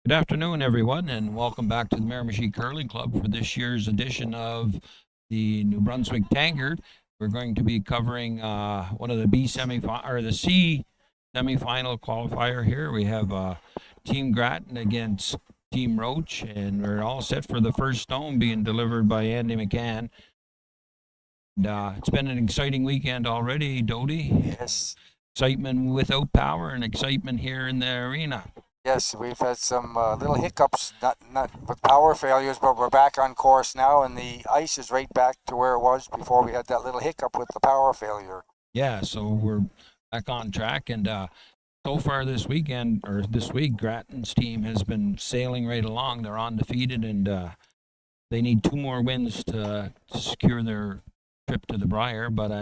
Good afternoon, everyone, and welcome back to the Miramichi Curling Club for this year's edition of the New Brunswick Tankard. We're going to be covering one of the B semifinal or the C semifinal qualifier here. We have Team Grattan against Team Roach, and we're all set for the first stone being delivered by Andy McCann. And, it's been an exciting weekend already, Dodie. Yes, Excitement without power and excitement here in the arena. yes, we've had some little hiccups, not with power failures, but we're back on course now, and the ice is right back to where it was before we had that little hiccup with the power failure. Yeah, so we're back on track, and so far this weekend or this week, Grattan's team has been sailing right along. They're undefeated, and they need two more wins to secure their trip to the Brier. But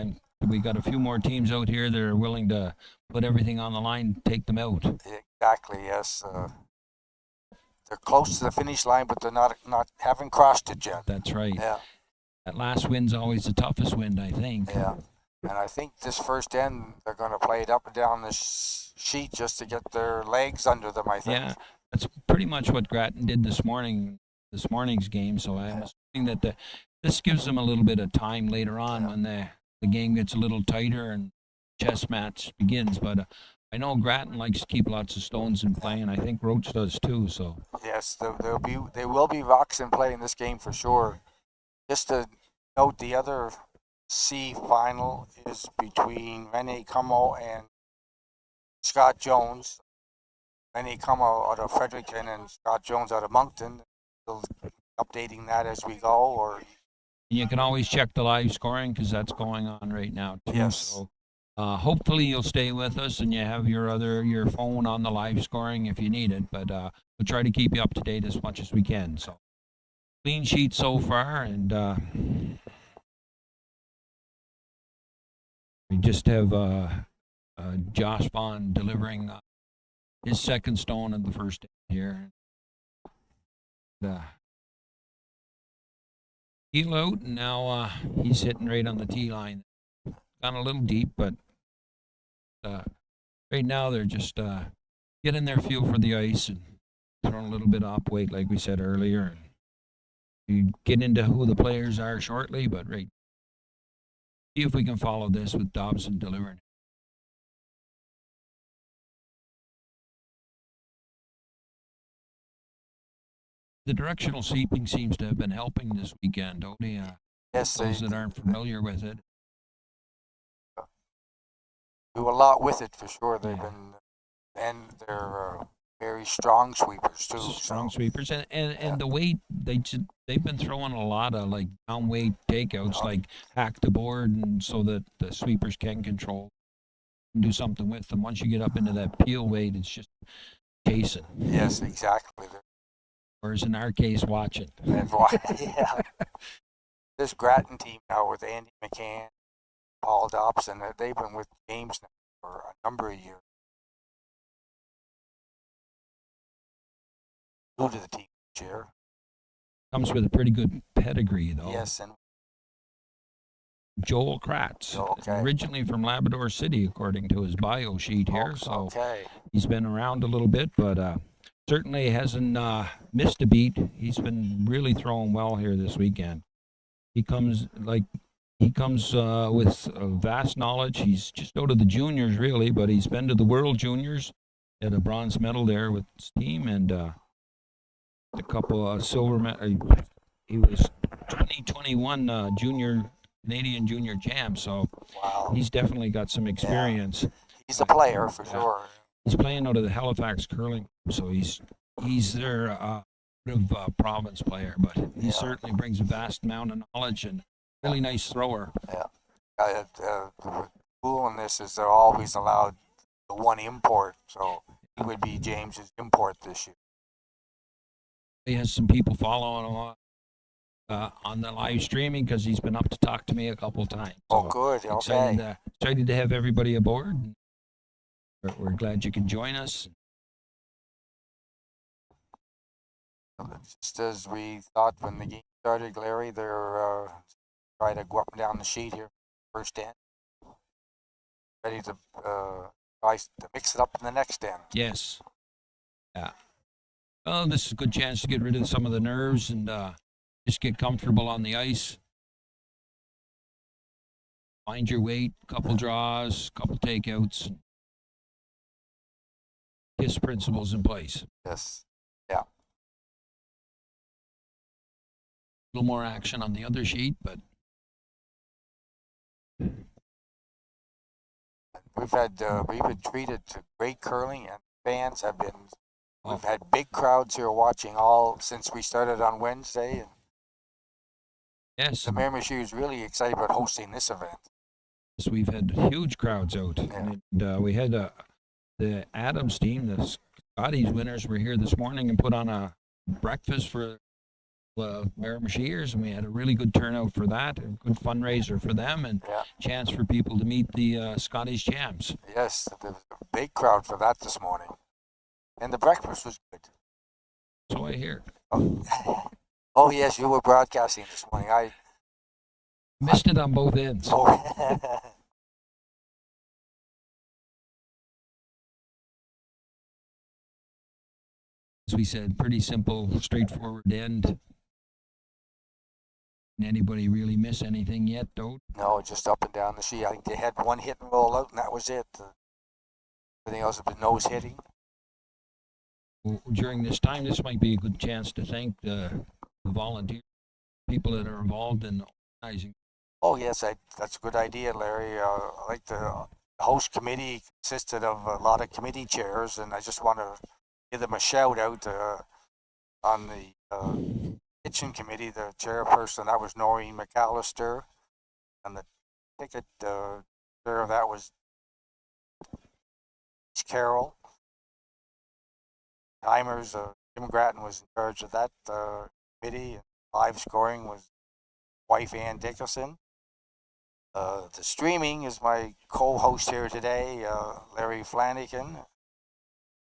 we got a few more teams out here that are willing to put everything on the line, take them out. Exactly, yes. They're close to the finish line, but they're not haven't crossed it yet. That's right. Yeah, That last wind's always the toughest wind, I think. yeah. And I think this first end they're going to play it up and down the sheet just to get their legs under them. I think. Yeah, that's pretty much what Grattan did this morning, this morning's game. So I'm assuming that this gives them a little bit of time later on when the game gets a little tighter and chess match begins. But I know Grattan likes to keep lots of stones in play, and I think Roach does too. So Yes, they will be rocks in play in this game for sure. Just to note, the other C final is between Rene Como and Scott Jones. Rene Como out of Fredericton and Scott Jones out of Moncton. We'll updating that as we go. Or you can always check the live scoring because that's going on right now too. Yes. So hopefully you'll stay with us and you have your phone on the live scoring if you need it. But we'll try to keep you up to date as much as we can. So clean sheet so far, and we just have Josh Bond delivering his second stone in the first here. Heel out, and now he's hitting right on the tee line. Gone a little deep, but right now they're just getting their feel for the ice and throwing a little bit off weight, like we said earlier. We get into who the players are shortly, but right, see if we can follow this with Dobson delivering. The directional seeping seems to have been helping this weekend, only yes, those that aren't familiar with it. do a lot with it for sure. They've been, and they're very strong sweepers too. Strong sweepers, and the weight they've been throwing a lot of like down weight takeouts, like hack the board, and so that the sweepers can control and do something with them. Once you get up into that peel weight, it's just chasing. Yes, exactly. Whereas in our case, watching. Yeah. This Grattan team now with Andy McCann, Paul Dobson, they've been with James now for a number of years. New to the team chair. Comes with a pretty good pedigree, though. Yes, and Joel Kratz, originally from Labrador City, according to his bio sheet here. So he's been around a little bit, but certainly hasn't missed a beat. He's been really throwing well here this weekend. He comes with vast knowledge. He's just out of the juniors, really, but he's been to the World Juniors, had a bronze medal there with his team, and a couple of silver medals. He was 2021 Canadian Junior Champ, so he's definitely got some experience. Yeah. He's a player for sure. He's playing out of the Halifax Curling, so he's their province player, but he certainly brings a vast amount of knowledge and really nice thrower. Yeah. The cool in this is they're always allowed the one import, so he would be James's import this year. He has some people following him on the live streaming because he's been up to talk to me a couple of times. So good. Okay. Excited to have everybody aboard. We're glad you can join us. Just as we thought when the game started, Larry, they're trying to go up and down the sheet here, first end. Ready to try to mix it up in the next end. Yes. Yeah. Well, this is a good chance to get rid of some of the nerves and just get comfortable on the ice. Find your weight, couple draws, couple takeouts, KISS principles in place. Yes. Yeah. A little more action on the other sheet, but We've been treated to great curling, and fans have been. oh, We've had big crowds here watching all since we started on Wednesday, and yes, the Miramichi is really excited about hosting this event. we've had huge crowds out. Yeah. And we had the Adams team, the Scotties winners, were here this morning and put on a breakfast for Miramichiers, and we had a really good turnout for that. A good fundraiser for them, and Yeah. chance for people to meet the Scotties champs. Yes, there was a big crowd for that this morning, and the breakfast was good. So I hear. Oh, oh yes, you were broadcasting this morning. Missed it on both ends. Oh. As we said, pretty simple, straightforward end. Did anybody really miss anything yet, though? No, just up and down the sheet. I think they had one hit and roll out, and that was it. Everything else has been nose hitting. Well, during this time, this might be a good chance to thank the volunteer people that are involved in organizing. Oh yes, that's a good idea, Larry. I like the host committee consisted of a lot of committee chairs, and I just want to give them a shout out on the kitchen committee. The chairperson, that was Noreen McAllister, and the ticket chair of that was Carol. Timers, Jim Grattan was in charge of that committee, and live scoring was wife Ann Dickerson. The streaming is my co-host here today, Larry Flanagan.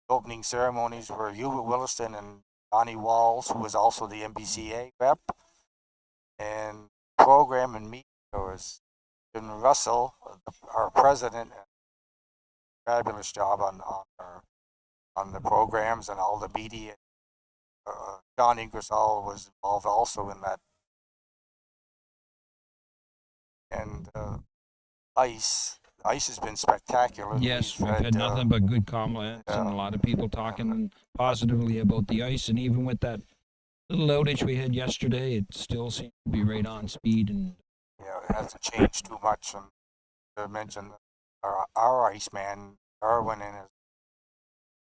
Opening ceremonies were Hubert Williston and Donnie Walls, who was also the MBCA rep. And program and media was Jim Russell, our president. Fabulous job on the programs and all the media. John Ingersoll was involved also in that. And ice has been spectacular. Yes, we've had nothing but good comments and a lot of people talking positively about the ice. And even with that little outage we had yesterday, it still seems to be right on speed. And yeah, it hasn't changed too much. And to mention our Iceman, Darwin, and his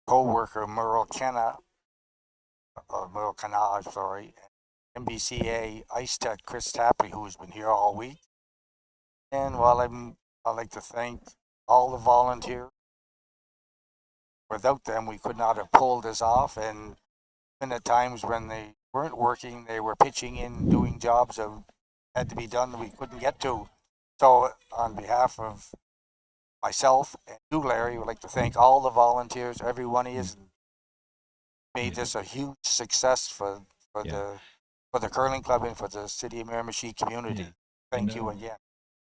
co-worker Merle Kenna, sorry, MBCA Ice Tech Chris Tapley, who's been here all week. And I'd like to thank all the volunteers. Without them, we could not have pulled this off. And even at times when they weren't working, they were pitching in, doing jobs that had to be done that we couldn't get to. So, on behalf of myself and you, Larry, would like to thank all the volunteers, every one of you, made this a huge success for the curling club and for the city of Miramichi community. Yeah. Thank you again.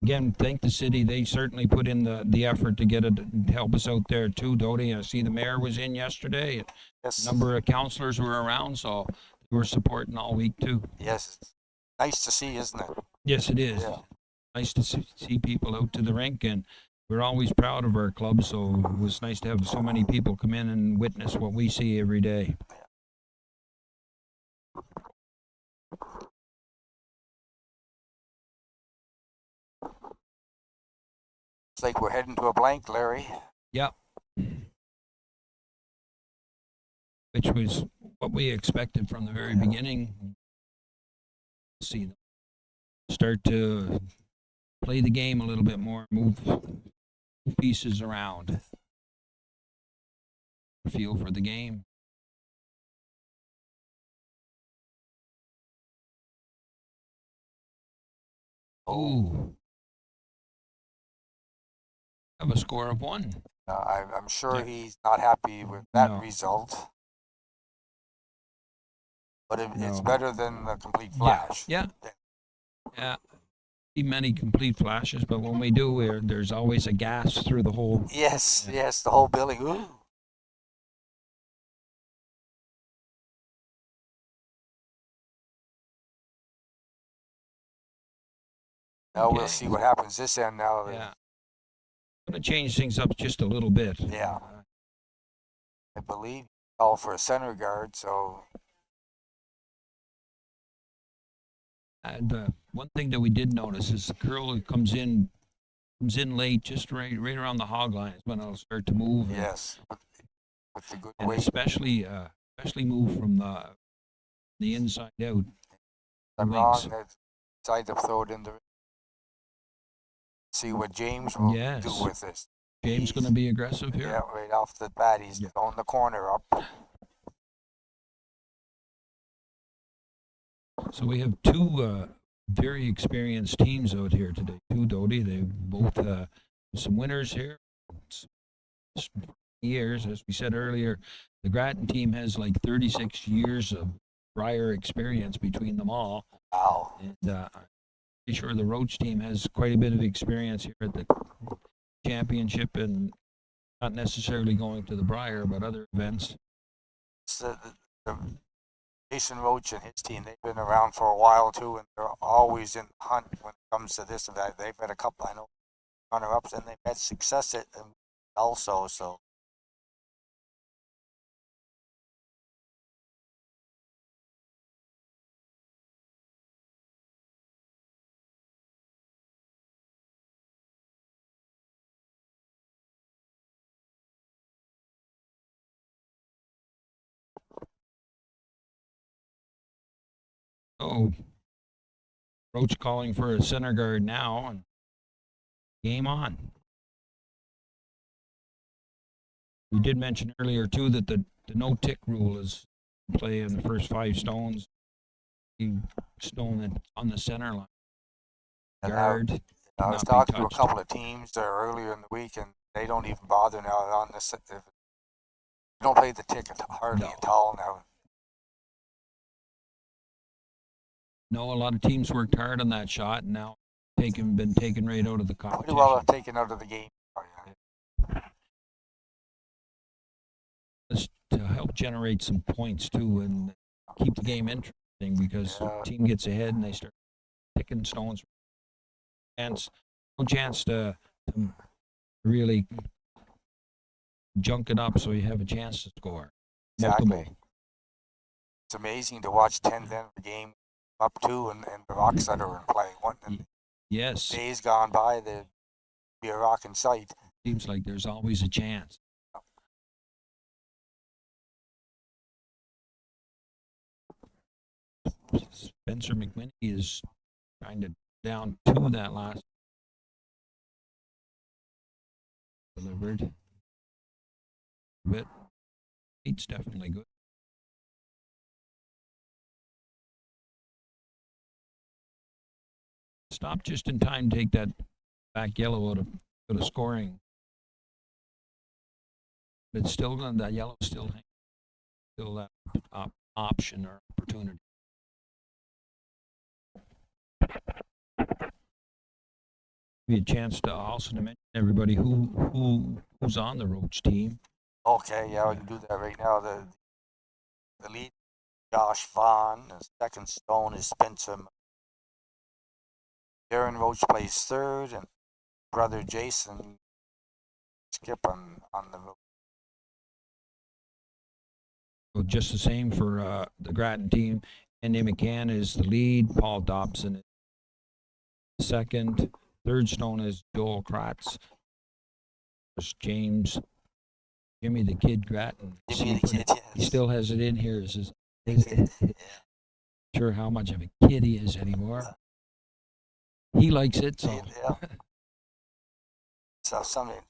Again, thank the city. They certainly put in the effort to get it to help us out there too, Dodie. I see the mayor was in yesterday. Yes. A number of councillors were around, so they were supporting all week too. Yes. Nice to see, isn't it? Yes, it is. Yeah. Nice to see people out to the rink, and we're always proud of our club, so it was nice to have so many people come in and witness what we see every day. It's like we're heading to a blank, Larry. Yep. Which was what we expected from the very beginning. See them start to play the game a little bit more, move pieces around, feel for the game. Oh, have a score of 1. I'm sure he's not happy with that result. But it's better than the complete flash. Yeah. Many complete flashes, but when we do, there's always a gasp through the whole. Yes, the whole building. Ooh. Now we'll Okay. see what happens this end now. Yeah. Going to change things up just a little bit. Yeah. I believe all for a center guard, so And one thing that we did notice is the curl comes in late, just right around the hog line is when it'll start to move. yes, with the good And weight. especially move from the inside out. I'm wings. wrong. I decided to throw it in the. See what James will Yes. do with this. James going to be aggressive here. Yeah, right off the bat, he's throwing the corner up. So we have two very experienced teams out here today. Two Doty. They both some winners here. Years, as we said earlier, the Grattan team has like 36 years of prior experience between them all. Wow. And I'm pretty sure the Roach team has quite a bit of experience here at the championship and not necessarily going to the Briar, but other events. It's the Jason Roach and his team, they've been around for a while too, and they're always in the hunt when it comes to this and that. They've had a couple, I know, runner-ups, and they've had success at also. So Oh, Roach calling for a center guard now, and game on. We did mention earlier too that the no tick rule is play in the first 5 stones. Stone that's on the center line. Guard. I was talking to a couple of teams there earlier in the week, and they don't even bother now on this. They don't play the ticket hardly at all now. No, a lot of teams worked hard on that shot, and now been taken right out of the competition. Pretty well taken out of the game. It's to help generate some points too, and keep the game interesting because the team gets ahead and they start picking stones. And no chance to really junk it up so you have a chance to score. Exactly. Multiple. It's amazing to watch 10 then the game up 2 and the rocks that are in play. Yes. Days gone by, there'd be a rock in sight. Seems like there's always a chance. Spencer McMinney is trying to down 2 that last delivered. But it's definitely good. Stop just in time to take that back yellow out of scoring. But still, that yellow still that option or opportunity. Be a chance to also to mention everybody who's on the Roach team. Okay, yeah, we can do that right now. The lead, Josh Vaughn. The second stone is Spencer. Darren Roach plays third, and brother Jason Skip on the road. So just the same for the Grattan team. Andy McCann is the lead. Paul Dobson is second. Third stone is Joel Kratz. There's Jimmy the Kid Grattan. Jimmy the Kid, yes. He still has it in here. Sure how much of a kid he is anymore. He likes it, so. Yeah. So something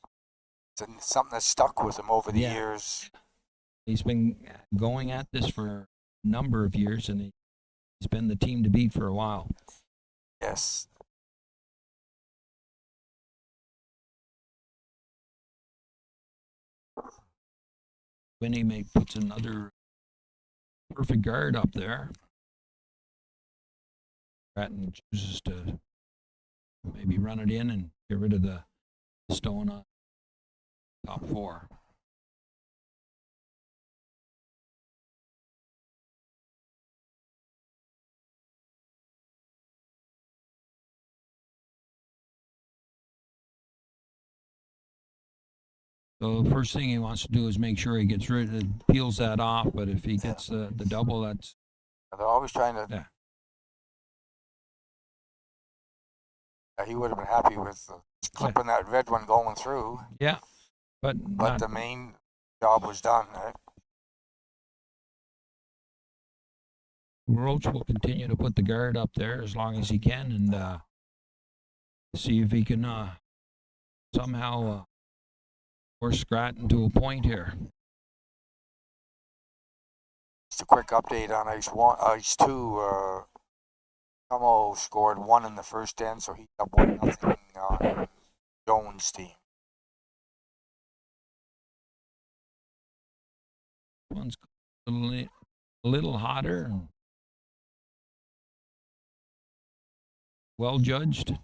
that's stuck with him over the years. He's been going at this for a number of years, and he's been the team to beat for a while. Yes. Winnie puts another perfect guard up there. Grattan chooses to maybe run it in and get rid of the stone on top 4. So the first thing he wants to do is make sure he gets rid of, peels that off. But if he gets the double, that's They're always trying to. yeah. He would have been happy with clipping that red one going through. Yeah, but the main job was done. Right? Roach will continue to put the guard up there as long as he can, and see if he can somehow force Grattan to a point here. Just a quick update on Ice 1, Ice 2. Como scored 1 in the first end, so he's up 1-0 on Jones' team. One's a little hotter and well judged. A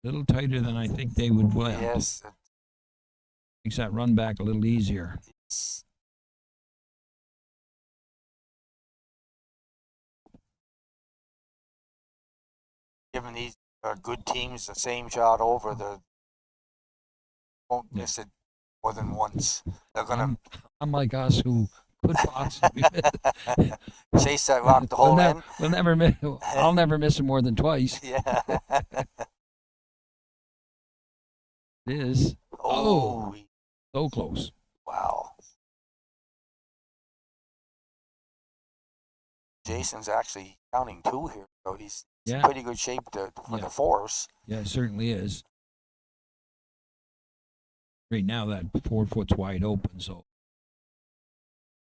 little tighter than I think they would want. Yes. Makes that run back a little easier. It's giving these good teams the same shot over, they won't miss it more than once. They're gonna unlike us who could possibly chase that rock the whole end. We'll never miss. I'll never miss it more than twice. Yeah. It is. Oh, so close. Wow. Jason's actually counting 2 here, so he's in pretty good shape for the force. Yeah, it certainly is. Right now, that 4 foot's wide open, so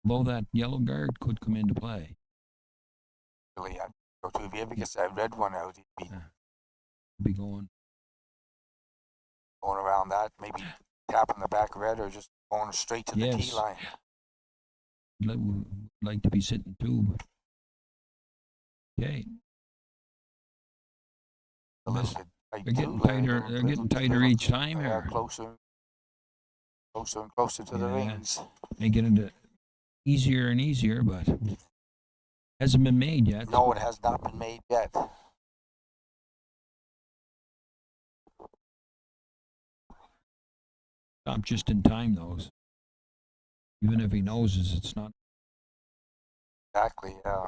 although that yellow guard could come into play. Really, if he ever gets that red one out, he'd be going around that, maybe tapping the back red or just going straight to the tee line. Would like to be sitting too, but okay. They're getting tighter. They're getting tighter each time here. Closer and closer to the rings. Making it easier and easier, but hasn't been made yet. No, it has not been made yet. Stop just in time, though. Even if he knows it's not. Exactly, yeah.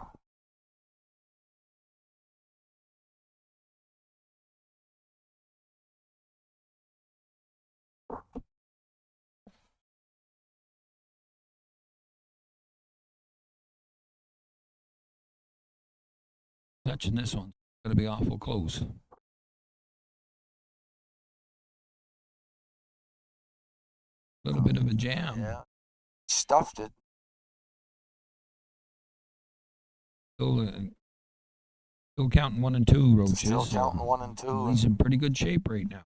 Touching this one, going to be awful close. A little bit of a jam. Yeah. Stuffed it. Still counting 1 and 2, Roach. Still counting 1 and 2. He's in pretty good shape right now.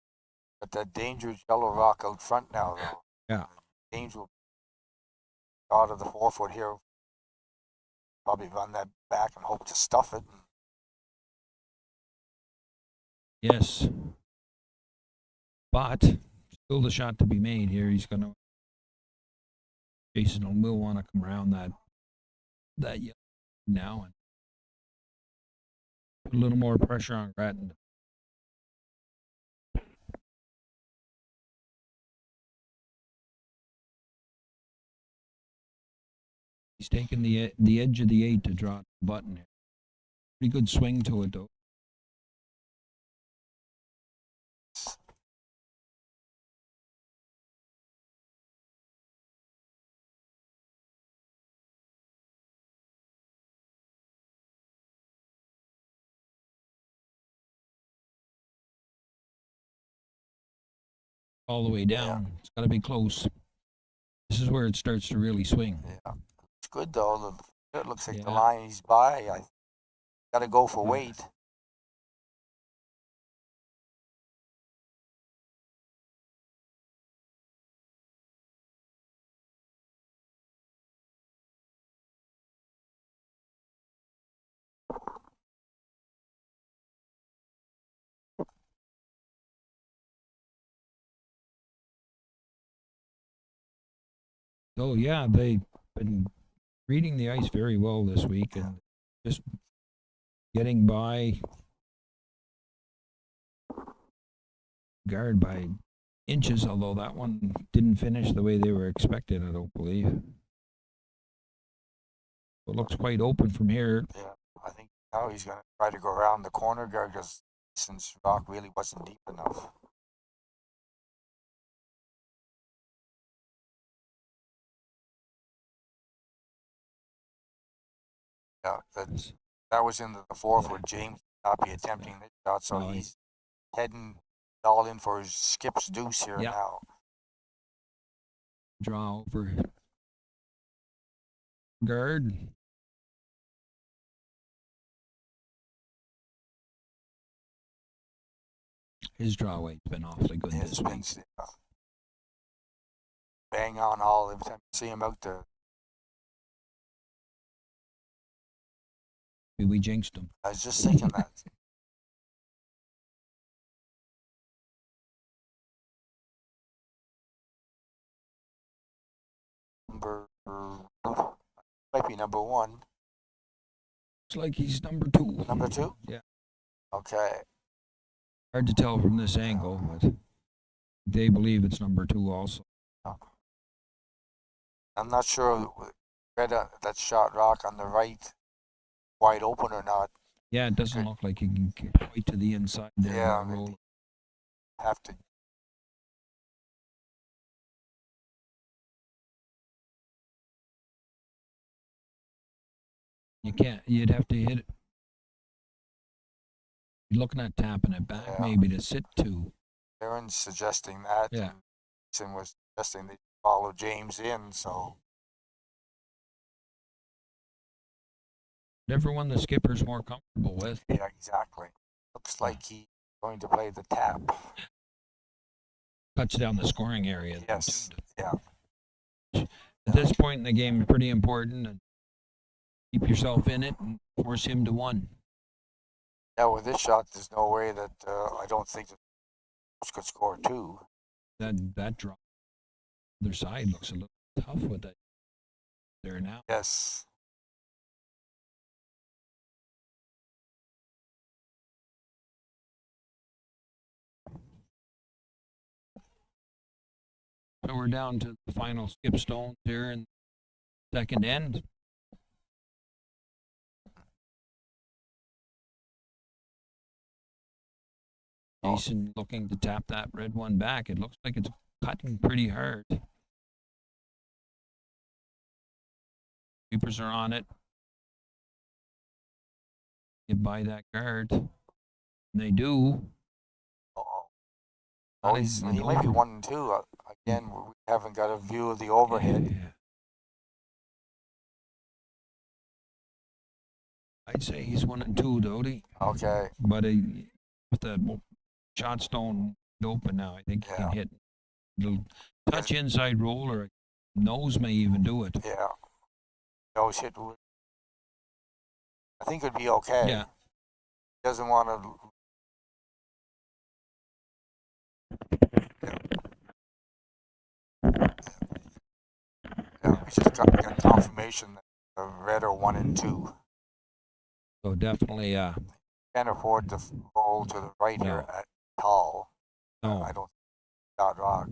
But that dangerous yellow rock out front now, though. Yeah. James will out of the 4 foot here. Probably run that back and hope to stuff it. Yes. But still the shot to be made here. He's going to. Jason will want to come around that yellow now and put a little more pressure on Grattan. He's taking the edge of the 8 to draw the button here. Pretty good swing to it, though. All the way down. Yeah. It's got to be close. This is where it starts to really swing. Yeah, it's good though. It looks like the line he's by. I got to go for weight. So yeah, they've been reading the ice very well this week and just getting by guard by inches, although that one didn't finish the way they were expected, I don't believe. It looks quite open from here. Yeah, I think now he's going to try to go around the corner guard because since rock really wasn't deep enough. Yeah, that was in the fourth where James would not be attempting this shot, so No, he's heading all in for his skip's deuce here Yeah. now. Draw over guard. His draw weight's been awfully good It's this been week. bang on all every time you see him out there. We jinxed him. I was just thinking that. Number might be number one. It's like he's number 2. Number 2? Yeah. Okay. Hard to tell from this angle, but they believe it's number 2 also. I'm not sure that shot rock on the right wide open or not. Yeah, it doesn't look like he can get quite to the inside there. Yeah, and roll. have to. You can't. You'd have to hit it. You're looking at tapping it back, Yeah. maybe to sit 2. Aaron's suggesting that. Yeah. And was suggesting they follow James in, so. Whatever one the skipper's more comfortable with. Yeah, exactly. Looks like he's going to play the tap. Cuts down the scoring area. Yes. Yeah. At this point in the game, it's pretty important. And keep yourself in it and force him to 1. Yeah, with this shot, there's no way that I don't think that Roach could score 2. That drop. Other side looks a little tough with it. There now. Yes. So we're down to the final skip stones here in second end. Jason looking to tap that red one back. It looks like it's cutting pretty hard. Keepers are on it. Get by that guard. And they do. Oh, he might be 1 and 2. Again, we haven't got a view of the overhead. Yeah. I'd say he's 1 and 2, Dodie. Okay. But with the shot stone open now, I think he can hit. It'll touch inside roll, or nose may even do it. Yeah. Nose hit. I think it'd be okay. Yeah. Doesn't want to. Yeah, we just got confirmation that the red are 1 and 2. So definitely, Can't afford to roll to the right here at tall. no, I don't shot rock.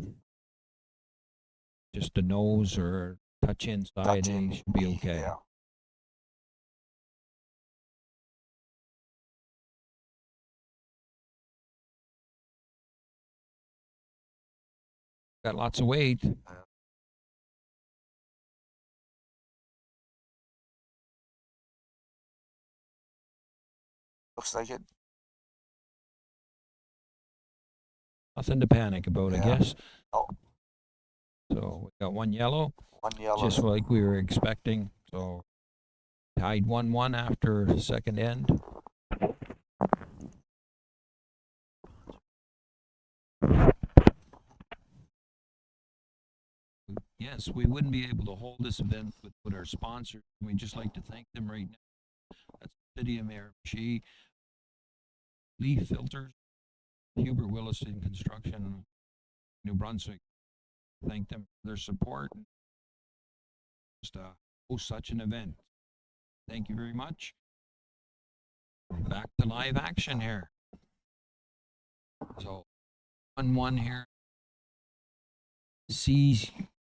just a nose or touch inside, and he should be okay. Yeah. Got lots of weight. Looks like it. Nothing to panic about, I guess. Oh. So we got 1 yellow. 1 yellow. Just like we were expecting. So tied 1-1 after second end. Yes, we wouldn't be able to hold this event with our sponsors. We'd just like to thank them right now. That's the City of Miramichi, Leaf Filters, Hubert Willison Construction, New Brunswick. Thank them for their support. Just host such an event. Thank you very much. Back to live action here. So 1-1 here. C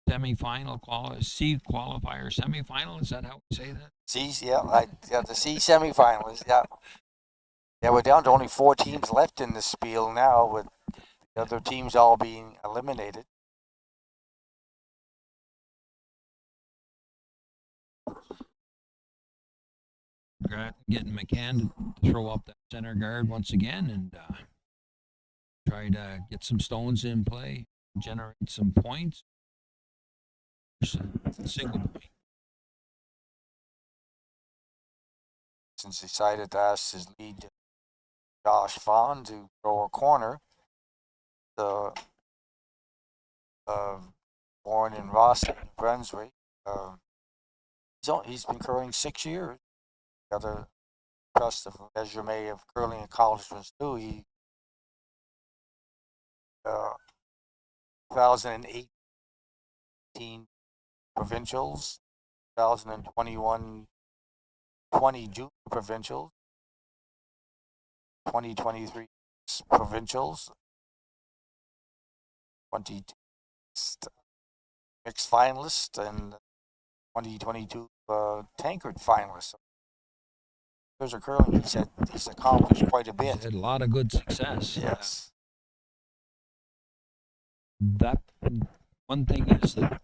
semifinal C qualifier semifinal. Is that how we say that? The C semifinalists. Yeah, we're down to only 4 teams left in the spiel now, with the other teams all being eliminated. Grattan getting McCann to throw up that center guard once again and try to get some stones in play, generate some points. Single point. Since he decided to ask his lead, Josh Vaughn, to throw a corner, the born in Ross, New Brunswick. He's been curling 6 years. Got a impressive resume of curling accomplishments too. He 2018 provincials, 2021 20 junior provincials, 2023 provincials, 22 mixed finalist, and 2022 Tankard finalist. There's a curling. He said he's accomplished quite a bit. He's had a lot of good success. Yes. That one thing is that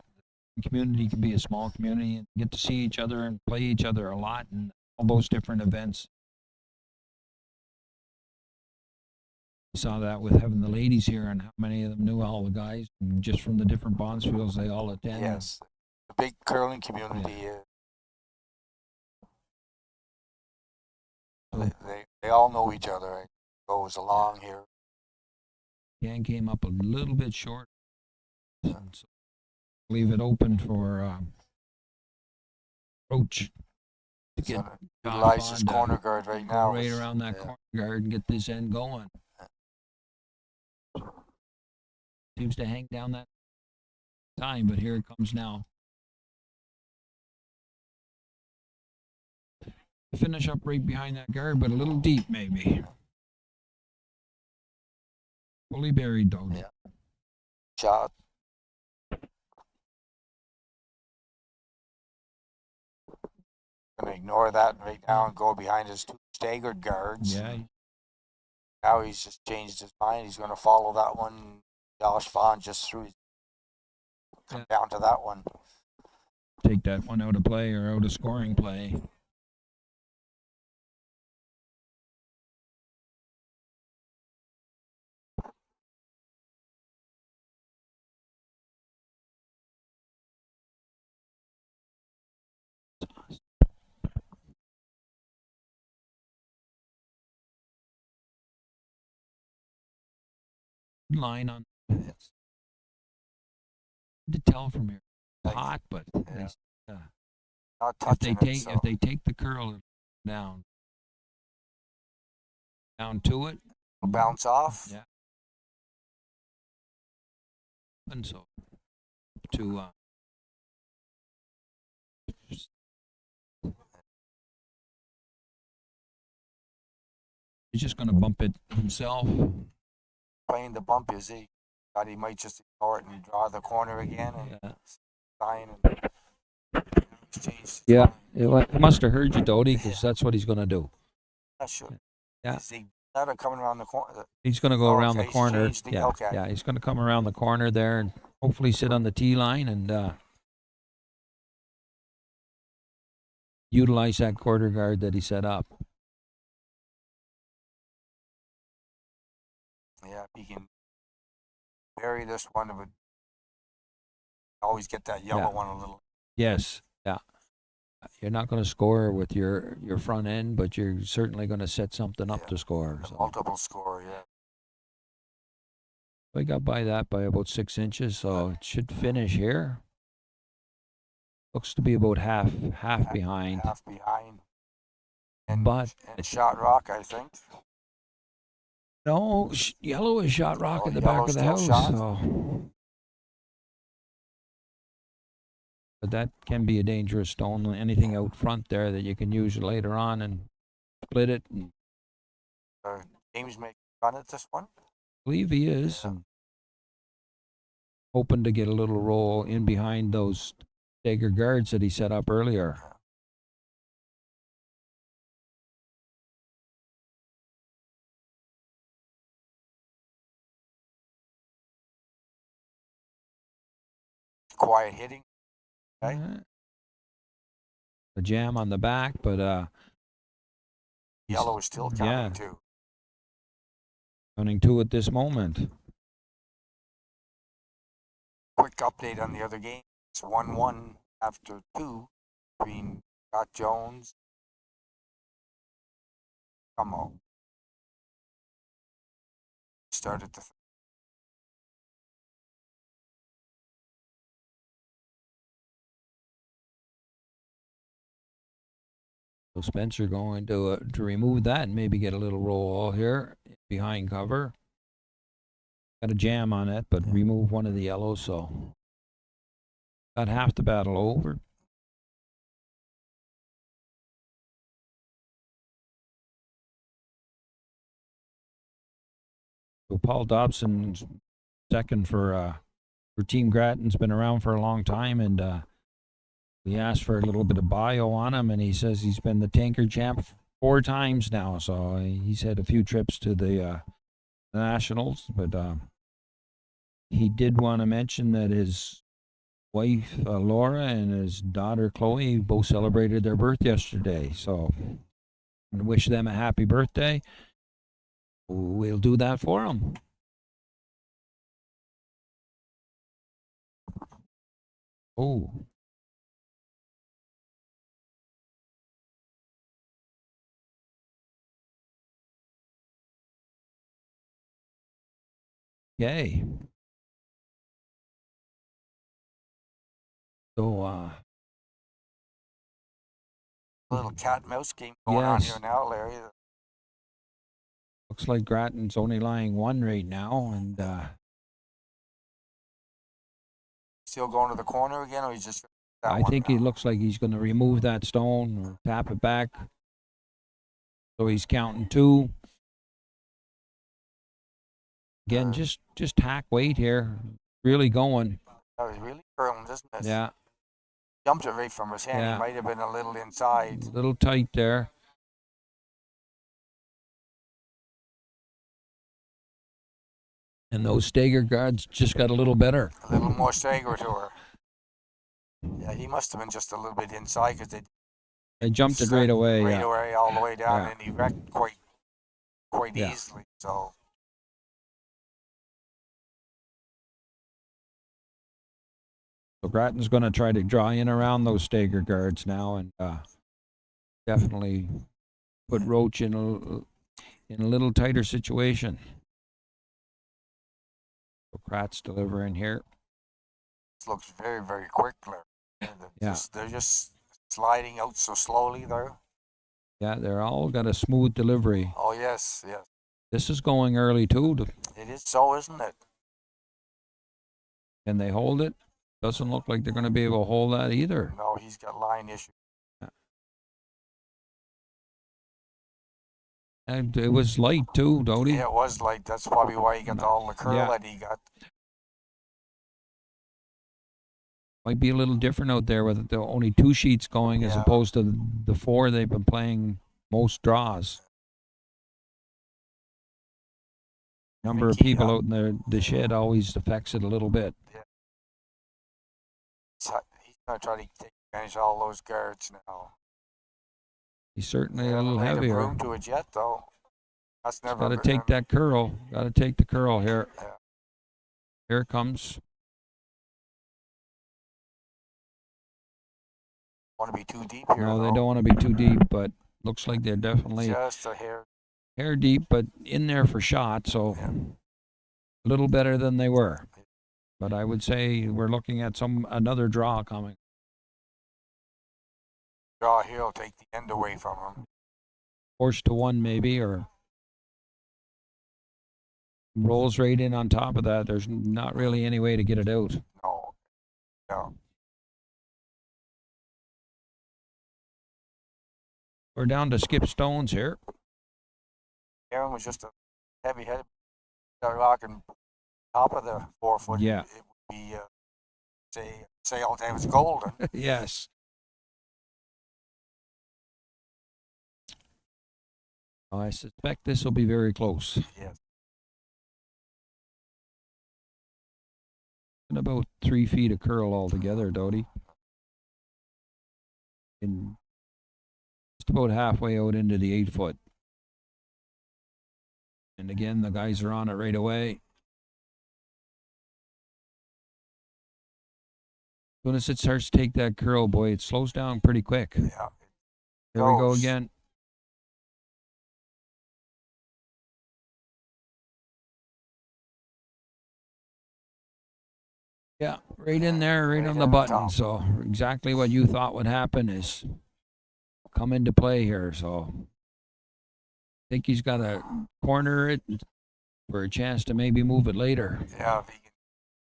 the community can be a small community and get to see each other and play each other a lot and all those different events. We saw that with having the ladies here and how many of them knew all the guys and just from the different Bondsfields they all attend. Yes, the big curling community. They all know each other. It goes along here. Dan came up a little bit short. So leave it open for Roach to get utilize his corner guard right now. Right around that corner guard and get this end going. Seems to hang down that time, but here it comes now. Finish up right behind that guard, but a little deep maybe. Fully buried though. Yeah. Shot. Gonna ignore that right now and go behind his 2 staggered guards. Yeah. Now he's just changed his mind. He's gonna follow that one. Josh Vaughn just threw. Come down to that one. Take that one out of play or out of scoring play. Line on this. To tell from here, it's hot, but not if they touching take if they take the curl down to it, it'll bounce off. Yeah. And so to he's just going to bump it himself. Playing the bump, is he? Thought he might just ignore it and draw the corner again and sign and exchange. Yeah, it must have heard you, Dodie, because that's what he's going to do. Not sure. Yeah. Is he not coming around the corner? He's going to go around the corner. Okay. Yeah, he's going to come around the corner there and hopefully sit on the tee line and utilize that quarter guard that he set up. Yeah, he can bury this one, but always get that yellow one a little. Yes, yeah. You're not going to score with your front end, but you're certainly going to set something up to score. So. Multiple score, yeah. We got by that by about 6 inches, so it should finish here. Looks to be about half behind. Half behind. And, but and shot rock, I think. No, yellow is shot rock in the back of the house. So. But that can be a dangerous stone. Anything out front there that you can use later on and split it. And James may run at this one. I believe he is. Yeah. hoping to get a little roll in behind those stagger guards that he set up earlier. Quiet hitting. Okay. A jam on the back, but Yellow is still counting too. Counting two at this moment. Quick update on the other game. It's 1-1 after 2 between Scott Jones. Come on. Started the So Spencer going to remove that and maybe get a little roll here behind cover. Got a jam on it, but remove one of the yellows, so got half the battle over. So Paul Dobson's second for Team Grattan's been around for a long time, and we asked for a little bit of bio on him, and he says he's been the Tankard champ 4 times now. So he's had a few trips to the Nationals, but he did want to mention that his wife Laura and his daughter Chloe both celebrated their birth yesterday. So I wish them a happy birthday. We'll do that for them. Oh. Yay. So little cat and mouse game going on here now, Larry. Looks like Grattan's only lying 1 right now, and still going to the corner again, or he's just. I think he looks like he's going to remove that stone or tap it back. So he's counting 2. Again, just hack weight here. Really going. That was really curling, isn't it? Yeah. Jumped it right from his hand. Yeah. He might have been a little inside. A little tight there. And those stagger guards just got a little better. A little more stagger to her. Yeah, he must have been just a little bit inside because they jumped it right away. Right away, all the way down, and he wrecked quite Yeah. easily. So Grattan's going to try to draw in around those stagger guards now, and definitely put Roach in a little tighter situation. So Pratt's delivering here. this looks very, very quick. They're just sliding out so slowly there. Yeah, they're all got a smooth delivery. Oh yes, yes. This is going early too. It is so, isn't it? Can they hold it? Doesn't look like they're going to be able to hold that either. No, he's got line issues. And it was light too, Dodie. Yeah, it was light. That's probably why he got all the curl that he got. Might be a little different out there with the only 2 sheets going as opposed to the 4 they've been playing most draws. Number of people out in the shed always affects it a little bit. Yeah. He's going to try to take advantage of all those guards now. He's certainly a little heavier. Room to it yet, though. That's never. Got to take that curl. Got to take the curl here. Yeah. Here it comes. Want to be too deep here? No, they don't want to be too deep, but looks like they're definitely just a hair deep, but in there for shot. So a little better than they were. But I would say we're looking at another draw coming. Draw here will take the end away from him. Forced to 1 maybe, or rolls right in on top of that. There's not really any way to get it out. No. No. We're down to skip stones here. Aaron was just a heavy-headed rock and top of the 4 foot. Yeah. be say all the time it's golden. Yes. I suspect this will be very close. Yes. And about 3 feet of curl altogether, Doty. And just about halfway out into the 8 foot. And again, the guys are on it right away. As soon as it starts to take that curl, boy, it slows down pretty quick. Yeah. There we go Goes. again. Yeah, right in there, right on the button. top. So exactly what you thought would happen is come into play here. So I think he's got to corner it for a chance to maybe move it later. Yeah, if he can,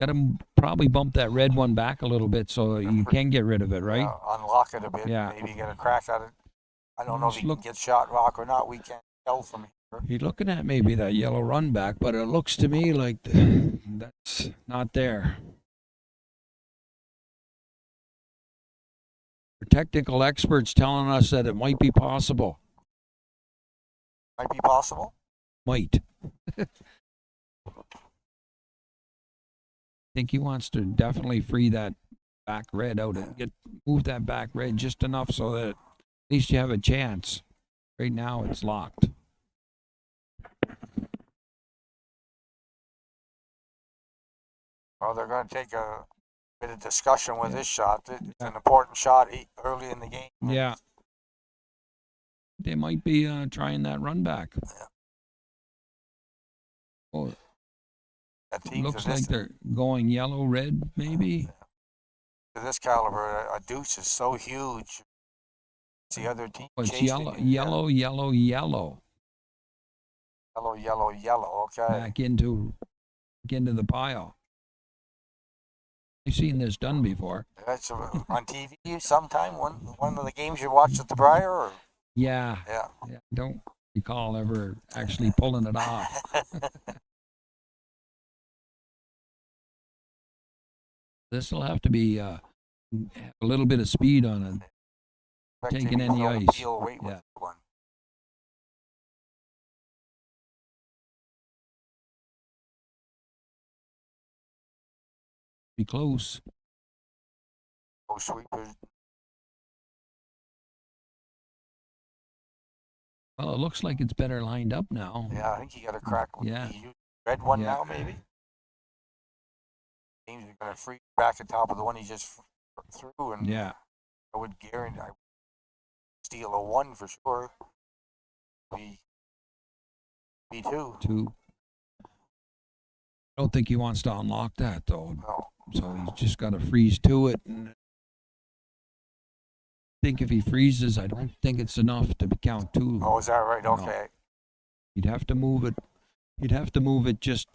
Got to probably bump that red one back a little bit so you can get rid of it, right? unlock it a bit. Yeah. Maybe get a crack at it. I don't know if Just he look- can get shot rock or not. We can't tell from here. He's looking at maybe that yellow run back, but it looks to me like that's not there. Technical experts telling us that it might be possible. Might be possible. Might. Think he wants to definitely free that back red out and move that back red just enough so that at least you have a chance. Right now it's locked. Well, they're going to take a bit of discussion with this shot. It's an important shot early in the game. Yeah. They might be trying that run back. Yeah. Oh, That teams looks of this, like they're going yellow red maybe. to this caliber, a deuce is so huge. It's the other team Oh, it's chasing yellow, it. Yeah. yellow. Yellow. Okay. Back into the pile. I've seen this done before. That's on TV sometime. One of the games you watched at the Briar. Or? Yeah. Yeah. Don't recall ever actually pulling it off. This will have to be a little bit of speed on it. Taking any ice. Yeah. One. Be close. Oh, sweepers. Well, it looks like it's better lined up now. Yeah, I think he got a crack. Yeah. He used the red one Yeah. now, maybe. James is going to free back on top of the one he just threw, and Yeah. I would guarantee I would steal a one for sure. Be two. Two. I don't think he wants to unlock that though. No. So he's just got to freeze to it. And I think if he freezes, I don't think it's enough to count two. Oh, is that right? No. Okay. He'd have to move it. He'd have to move it just.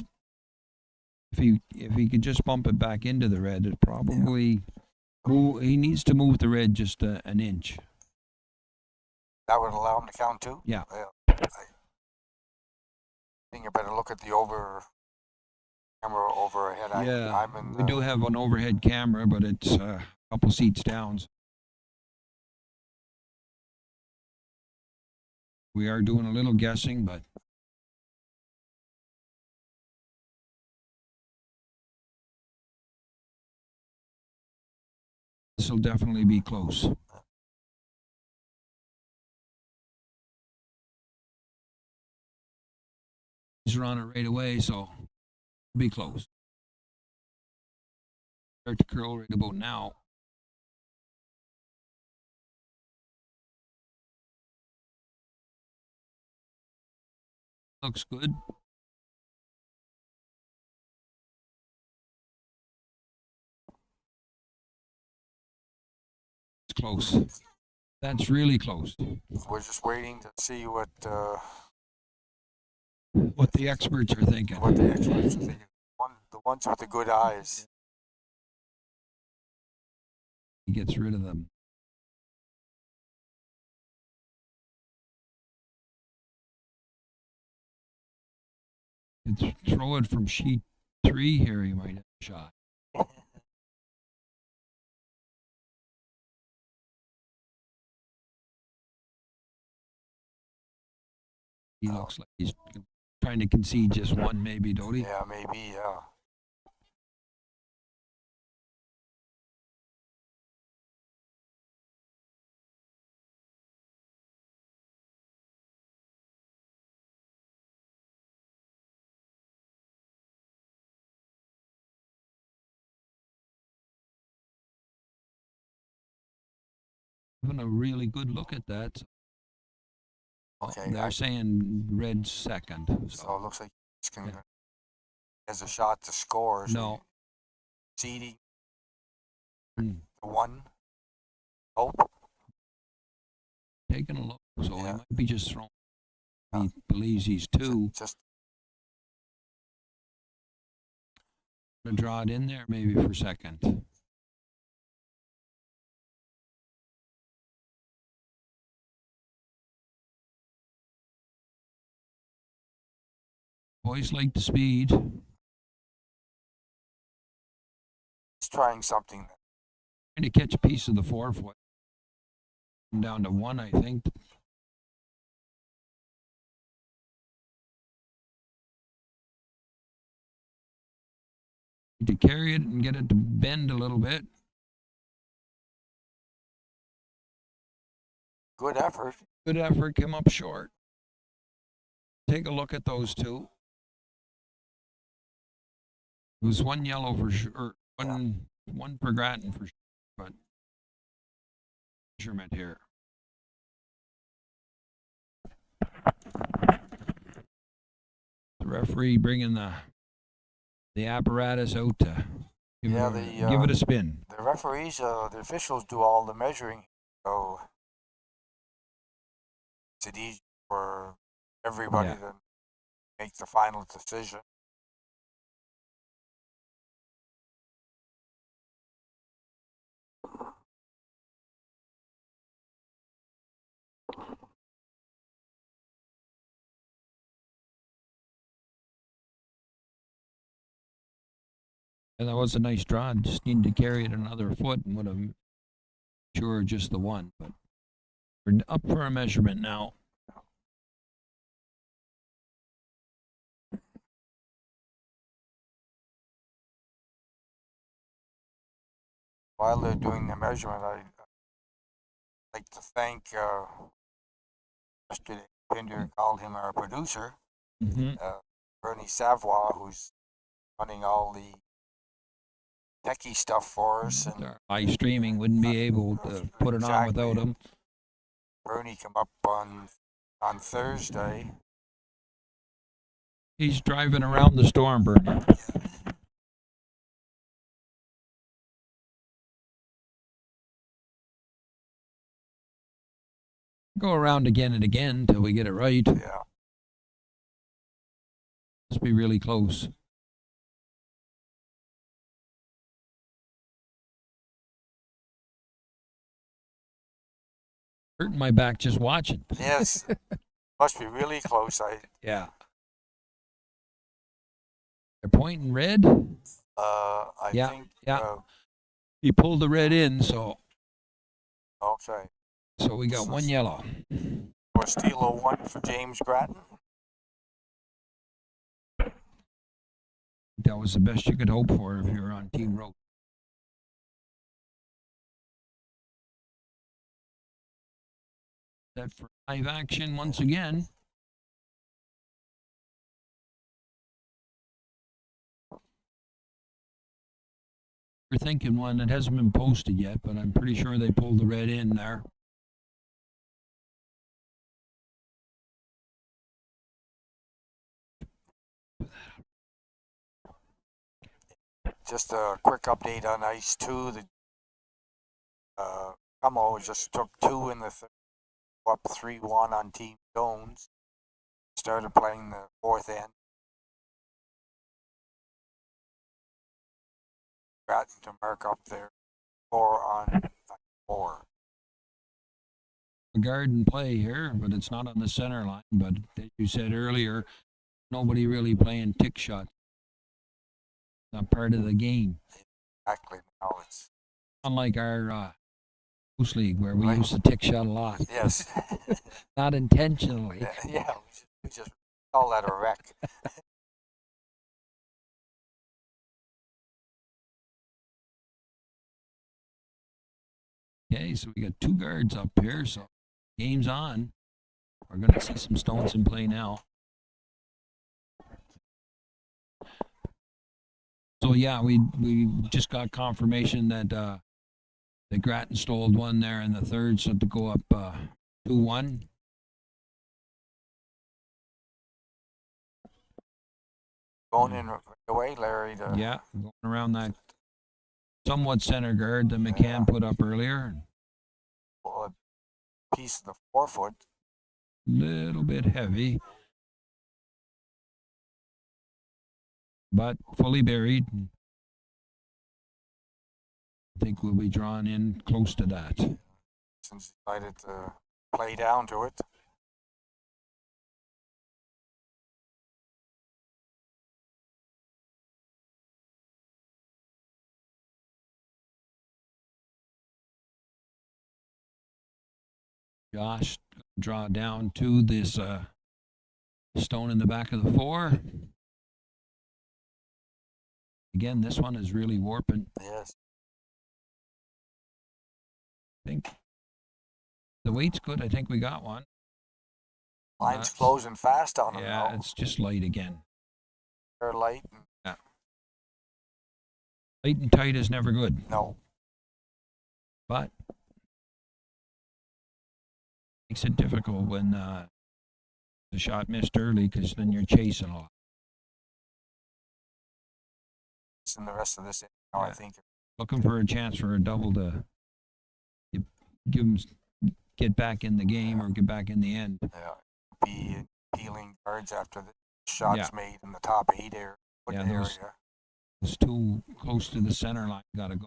If he could just bump it back into the red, it probably. He needs to move the red just an inch. That would allow him to count two? Yeah. I think you better look at the camera overhead. Yeah, I'm in we do have an overhead camera, but it's a couple seats down. We are doing a little guessing, but this will definitely be close. He's on it right away, so it'll be close. Start to curl right about now. Looks good. It's close. That's really close. We're just waiting to see what the experts are thinking. what the experts are thinking. The ones with the good eyes. He gets rid of them. Throw it from sheet 3 here, he might have a shot. He looks like he's trying to concede just one, maybe, don't he? Yeah, maybe, yeah. Having a really good look at that. Okay, They're saying red second. so it looks like he's going Yeah. has a shot to score. So No. Seeding Mm. to one. Hope. Taking a look, so he Yeah. might be just throwing. Yeah. He believes he's two. Just To draw it in there, maybe for second. Boys like the speed. he's trying something. Trying to catch a piece of the 4-foot. Down to one, I think. To carry it and get it to bend a little bit. Good effort. Good effort, came up short. Take a look at those two. It was one yellow for sure, one for Grattan for sure, but measurement here. The referee bringing the apparatus out to give, give it a spin. The referees, the officials do all the measuring, so it's easy for everybody to make the final decision. And that was a nice draw. Just needed to carry it another foot and would have sure just the one. But we're up for a measurement now. While they're doing the measurement, I'd like to thank yesterday Pinder called him our producer, Bernie Savoy, who's running all the techie stuff for us. And live streaming wouldn't be able to put it on without him. Bernie come up on Thursday. He's driving around the storm, Bernie. Go around again and again till we get it right. Yeah. Must be really close. Hurting my back just watching. Yes. Must be really close. Yeah. They're pointing red. I think. Yeah. He pulled the red in, so. Okay. So we got one yellow. Or Stilo one for James Grattan. That was the best you could hope for if you were on Team Roach. Set for live action once again. We're thinking one that hasn't been posted yet, but I'm pretty sure they pulled the red in there. Just a quick update on Ice 2. The Como just took 2 in the third, up 3-1 on Team Jones. Started playing the fourth end. Grattan to mark up their 4-on-4. A garden play here, but it's not on the center line. But as you said earlier, nobody really playing tick shot. Not part of the game. Exactly. Now it's unlike our House League where we used to tick shot a lot. Yes. Not intentionally. Yeah. We just call that a wreck. Okay, so we got two guards up here, so game's on. We're going to see some stones in play now. So yeah, we just got confirmation that the Grattan stole one there in the third, so to go up 2-1. Going in right away, Larry. Yeah, going around that somewhat center guard that McCann put up earlier. A piece of the 4-foot. Little bit heavy, but fully buried. I think we'll be drawn in close to that. Since decided to play down to it. Josh draw down to this stone in the back of the 4. Again, this one is really warping. Yes. I think the weight's good. I think we got one. Line's closing fast on them. Yeah, it's just light again. They're light. Yeah. Light and tight is never good. No. But makes it difficult when the shot missed early, because then you're chasing a lot. In the rest of this, now, I think. Looking for a chance for a double to give them, get back in the game or get back in the end. Yeah, be peeling cards after the shots made in the top 8 area. It's too close to the center line. Got to go.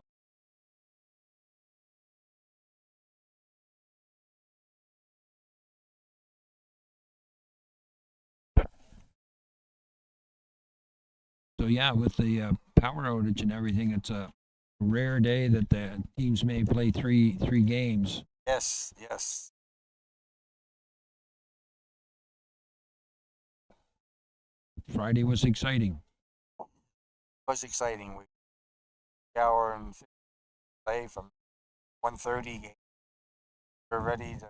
So yeah, with the power outage and everything, it's a rare day that the teams may play three games. Yes, yes. Friday was exciting. It was exciting. We hour and play from 1:30 game. We're ready to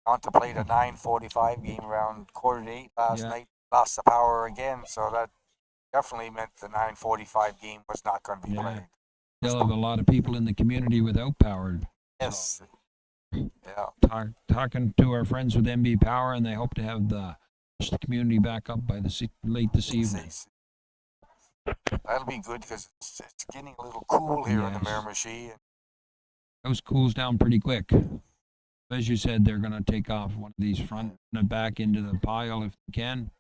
contemplate a 9:45 game around 7:45 last night. Lost the power again, so that definitely meant the 9:45 game was not going to be played. Still have a lot of people in the community without power. Yes. Yeah. Talking to our friends with MB Power, and they hope to have the community back up by late this evening. That'll be good, because it's getting a little cool here in the Miramichi. Those cools down pretty quick. As you said, they're going to take off one of these front and back into the pile if they can.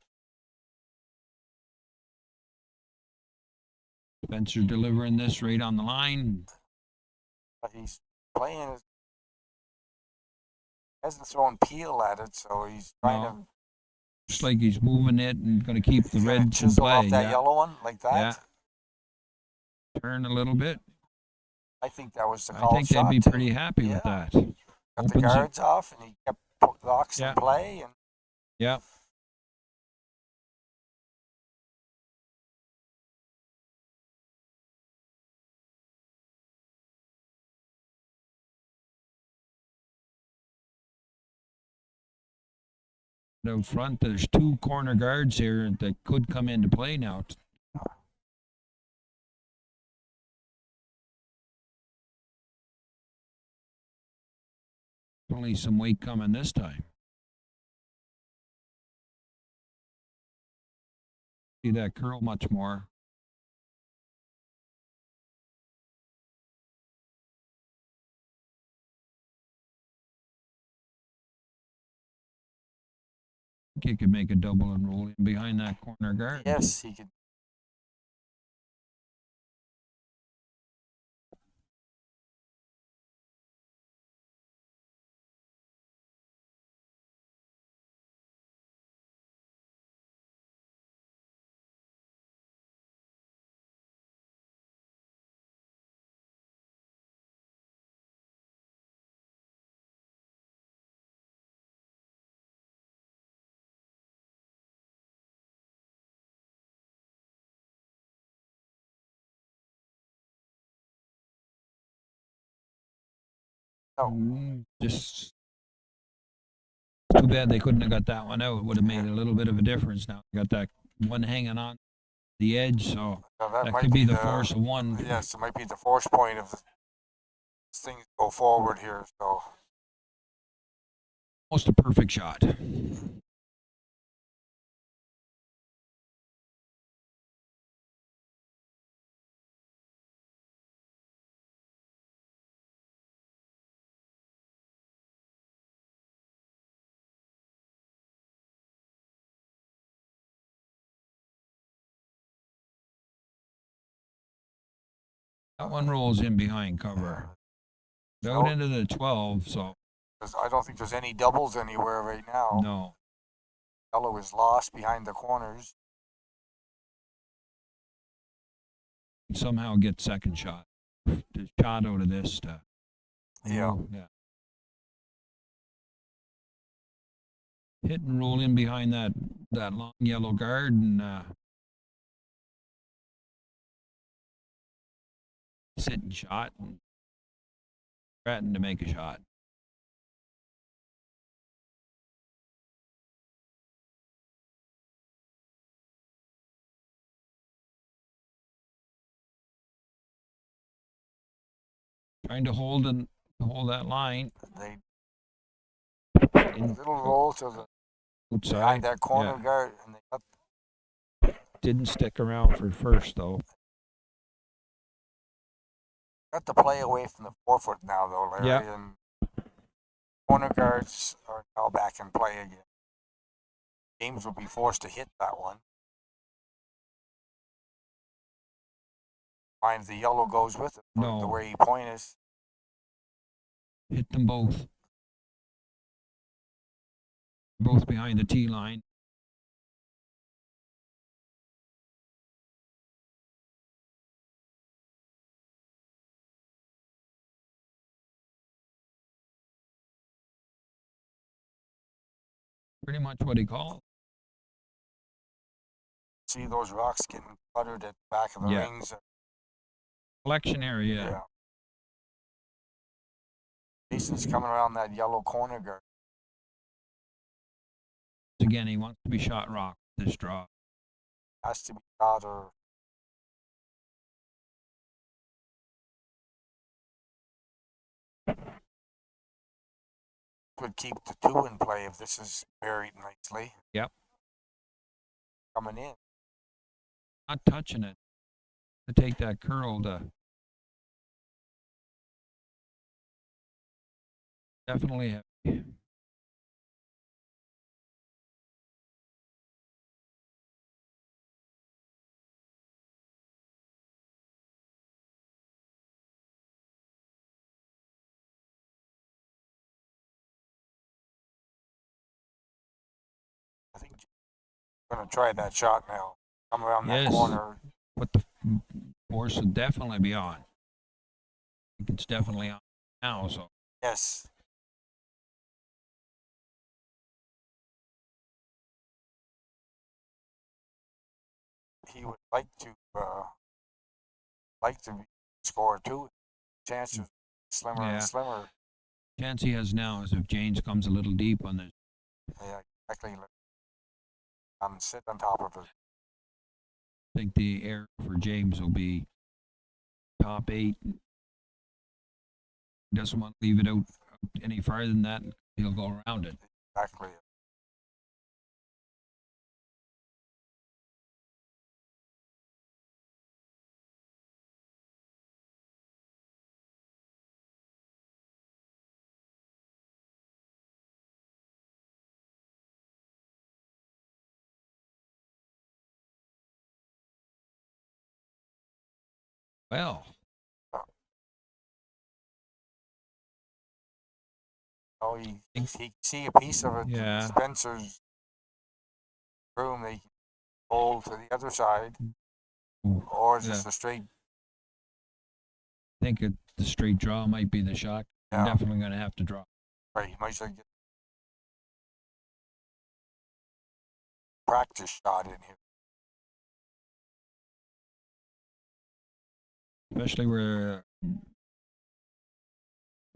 Spencer delivering this right on the line. But he's playing. Hasn't thrown peel at it, so he's trying to. Just like he's moving it and going to keep the red in chisel play. Off that yellow one like that. Yeah. Turn a little bit. I think that was the call. I think they'd be pretty happy with that. Got the guards off, and he kept locks in play. And yeah. Out front, there's 2 corner guards here that could come into play now. Only some weight coming this time. See that curl much more. I think he could make a double and roll in behind that corner guard. Yes, he could. Just too bad they couldn't have got that one out. It would have made a little bit of a difference. Now got that one hanging on the edge, so that might could be the force of one. Yes, it might be the force point of things go forward here. So Almost a perfect shot. That one rolls in behind cover. Out into the 12, so. I don't think there's any doubles anywhere right now. No. Yellow is lost behind the corners. Somehow get second shot. The shot out of this. Yeah. Hit and roll in behind that long yellow guard and sit and shot and Grattan to make a shot. Trying to hold that line. They little roll to the outside behind that corner guard, and they didn't stick around for first though. Got to play away from the 4-foot now though, Larry. Yeah. And corner guards are now back in play again. James will be forced to hit that one. Mind if the yellow goes with it. No. The way he pointed. Hit them both. Both behind the tee line. Pretty much what he called. See those rocks getting cluttered at the back of the rings. Collection area. Yeah. Jason's coming around that yellow corner guard. Again, he wants to be shot rock this draw. Has to be shot or could keep the 2 in play if this is buried nicely. Yep. Coming in. Not touching it. To take that curl to definitely heavy. I think I'm going to try that shot now. Come around that corner. But the force would definitely be on. I think it's definitely on now, so. Yes. He would like to score 2. Chances slimmer and slimmer. Chance he has now is if James comes a little deep on this. Yeah, exactly. Sit on top of it. I think the air for James will be top 8. He doesn't want to leave it out any farther than that. He'll go around it. Exactly. Well. Oh, he can see a piece of it. Yeah. Spencer's room. They can hold to the other side, or just a straight. I think the straight draw might be the shot. Yeah. I'm definitely going to have to draw. Right, you might as well get practice shot in here. Especially where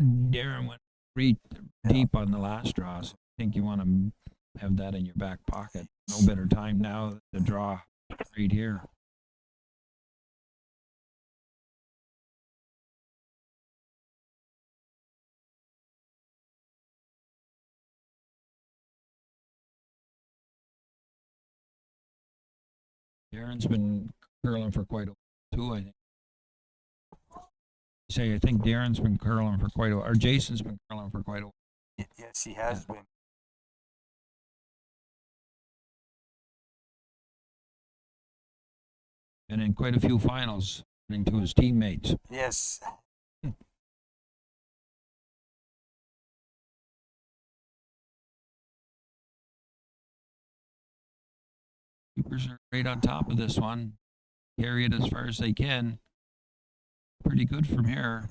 Darren went deep on the last draw, so I think you want to have that in your back pocket. No better time now to draw right here. Darren's been curling for quite a while too, I think. I think Darren's been curling for quite a while, or Jason's been curling for quite a while. Yes, he has been. And in quite a few finals, according to his teammates. Yes. Keepers are right on top of this one. Carry it as far as they can. Pretty good from here.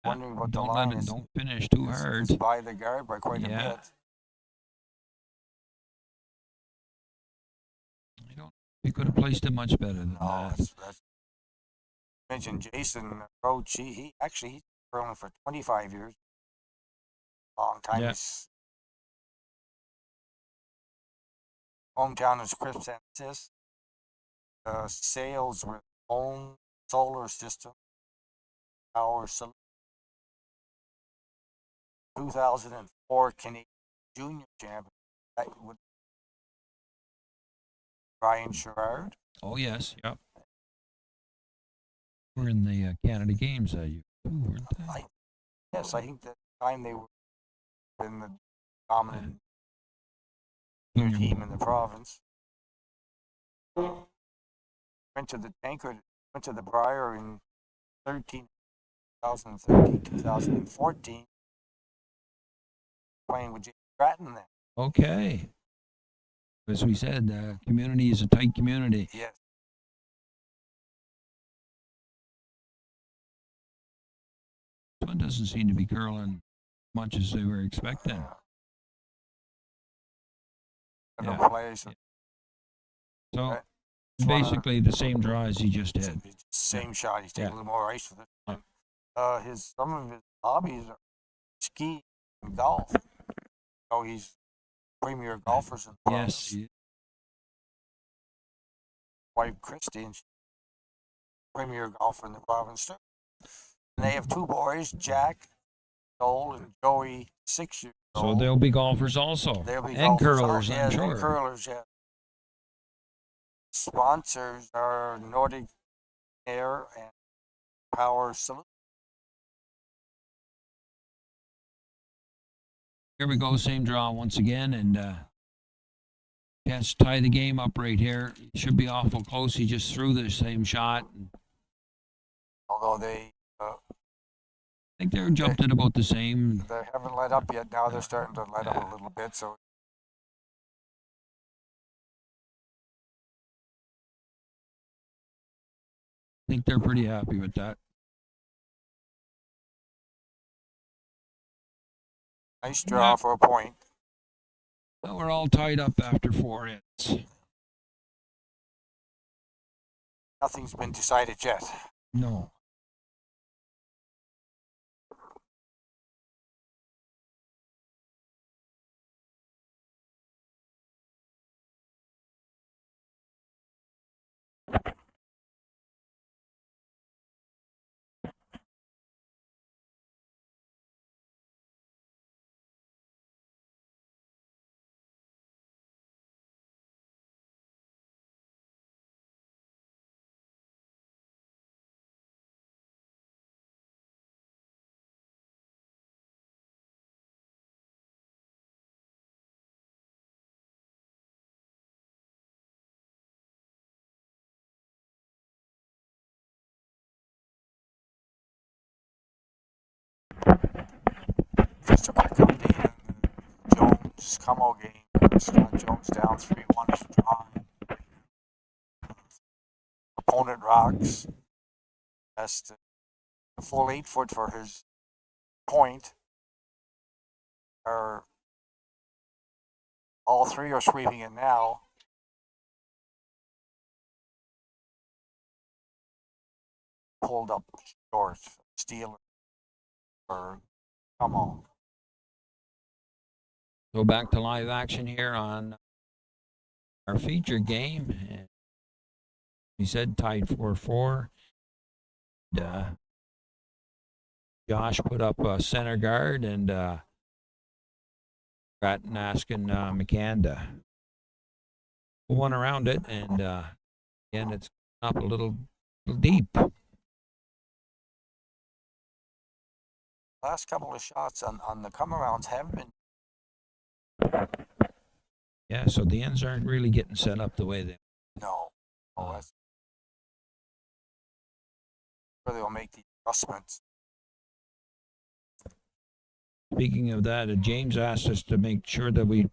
Wondering what Don't the line let it, is. don't finish too hard. It's by the guard by quite a bit. I don't. You could have placed it much better than that. That's mentioned Jason Roach. He's curling for 25 years. Long time. Yeah. His hometown is Chris Francis. Sales with home solar system power solution. 2004 Canadian Junior Champion. That would Brian Sherrard. Oh yes, yep. We're in the Canada Games that year, weren't they? Yes, I think that time they were in the dominant Junior team in the province. Went to the Tankard, went to the Brier in 2013, 2014, playing with Grattan then. Okay. As we said, the community is a tight community. Yes. This one doesn't seem to be curling much as they were expecting. Yeah. Plays. Yeah. So basically the same draw as he just did. Same shot. He's taking a little more ice for this. Some of his hobbies are ski and golf. So he's premier golfers in the province. Yes. Wife Christine, premier golfer in the province too. And they have two boys, Jack, old, and Joey, 6 years old. So they'll be golfers also. They'll be and golfers curlers, also. I'm sure. And curlers, yeah. Sponsors are Nordic Air and Power Solutions. Here we go, same draw once again, and chance to tie the game up right here. It should be awful close. He just threw the same shot. Although they, I think they're jumped at about the same. They haven't let up yet. Now they're starting to let up a little bit. So I think they're pretty happy with that. Nice draw for a point. Well, we're all tied up after 4 hits. Nothing's been decided yet. No. Just a quick update on the Jones Como game. Scott Jones down 3-1 to draw. Opponent rocks. Has to a full 8 foot for his point. All three are sweeping it now. Pulled up short. Steele for come on. So back to live action here on our feature game. And we said tied 4-4. Josh put up a center guard, and Grattan asking McCann to pull one around it, and again it's up a little deep. Last couple of shots on the come arounds haven't been. Yeah, so the ends aren't really getting set up the way they. No. Oh, that's where they'll make the adjustments. Speaking of that, James asked us to make sure that we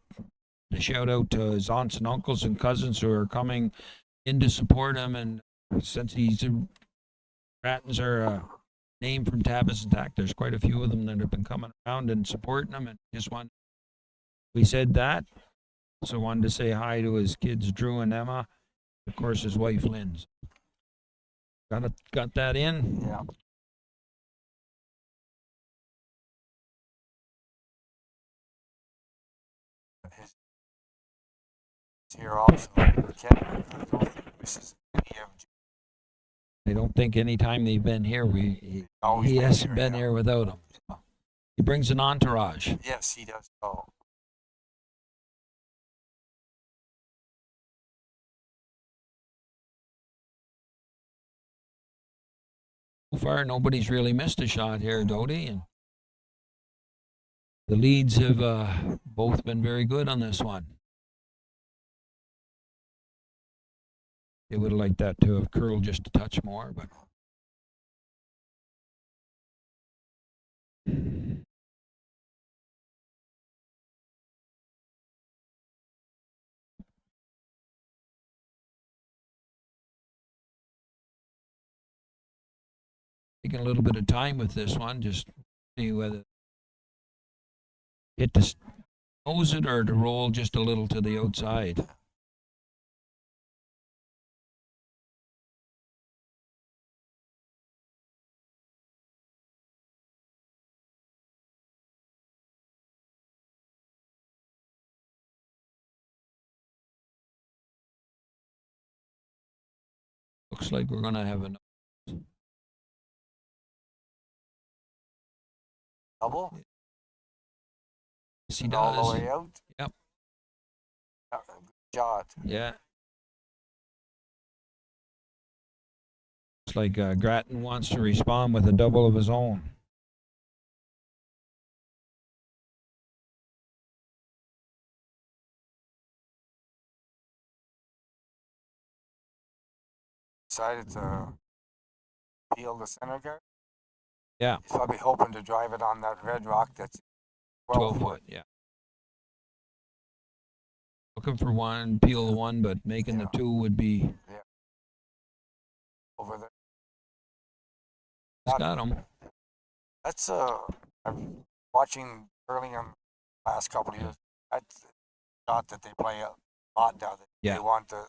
shout out to his aunts and uncles and cousins who are coming in to support him. And since Grattans are a name from Tapas and Tack, there's quite a few of them that have been coming around and supporting him. And just we said that. So wanted to say hi to his kids, Drew and Emma. Of course, his wife, Lynn. Got that in? Yeah. His here also. I don't think any time they've been here, he hasn't been here without him. He brings an entourage. Yes, he does. Oh. So far, nobody's really missed a shot here, Doty, and the leads have both been very good on this one. They would have liked that to have curled just a touch more, but. Taking a little bit of time with this one, just see whether hit to nose it or to roll just a little to the outside. Looks like we're going to have a double. Yes, he does. All the way out. Yep. Good shot. Yeah. Looks like Grattan wants to respond with a double of his own. Decided to peel the center guard. Yeah. He's probably hoping to drive it on that red rock that's 12 foot, yeah. Looking for one, peel the one, but making the two would be. Yeah. Over there. He's got him. That's I'm watching curling in the last couple of years. That's shot that they play a lot down there. Yeah. They want to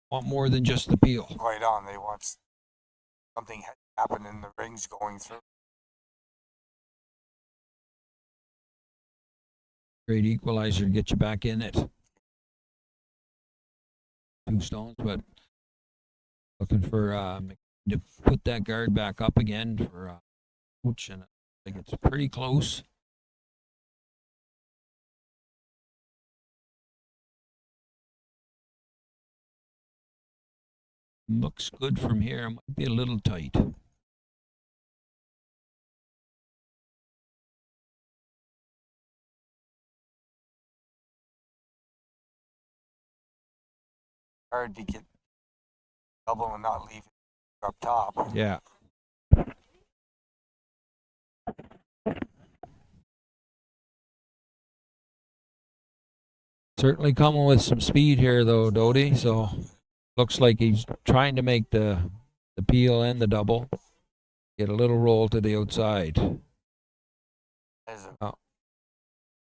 want more than just the peel. Right on. They want something happen in the rings going through. Great equalizer to get you back in it. 2 stones, but looking for to put that guard back up again for Roach, and I think it's pretty close. Looks good from here. Might be a little tight. Hard to get double and not leave it up top. Yeah. Certainly coming with some speed here, though, Doty. So looks like he's trying to make the peel and the double. Get a little roll to the outside. There's a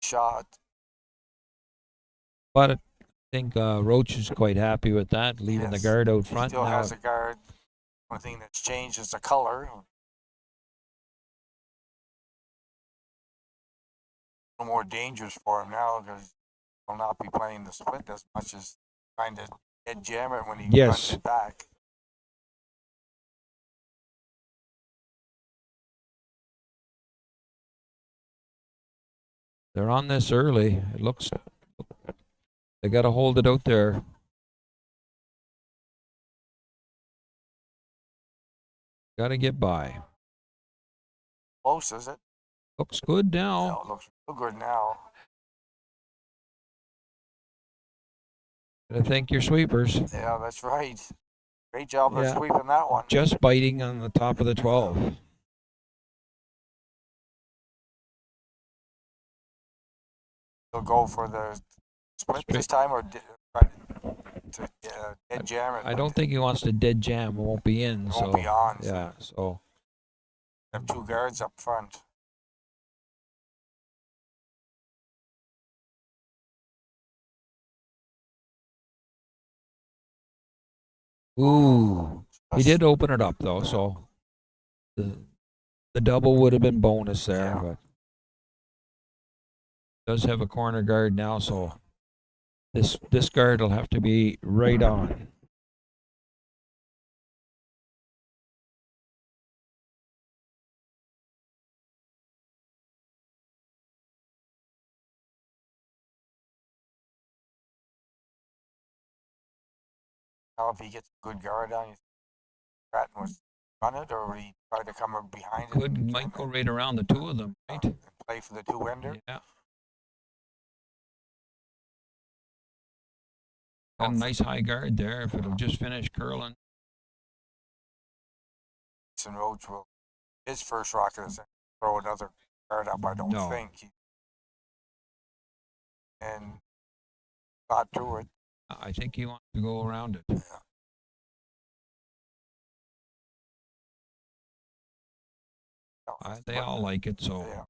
shot. But I think Roach is quite happy with that, leaving the guard out front. He still has a guard. One thing that's changed is the color. little more dangerous for him now because he'll not be playing the split as much as trying to head jam it when he runs Yes. it back. They're on this early. It looks they got to hold it out there. Got to get by. Close, is it? Looks good Yeah, now. it looks real good now. Gotta thank your sweepers. Yeah, that's right. Great job of Yeah. sweeping that one. Just biting on the top of the 12. He'll go for the split Straight. this time or try to dead jam it. I don't think he wants to dead jam. It won't be in. It So won't be on. yeah. So Have two guards up front. ooh, he did open it up though. So the double would have been bonus there, Yeah. but does have a corner guard now. So this guard will have to be right on. Now, if he gets a good guard on, you think Grattan was run it, or would he try to come up behind it Could and might go right around the two of them, right? and play for the two-ender? Yeah. Got a nice high guard there. If it'll just finish curling. And Roach will his first rocket is throw another guard up. I don't No. think. And got to it. I think he wants to go around it. They all like it, so Yeah.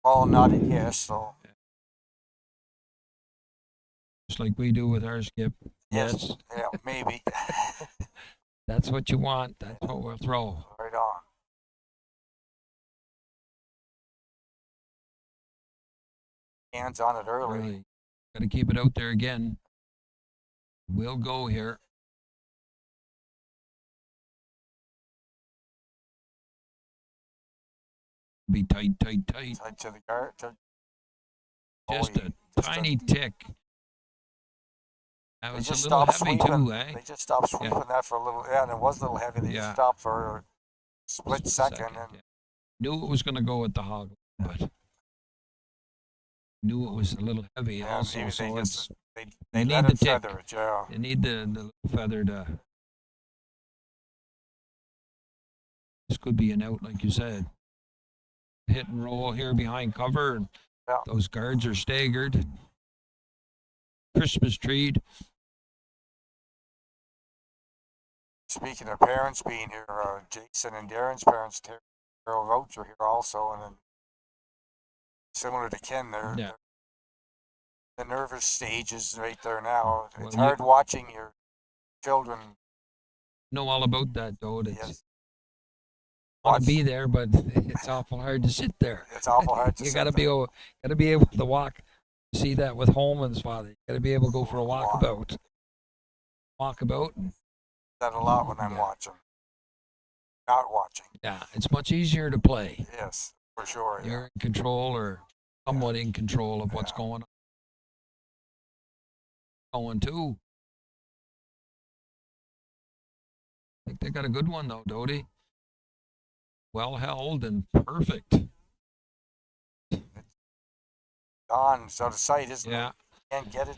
Well, not a yes, so just like we do with our skip. yes. Yeah, maybe. That's what you want. That's what we'll throw. Right on. Hands on it early. Really. Got to keep it out there again. We'll go here. Be tight, tight, tight. Tight to the guard. Just a tiny tick. That They was just a little stopped heavy sweeping. too, eh? They just stopped sweeping that for a little. Yeah, and it was a little heavy. They Yeah. just stopped for a split second. And yeah. Knew it was going to go with the hog, but knew it was a little heavy yeah, also. maybe So they it's just they you let need it the tick. feather it. Yeah. You need the little feather to. This could be an out, like you said. Hit and roll here behind cover, and Yeah. those guards are staggered. Christmas tree. Speaking of parents being here, Jason and Darren's parents, Carol Roach, are here also, and then similar to Ken, Yeah. the nervous stage is right there now. It's Well, hard watching your children. Know all about that though. It's Yes, want to be there, but it's awful hard to sit there. it's awful hard to. You sit got to be there. got to be able to walk. See that with Holman's father. You got to be able to go for a walkabout. Walkabout. That a lot when I'm Yeah. watching. Not watching. Yeah, it's much easier to play. Yes, for sure. Yeah. You're in control or somewhat in control of what's Yeah. going on. Going too. I think they got a good one though, Doty. Well held and perfect. Gone, so the sight isn't. Yeah. Can't get it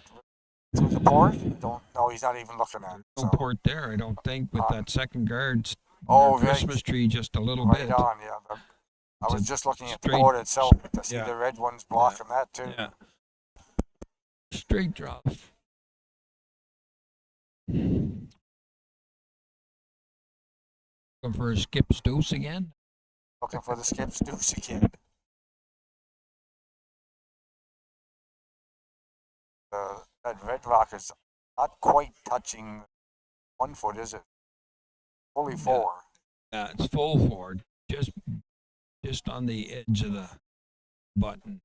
through the port. Don't. No, he's not even looking at it. No So. port there, I don't think, with that second guard. Oh, their right. Christmas tree just a little Right bit. on, yeah. I It's was a just looking at the straight- port itself to see yeah. the red ones blocking that too. Yeah. Straight drop. Looking for a skip's deuce again. Looking for the skip's deuce again. That red rock is not quite touching 1 foot, is it? Fully Yeah. 4. Yeah, it's full forward, just on the edge of the button.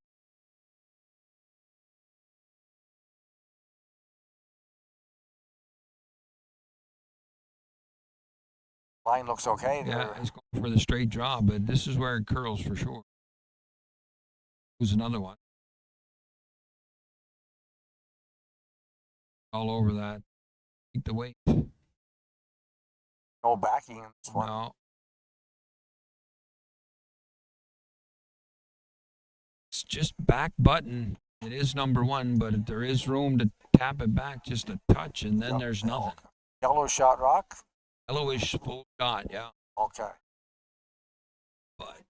Line looks okay Yeah, there. he's going for the straight draw, but this is where it curls for sure. Who's another one? All over that. Take the weight. No backing in this one. No. It's just back button. It is number one, but there is room to tap it back just a touch, and then there's nothing. Okay. Yellow shot rock. Yellowish full shot, yeah. Okay. But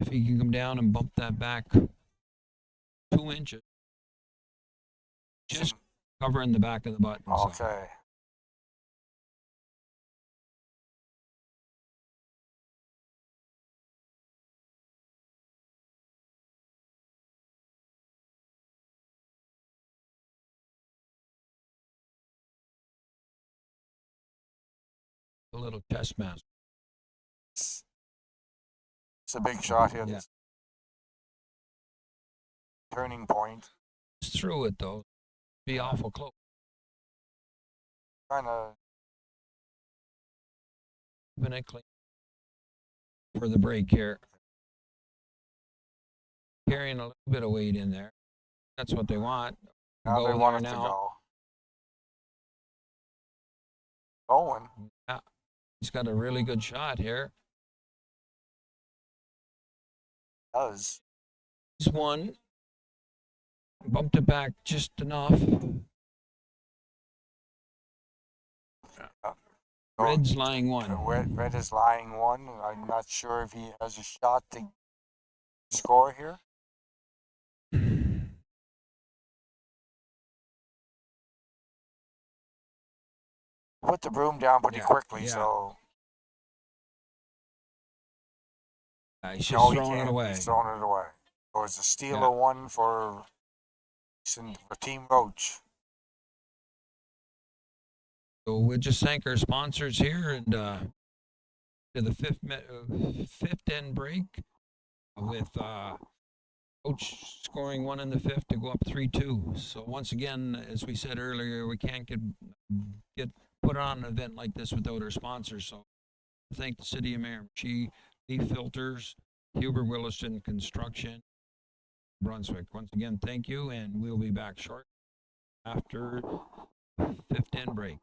if he can come down and bump that back 2 inches, just covering the back of the button. Okay. So. A little chest mask. It's a big shot here. Yeah. Turning point. Just through it though. Be awful close. Trying to. Keeping it clean for the break here. Carrying a little bit of weight in there. That's what they want. Now they want it to go. Going. Yeah. He's got a really good shot here. Does. He's won. Bumped it back just enough. Red's lying one. Red is lying one. I'm not sure if he has a shot to score here. Put the broom down pretty quickly, so. He's just throwing it away. He's throwing it away. So it's a steal of one for Team Roach. So we'll just thank our sponsors here and to the fifth end break with Roach scoring one in the fifth to go up 3-2. So once again, as we said earlier, we can't get put on an event like this without our sponsors. So thank the City of Miramichi, Leaf Filters, Huber Williston Construction, Brunswick. Once again, thank you, and we'll be back short after fifth end break.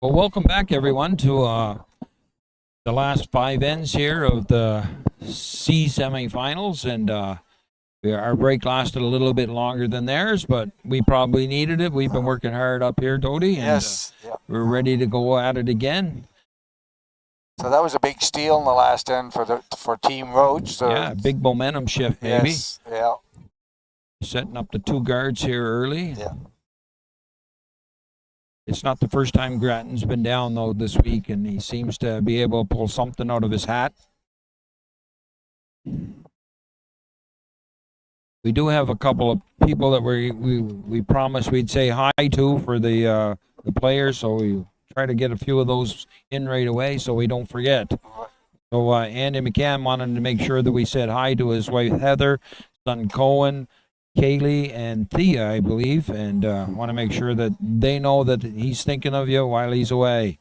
Well, welcome back, everyone, to the last 5 ends here of the C semifinals. And our break lasted a little bit longer than theirs, but we probably needed it. We've been working hard up here, Dodie, and Yes. we're ready to go at it again. So that was a big steal in the last end for Team Roach. So Yeah, big momentum shift, maybe. yes, yeah. Setting up the 2 guards here early. Yeah. It's not the first time Grattan's been down, though, this week, and he seems to be able to pull something out of his hat. We do have a couple of people that we promised we'd say hi to for the players, so we try to get a few of those in right away so we don't forget. So Andy McCann wanted to make sure that we said hi to his wife Heather, son Cohen, Kaylee, and Thea, I believe, and want to make sure that they know that he's thinking of you while he's away.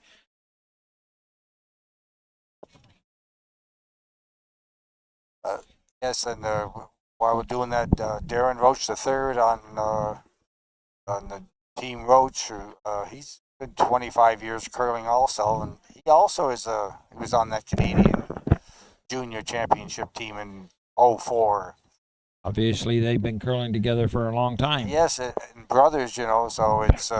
Yes, and while we're doing that, Darren Roach III on the Team Roach, he's been 25 years curling also, and he also he was on that Canadian Junior Championship team in 04. Obviously, they've been curling together for a long time. Yes, and brothers, so it's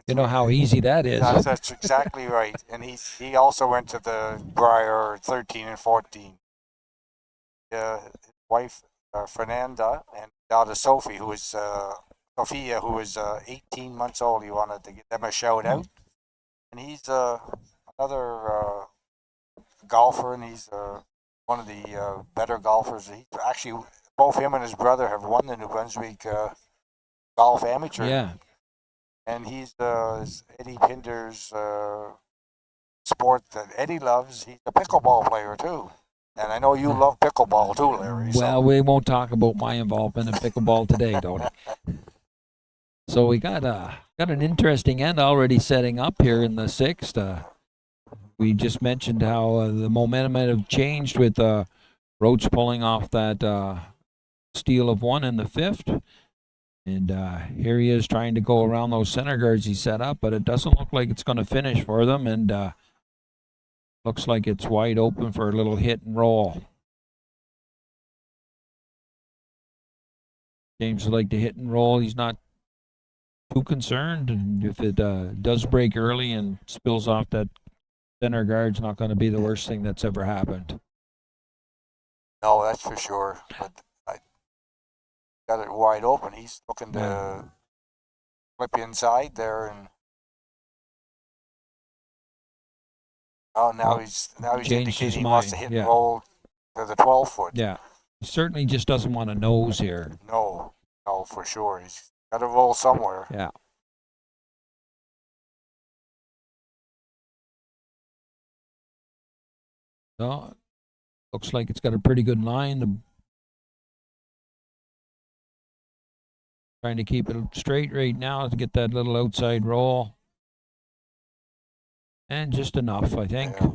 you know how easy that is. That's exactly right. And he also went to the Briar 13 and 14. His wife Fernanda and daughter Sophia, who was 18 months old. He wanted to give them a shout out. And he's another golfer, and he's one of the better golfers. He actually, both him and his brother have won the New Brunswick golf amateur. Yeah. And he's Eddie Pinder's sport that Eddie loves. He's a pickleball player too. And I know you love pickleball too, Larry. Well, we won't talk about my involvement in pickleball today, don't we? So we got an interesting end already setting up here in the 6th. We just mentioned how the momentum had changed with Roach pulling off that steal of 1 in the 5th. And here he is trying to go around those center guards he set up, but it doesn't look like it's going to finish for them. And looks like it's wide open for a little hit and roll. James would like to hit and roll. He's not too concerned. And if it does break early and spills off that center guard, it's not going to be the worst thing that's ever happened. No, that's for sure. But I got it wide open. He's looking to flip inside there, and now he's indicating he wants to hit and roll to the 12-foot. Yeah, he certainly just doesn't want a nose here. No, for sure. He's got to roll somewhere. Yeah. So, looks like it's got a pretty good line. Trying to keep it straight right now to get that little outside roll. And just enough, I think. Yeah.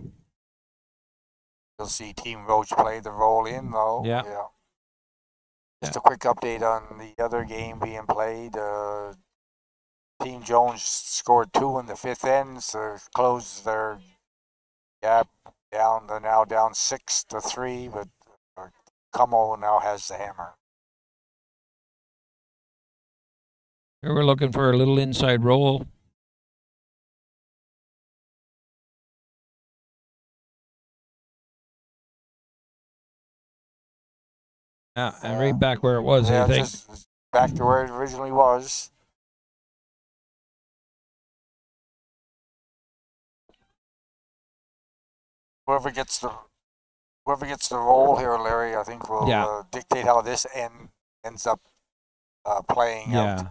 You'll see Team Roach play the roll in, though. Yeah. Just a quick update on the other game being played. Team Jones scored 2 in the 5th end, so closed their gap down. They're now down 6-3, but Como now has the hammer. Here we're looking for a little inside roll. Yeah, and right back where it was, I think. Just back to where it originally was. Whoever gets the roll here, Larry, I think will dictate how this ends up playing out.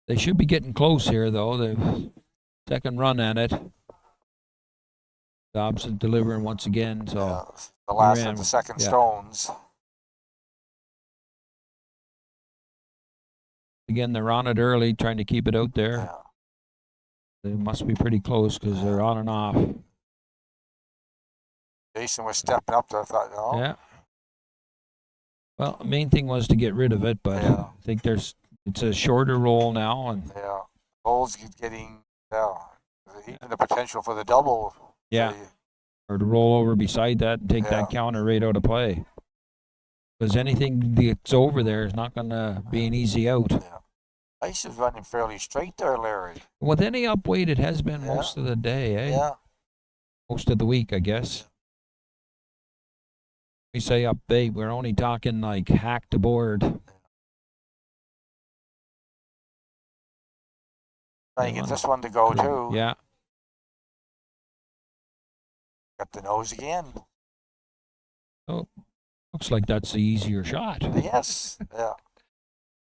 They should be getting close here, though. The second run at it. Dobbs is delivering once again. So the last of the second stones. Again, they're on it early, trying to keep it out there. Yeah. They must be pretty close because they're on and off. Jason was stepping up there. I thought, no. Yeah. Well, the main thing was to get rid of it, but I think it's a shorter roll now, and Goals getting, even the potential for the double. Yeah. Or to roll over beside that and take Yeah. that counter right out of play. Because anything that's over there is not going to be an easy out. Yeah. Ice is running fairly straight there, Larry. With any up weight, it has been Yeah. most of the day, eh? Yeah. Most of the week, I guess. We say up bait, we're only talking like hack the board. Trying to get this one to go too. Yeah. Got the nose again. Oh, looks like that's the easier shot. Yes. Yeah.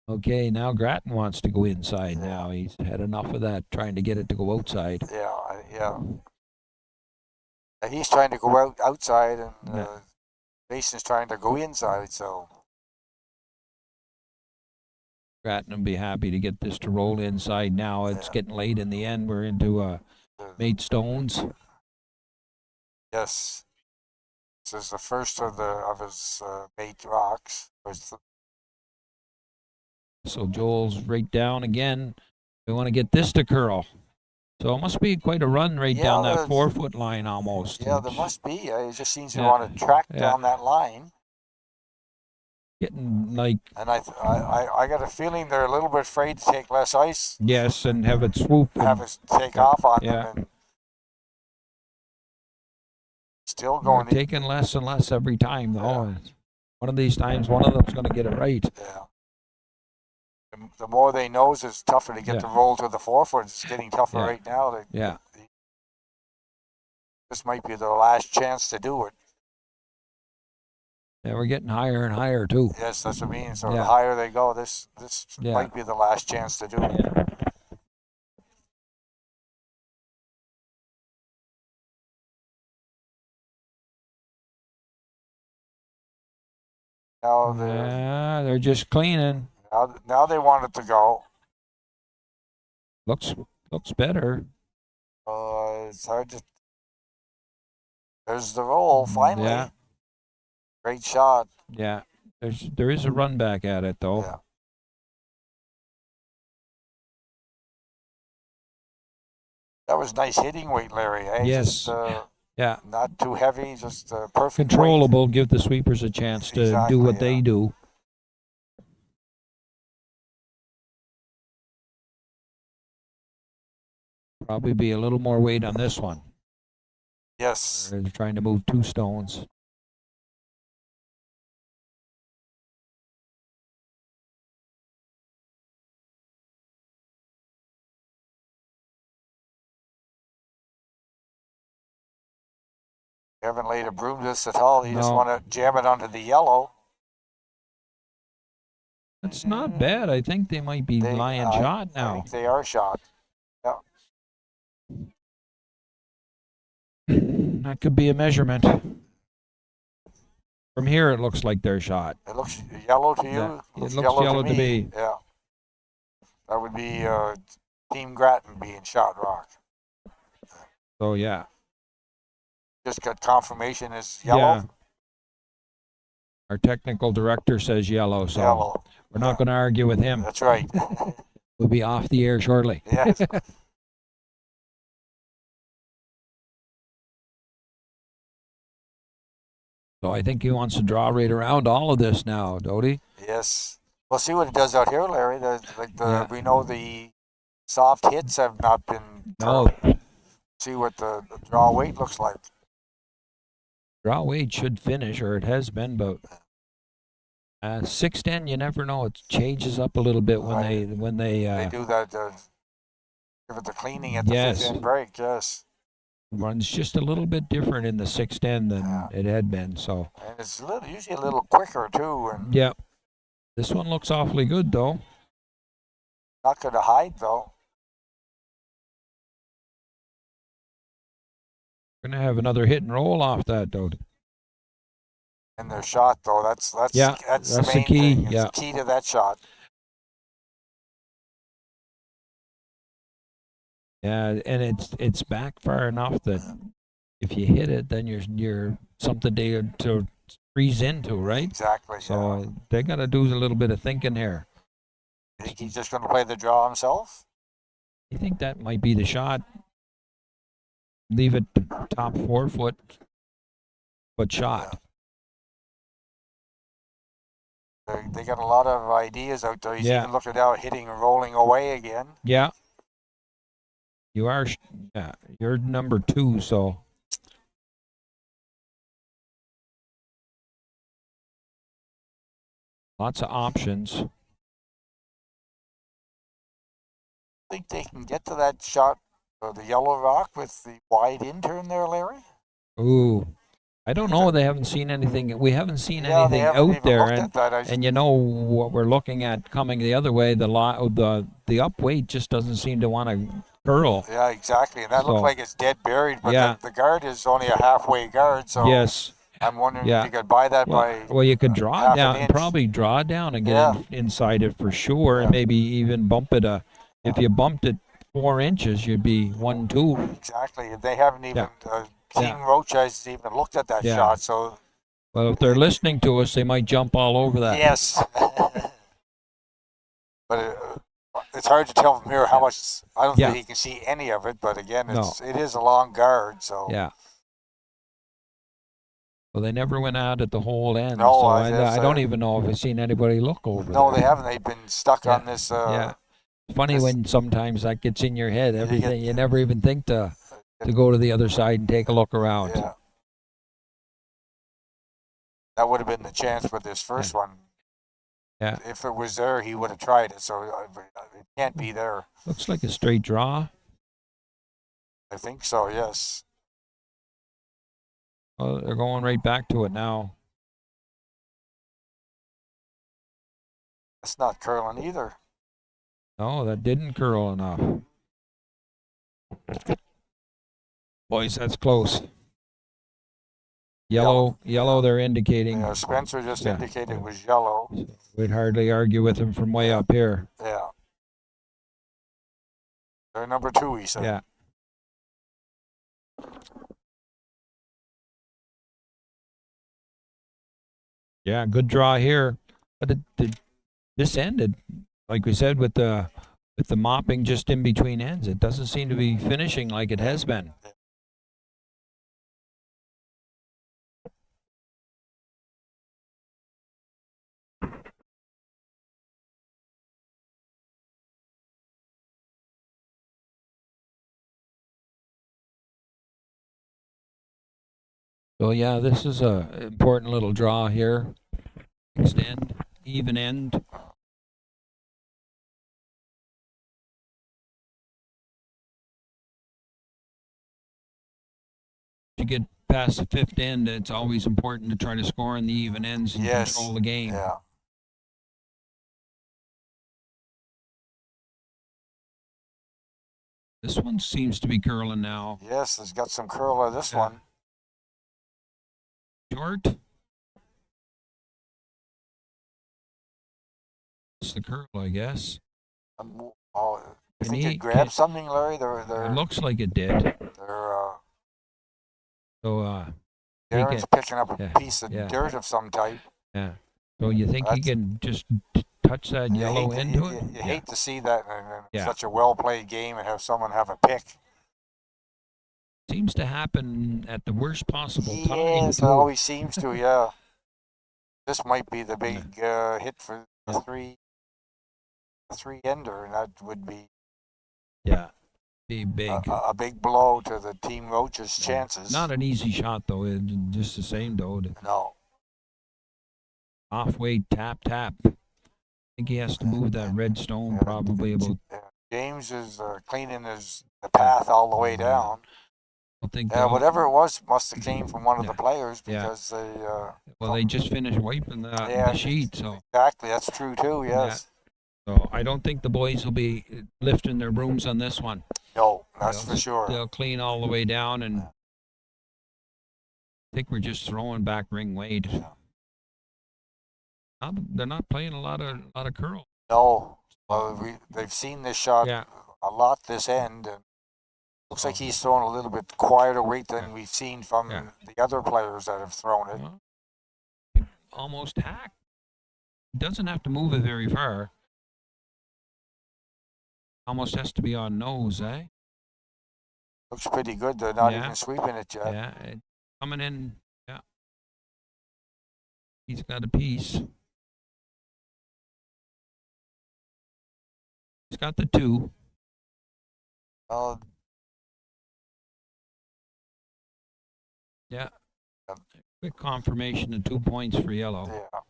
Okay, now Grattan wants to go inside now. He's had enough of that, trying to get it to go outside. Yeah. And he's trying to go outside, and Mason's trying to go inside, so. Grattan will be happy to get this to roll inside now. It's getting late in the end. We're into mate stones. Yes. This is the first of his mate rocks. So Joel's right down again. We want to get this to curl. So it must be quite a run right down that 4 foot line almost. Yeah, there must be. It just seems to want to track down that line. Getting like. And I got a feeling they're a little bit afraid to take less ice. Yes, and have it swoop. Have it take off on them. And still going. Taking less and less every time, though. Yeah. One of these times, one of them's going to get it right. Yeah. The more they nose, it's tougher to get the roll to the 4 foot. It's getting tougher right now. This might be the last chance to do it. Yeah, we're getting higher and higher too. Yes, that's what I mean. So the higher they go, this might be the last chance to do it. Yeah. Now they're just cleaning. Now they want it to go. Looks better. It's hard to. There's the roll finally. Yeah. Great shot. Yeah. There is a run back at it though. Yeah. That was nice hitting weight, Larry. Eh? Yes. Just, yeah. Not too heavy, just perfect. Controllable. Weight. Give the sweepers a chance to do what they do. Probably be a little more weight on this one. Yes. They're trying to move 2 stones. You haven't laid a broom to this at all. You just want to jam it onto the yellow. It's not bad. I think they might be lying shot now. I think they are shot. Yeah. That could be a measurement. From here, it looks like they're shot. It looks yellow to you? Yeah. It looks yellow to me. Yeah. That would be Team Grattan being shot rock. So, yeah. Just got confirmation is yellow. Yeah. Our technical director says yellow, so we're not going to argue with him. That's right. We'll be off the air shortly. Yes. So I think he wants to draw right around all of this now, Dodie. Yes. We'll see what it does out here, Larry. We know the soft hits have not been. No. See what the draw weight looks like. Draw weight should finish, or it has been, but 6'10", you never know. It changes up a little bit when they do that. Give it the cleaning at the 5th break. Yes. Runs just a little bit different in the 6'10" than it had been. So. And it's usually a little quicker too. And yeah. This one looks awfully good though. Not going to hide though. We're gonna have another hit and roll off that, though. And their shot, though, that's the main key. thing. It's the key to that shot. Yeah, and it's back far enough that if you hit it, then you're something to freeze into, right? Exactly. So they got to do a little bit of thinking here. You think he's just going to play the draw himself? You think that might be the shot? Leave it top 4 foot shot. They got a lot of ideas out there. He's Yeah. even looking out, hitting and rolling away again. Yeah. You are. Yeah. You're number 2, so. Lots of options. Think they can get to that shot, the yellow rock with the wide intern there, Larry? Ooh. I don't know. They haven't seen anything. We haven't seen Yeah, they anything haven't out even there, looked at that. and you know what we're looking at coming the other way. The up weight just doesn't seem to want to curl. Yeah, exactly. And that So- looks like it's dead buried, but Yeah. the guard is only a halfway guard, so Yes. I'm wondering Yeah. if you could buy that by Well, you could draw half it an down, inch. probably draw it down and get Yeah. inside it for sure, and Yeah. maybe even bump it. If you bumped it 4 inches, you'd be 1-2. Exactly. They haven't even, Team Yeah. Roach hasn't even looked at that Yeah. shot, so Well, if they're listening to us, they might jump all over that. yes. But it's hard to tell from here how much. I don't Yeah. think he can see any of it, but again, No. it is a long guard, so Yeah. Well, they never went out at the whole end, No, so I guess, I don't even know if I've seen anybody look over no, there. they haven't. They've been stuck Yeah. on this. Yeah. It's funny this- when sometimes that gets in your head. You Everything get- you never even think to go to the other side and take a look around. Yeah. That would have been the chance with this first one. Yeah. If it was there, he would have tried it. So it can't be there. Looks like a straight draw. I think so. Yes. Oh, they're going right back to it now. It's not curling either. No, that didn't curl enough. Boys, that's close. Yellow. They're indicating. Spencer just Yeah. indicated it was yellow. We'd hardly argue with him from way up here. Yeah. They're number 2, he said. Yeah. Yeah, good draw here, but this ended, like we said, with the mopping just in between ends. It doesn't seem to be finishing like it has been. So yeah, this is a important little draw here. Next end, even end. You get past the 5th end, it's always important to try to score in the even ends and Yes. control the game. Yeah. This one seems to be curling now. Yes, it's got some curl on this Yeah. one. Short. It's the curl, I guess. Oh, you Can think he- it grabbed can- something, Larry? It They're looks like it did. So, Darren's picking up a yeah, piece of yeah. dirt of some type. yeah. So you think he That's- can just touch that You yellow hate to- into you, it? You hate to see that in Yeah. such a well-played game and have someone have a pick. Seems to happen at the worst possible time. Yes, it too. always seems to, yeah. This might be the big hit for the three-ender, and that would be Yeah. Be big. a big blow to the Team Roach's chances. Not an easy shot though. Just the same though. No. Off weight tap. I think he has to move that red stone Yeah. probably about. James is cleaning the path all the way down. I think. Yeah, whatever it was must have came from one of Yeah. the players Yeah. because they. Well, they just finished wiping Yeah. the sheet, so. Exactly, that's true too. Yes. So I don't think the boys will be lifting their brooms on this one. No, that's They'll- for sure. They'll clean all the way down, and I think we're just throwing back ring weight. They're not playing a lot of curl. No, they've seen this shot Yeah. a lot this end, and looks like he's throwing a little bit quieter weight than we've seen from Yeah. the other players that have thrown it. Well, almost hack. Doesn't have to move it very far. almost has to be on nose, eh? Looks pretty good. They're not Yeah. even sweeping it yet. Yeah, coming in. Yeah, he's got a piece. He's got the 2. Well, Yeah, Yep. quick confirmation of 2 points for yellow. yeah.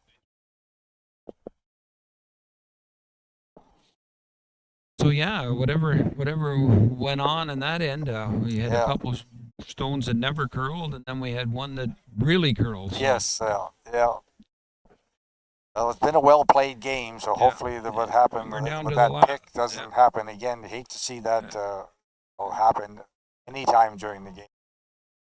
So yeah, whatever went on in that end, we had a Yeah. couple stones that never curled, and then we had one that really curled. So. Yes. Yeah. Well, it's been a well-played game, so Yeah. hopefully what happened We're down with to the that pick last. doesn't happen again. I hate to see that happen anytime during the game.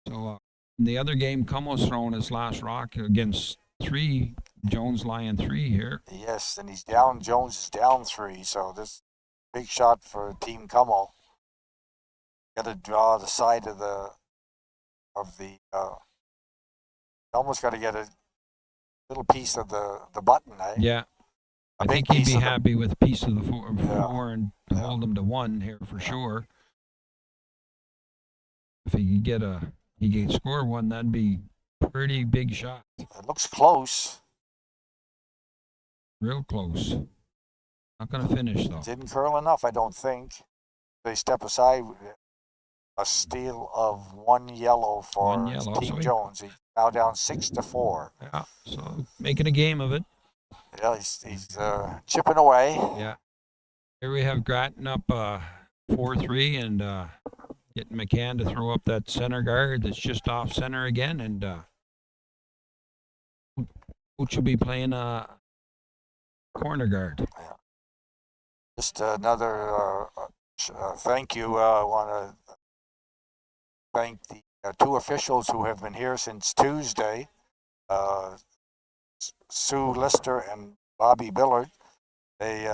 So in the other game, Cumo's throwing his last rock against 3. Jones lying 3 here. Yes, and he's down. Jones is down 3, so this big shot for Team Como. Got to draw the side of the almost got to get a little piece of the button, eh? Yeah. I think he'd be happy with a piece of the 4 and hold him to 1 here for sure. If he could score 1, that'd be pretty big shot. It looks close. Real close. Not going to finish though. Didn't curl enough, I don't think. They step aside. A steal of 1 yellow for Team Jones. He's now down 6-4. Yeah, so making a game of it. Yeah, he's chipping away. Yeah. Here we have Grattan up 4-3 and getting McCann to throw up that center guard that's just off center again, and Roach will be playing corner guard. Yeah. Just another thank you. I want to thank the 2 officials who have been here since Tuesday, Sue Lister and Bobby Billard. They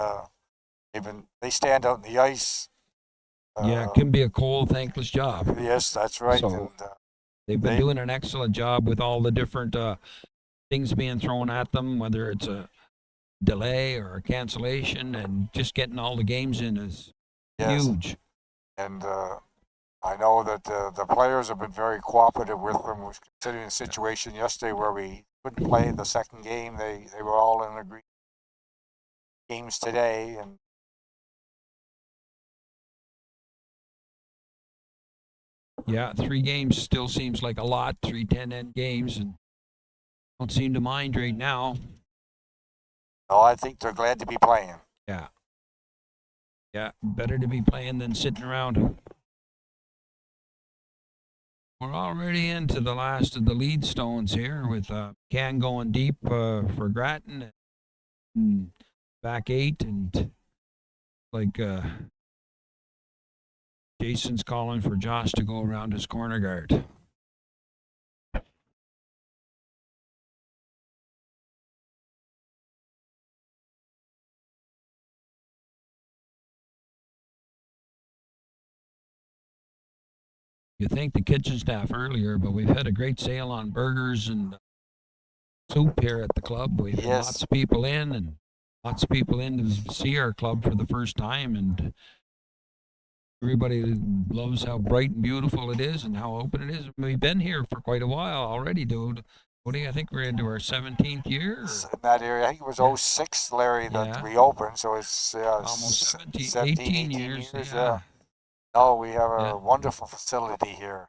stand out in the ice. Yeah, it can be a cold, thankless job. Yes, that's right. So, and, they've been doing an excellent job with all the different things being thrown at them, whether it's a delay or a cancellation, and just getting all the games in is huge. And I know that the players have been very cooperative with them, considering the situation yesterday where we couldn't play the second game. They were all in agreement. Games today, and yeah, 3 games still seems like a lot. 3 10-end games, and don't seem to mind right now. No, I think they're glad to be playing. Yeah. Yeah, better to be playing than sitting around. We're already into the last of the lead stones here with Can going deep for Grattan. And back 8, and like Jason's calling for Josh to go around his corner guard. You thank the kitchen staff earlier, but we've had a great sale on burgers and soup here at the club. We've had lots of people in, and lots of people in to see our club for the first time, and everybody loves how bright and beautiful it is and how open it is. We've been here for quite a while already, dude. I think we're into our 17th year. In that area, I think it was 06, Larry, that we opened, so it's almost 18 years. Yeah. No, we have a wonderful facility here.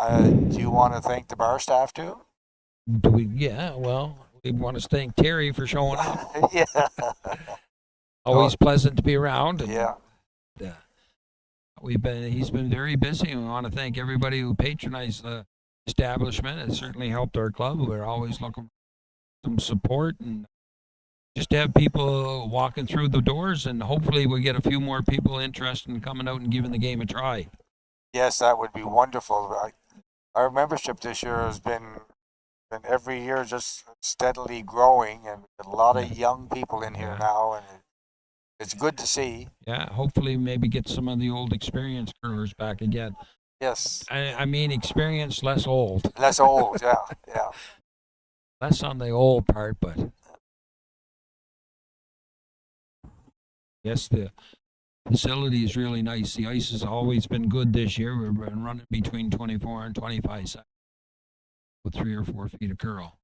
Do you want to thank the bar staff too? Do we? Yeah, well, we want to thank Terry for showing up. Yeah. Always pleasant to be around. And, yeah. He's been very busy, and we want to thank everybody who patronized the establishment. It certainly helped our club. We're always looking for some support, and just to have people walking through the doors, and hopefully we get a few more people interested in coming out and giving the game a try. Yes, that would be wonderful. Our membership this year has been every year just steadily growing, and a lot of young people in here now, and it's good to see. Yeah, hopefully maybe get some of the old experienced curlers back again. Yes. I mean experience, less old. Less old, yeah. Less on the old part, but yes, the facility is really nice. The ice has always been good this year. We've been running between 24 and 25 seconds with 3 or 4 feet of curl.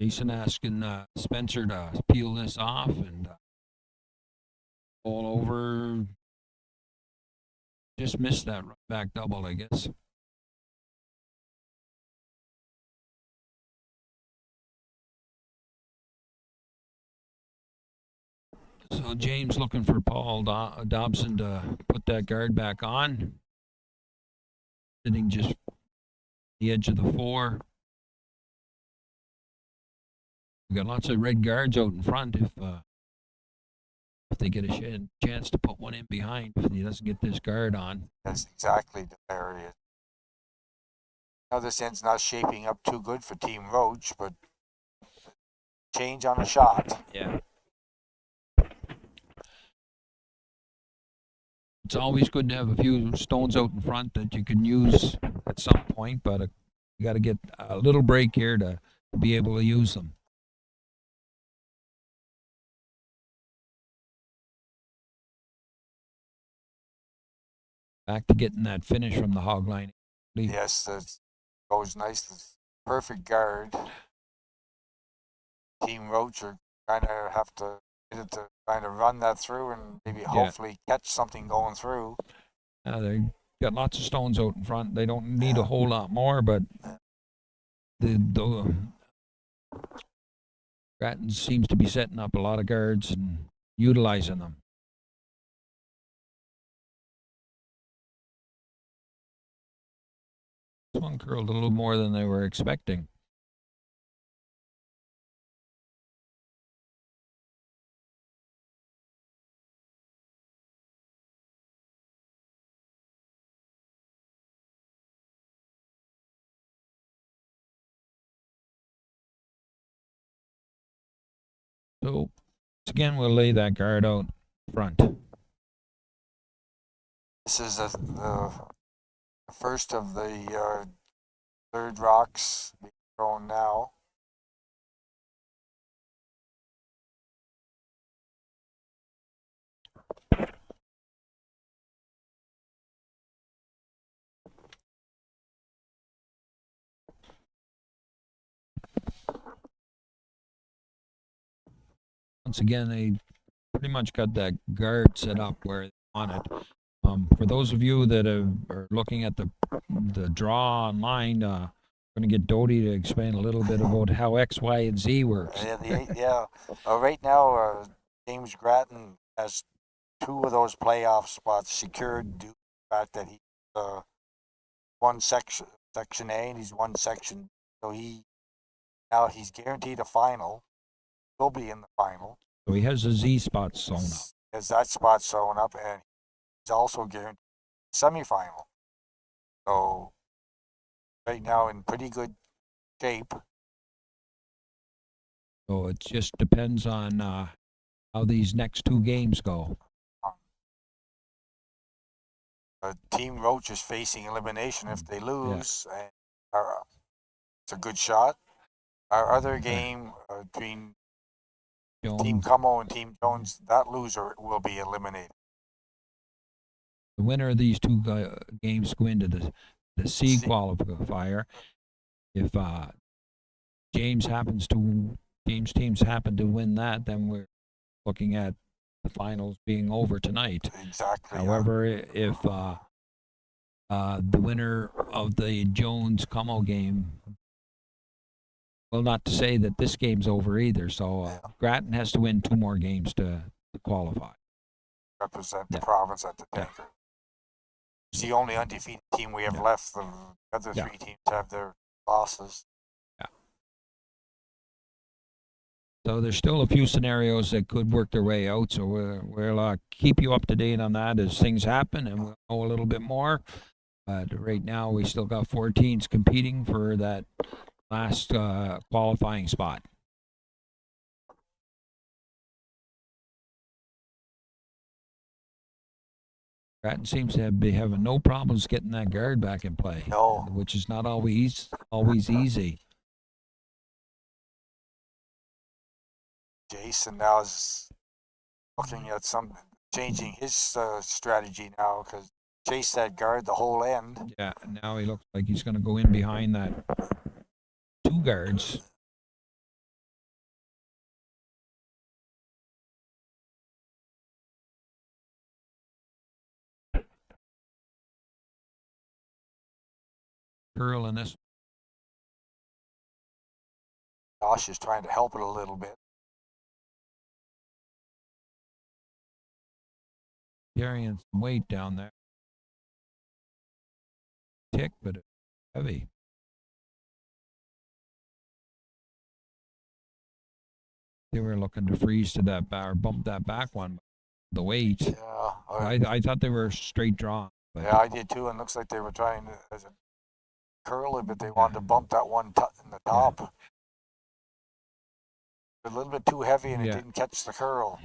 Jason asking Spencer to peel this off and all over. Just missed that back double, I guess. So James looking for Paul Dobson to put that guard back on. Sitting just the edge of the 4. We got lots of red guards out in front if they get a chance to put one in behind if he doesn't get this guard on. That's exactly the area. Now this end's not shaping up too good for Team Roach, but change on a shot. Yeah. It's always good to have a few stones out in front that you can use at some point, but you got to get a little break here to be able to use them. Back to getting that finish from the hog line. Yes, that goes nice. The perfect guard. Team Roach are kind of have to kind of run that through and maybe hopefully catch something going through. They got lots of stones out in front. They don't need a whole lot more, but the Grattan seems to be setting up a lot of guards and utilizing them. This one curled a little more than they were expecting. So, again, we'll lay that guard out front. This is the first of the third rocks being thrown now. Once again, they pretty much got that guard set up where they want it. For those of you that are looking at the draw online, going to get Doty to explain a little bit about how X, Y, and Z works. Yeah. Right now, James Grattan has 2 of those playoff spots secured due to the fact that he's one section A and he's one section. So he's guaranteed a final. He'll be in the final. So he has a Z spot sewn up. Has that spot sewn up, and he's also guaranteed semifinal. So right now in pretty good shape. So it just depends on how these next 2 games go. Team Roach is facing elimination if they lose, and it's a good shot. Our other game between Jones. Team Como and Team Jones, that loser will be eliminated. The winner of these 2 games go into the C qualifier. If James teams happen to win that, then we're looking at the finals being over tonight. Exactly. However, if the winner of the Jones-Como game, well, not to say that this game's over either. So Grattan has to win 2 more games to qualify. Represent the province at the Tankard. It's the only undefeated team we have left. The other 3 teams have their losses. So there's still a few scenarios that could work their way out. So we'll keep you up to date on that as things happen, and we'll know a little bit more. But right now, we still got 4 teams competing for that last qualifying spot. Grattan seems to be having no problems getting that guard back in play. No. Which is not always easy. Jason now is looking at changing his strategy now because chase that guard the whole end. Yeah, now he looks like he's going to go in behind that two guards. Curl in this. Josh is trying to help it a little bit. Carrying some weight down there. Tick, but it's heavy. They were looking to freeze to that back or bump that back one. The weight. Yeah. I thought they were straight draw. But yeah, I did too. And looks like they were trying to as a curl it, but they wanted to bump that one in the top. Yeah. A little bit too heavy, and it didn't catch the curl.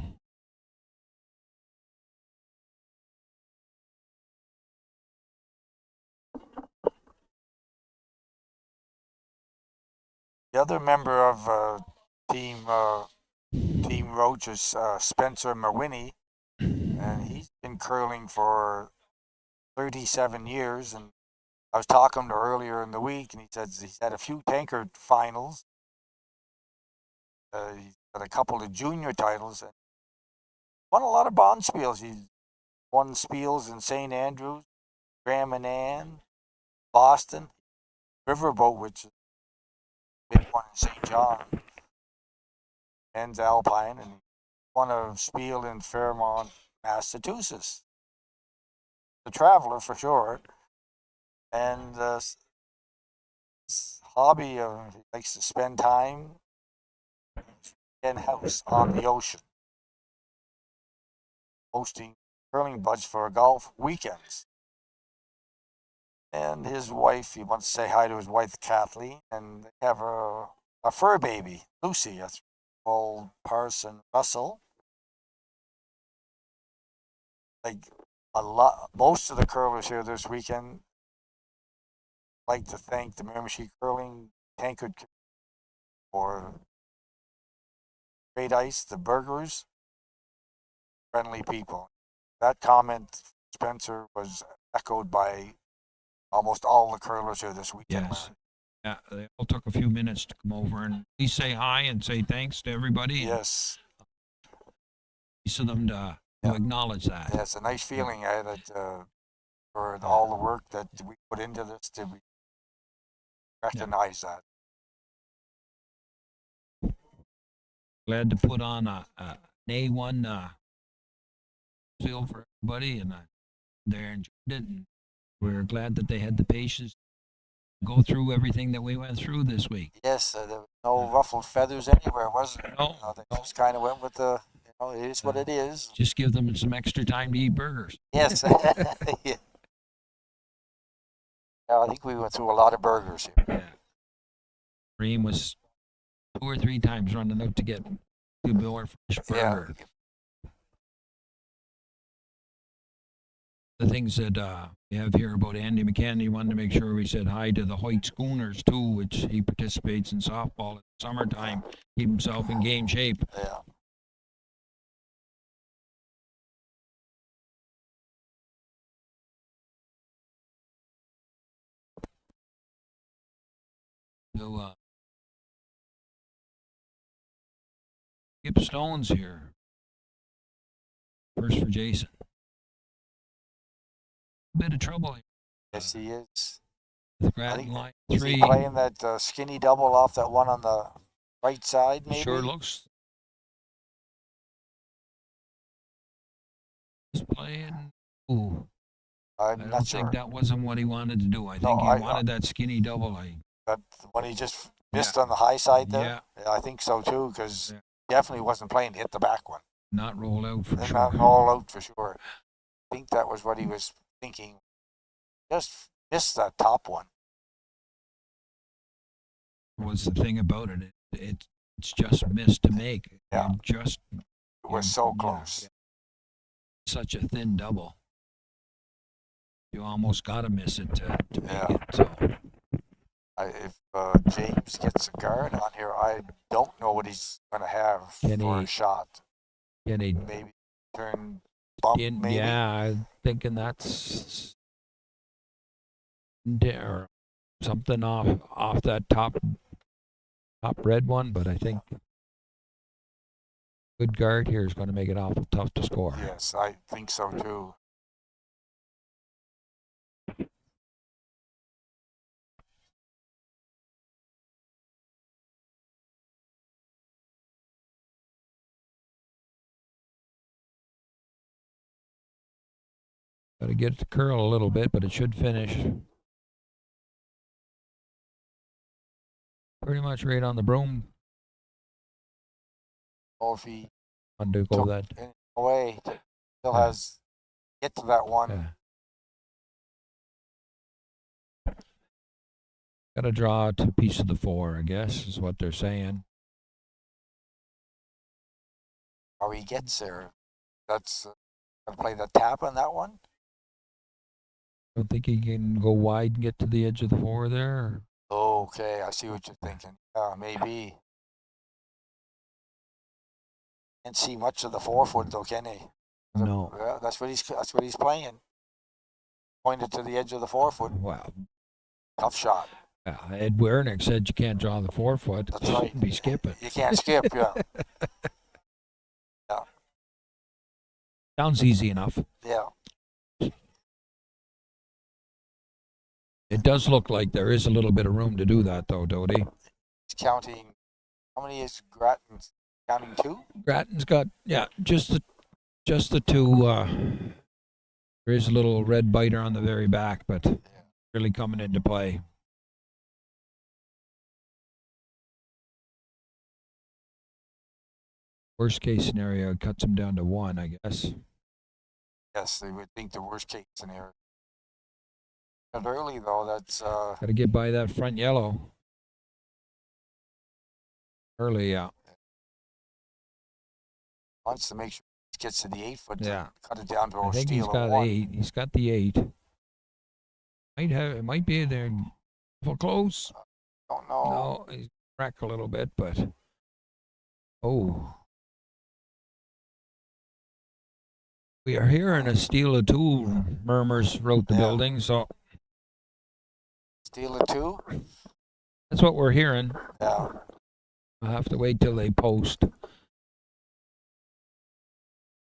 The other member of Team Roach is Spencer Mawhinney, and he's been curling for 37 years. And I was talking to him earlier in the week, and he said he's had a few Tankard finals. He's got a couple of junior titles, and won a lot of bond spiels. He won spiels in St. Andrews, Graham and Ann, Boston, Riverboat, which is a big one in St. John, and Alpine, and won a spiel in Fairmont, Massachusetts. The traveler for sure, and hobby he likes to spend time in house on the ocean, hosting curling buds for golf weekends. And his wife, he wants to say hi to his wife Kathleen, and they have a fur baby, Lucy, a 3-year-old Parson Russell. Like most of the curlers here this weekend like to thank the Miramichi Curling Tankard for great ice, the burgers, friendly people. That comment, Spencer, was echoed by almost all the curlers here this weekend. Yes. Yeah, they all took a few minutes to come over and at least say hi and say thanks to everybody. Yes. Piece of them to acknowledge that. Yeah, it's a nice feeling for all the work that we put into this to recognize that. Glad to put on an A1 feel for everybody, and they enjoyed it. And we're glad that they had the patience to go through everything that we went through this week. Yes, there were no ruffled feathers anywhere, was there? No. They just kind of went with the, it is what it is. Just give them some extra time to eat burgers. Yes. Yeah, I think we went through a lot of burgers here. Yeah. Reem was 2 or 3 times running out to get a more fresh burger. Yeah. The things that we have here about Andy McCann, he wanted to make sure we said hi to the Hoyt Schooners too, which he participates in softball in the summertime, keep himself in game shape. Yeah. So, Skip Stone's here. First for Jason. A bit of trouble here. Yes, he is. The Grattan line 3. Is he playing that skinny double off that one on the right side, maybe? Sure looks. He's playing. Ooh. I don't think that wasn't what he wanted to do. I think he wanted that skinny double. That when he just missed on the high side there? Yeah, I think so too, because he definitely wasn't playing to hit the back one. Not roll out for sure. Not roll out for sure. I think that was what he was thinking. Just missed that top one. What's the thing about it? It's just missed to make. Yeah. It was so close. Such a thin double. You almost got to miss it to make Yeah. it. So If James gets a guard on here, I don't know what he's going to have Can for he- a shot. can he Maybe turn bump, maybe. Yeah, I'm thinking that's or something off that top red one, but I think good guard here is going to make it awful tough to score. Yes, I think so too. Got to get it to curl a little bit, but it should finish pretty much right on the broom. Or if he On to go took that. it away, still Yeah. has get to that one. Yeah. Got to draw to piece of the 4, I guess, is what they're saying. How he gets there. That's gonna play the tap on that one. Don't think he can go wide and get to the edge of the 4 there. Okay, I see what you're thinking. Maybe. Can't see much of the 4-foot though, can he? No. Yeah, that's what he's playing. Pointed to the edge of the 4-foot. Wow. Tough shot. Ed Wernick said you can't draw the 4-foot. That's right. Shouldn't be skipping. You can't skip, yeah. Sounds easy enough. Yeah. It does look like there is a little bit of room to do that, though, Dodie. He's counting. How many is Grattan? Counting 2? Grattan's got just the 2. There is a little red biter on the very back, but really coming into play. Worst case scenario, it cuts him down to 1, I guess. Yes, they would think the worst case scenario. But early though, that's Got to get by that front yellow. Early, yeah. wants to make sure he gets to the 8-foot. Yeah. To cut it down to I a think steal he's got of 1. 8. He's got the 8. It might be there. Close. Don't know. No, he's crack a little bit, but we are hearing a steal of 2 murmurs wrote the building, so Steal of 2. that's what we're hearing. Yeah. I'll have to wait till they post.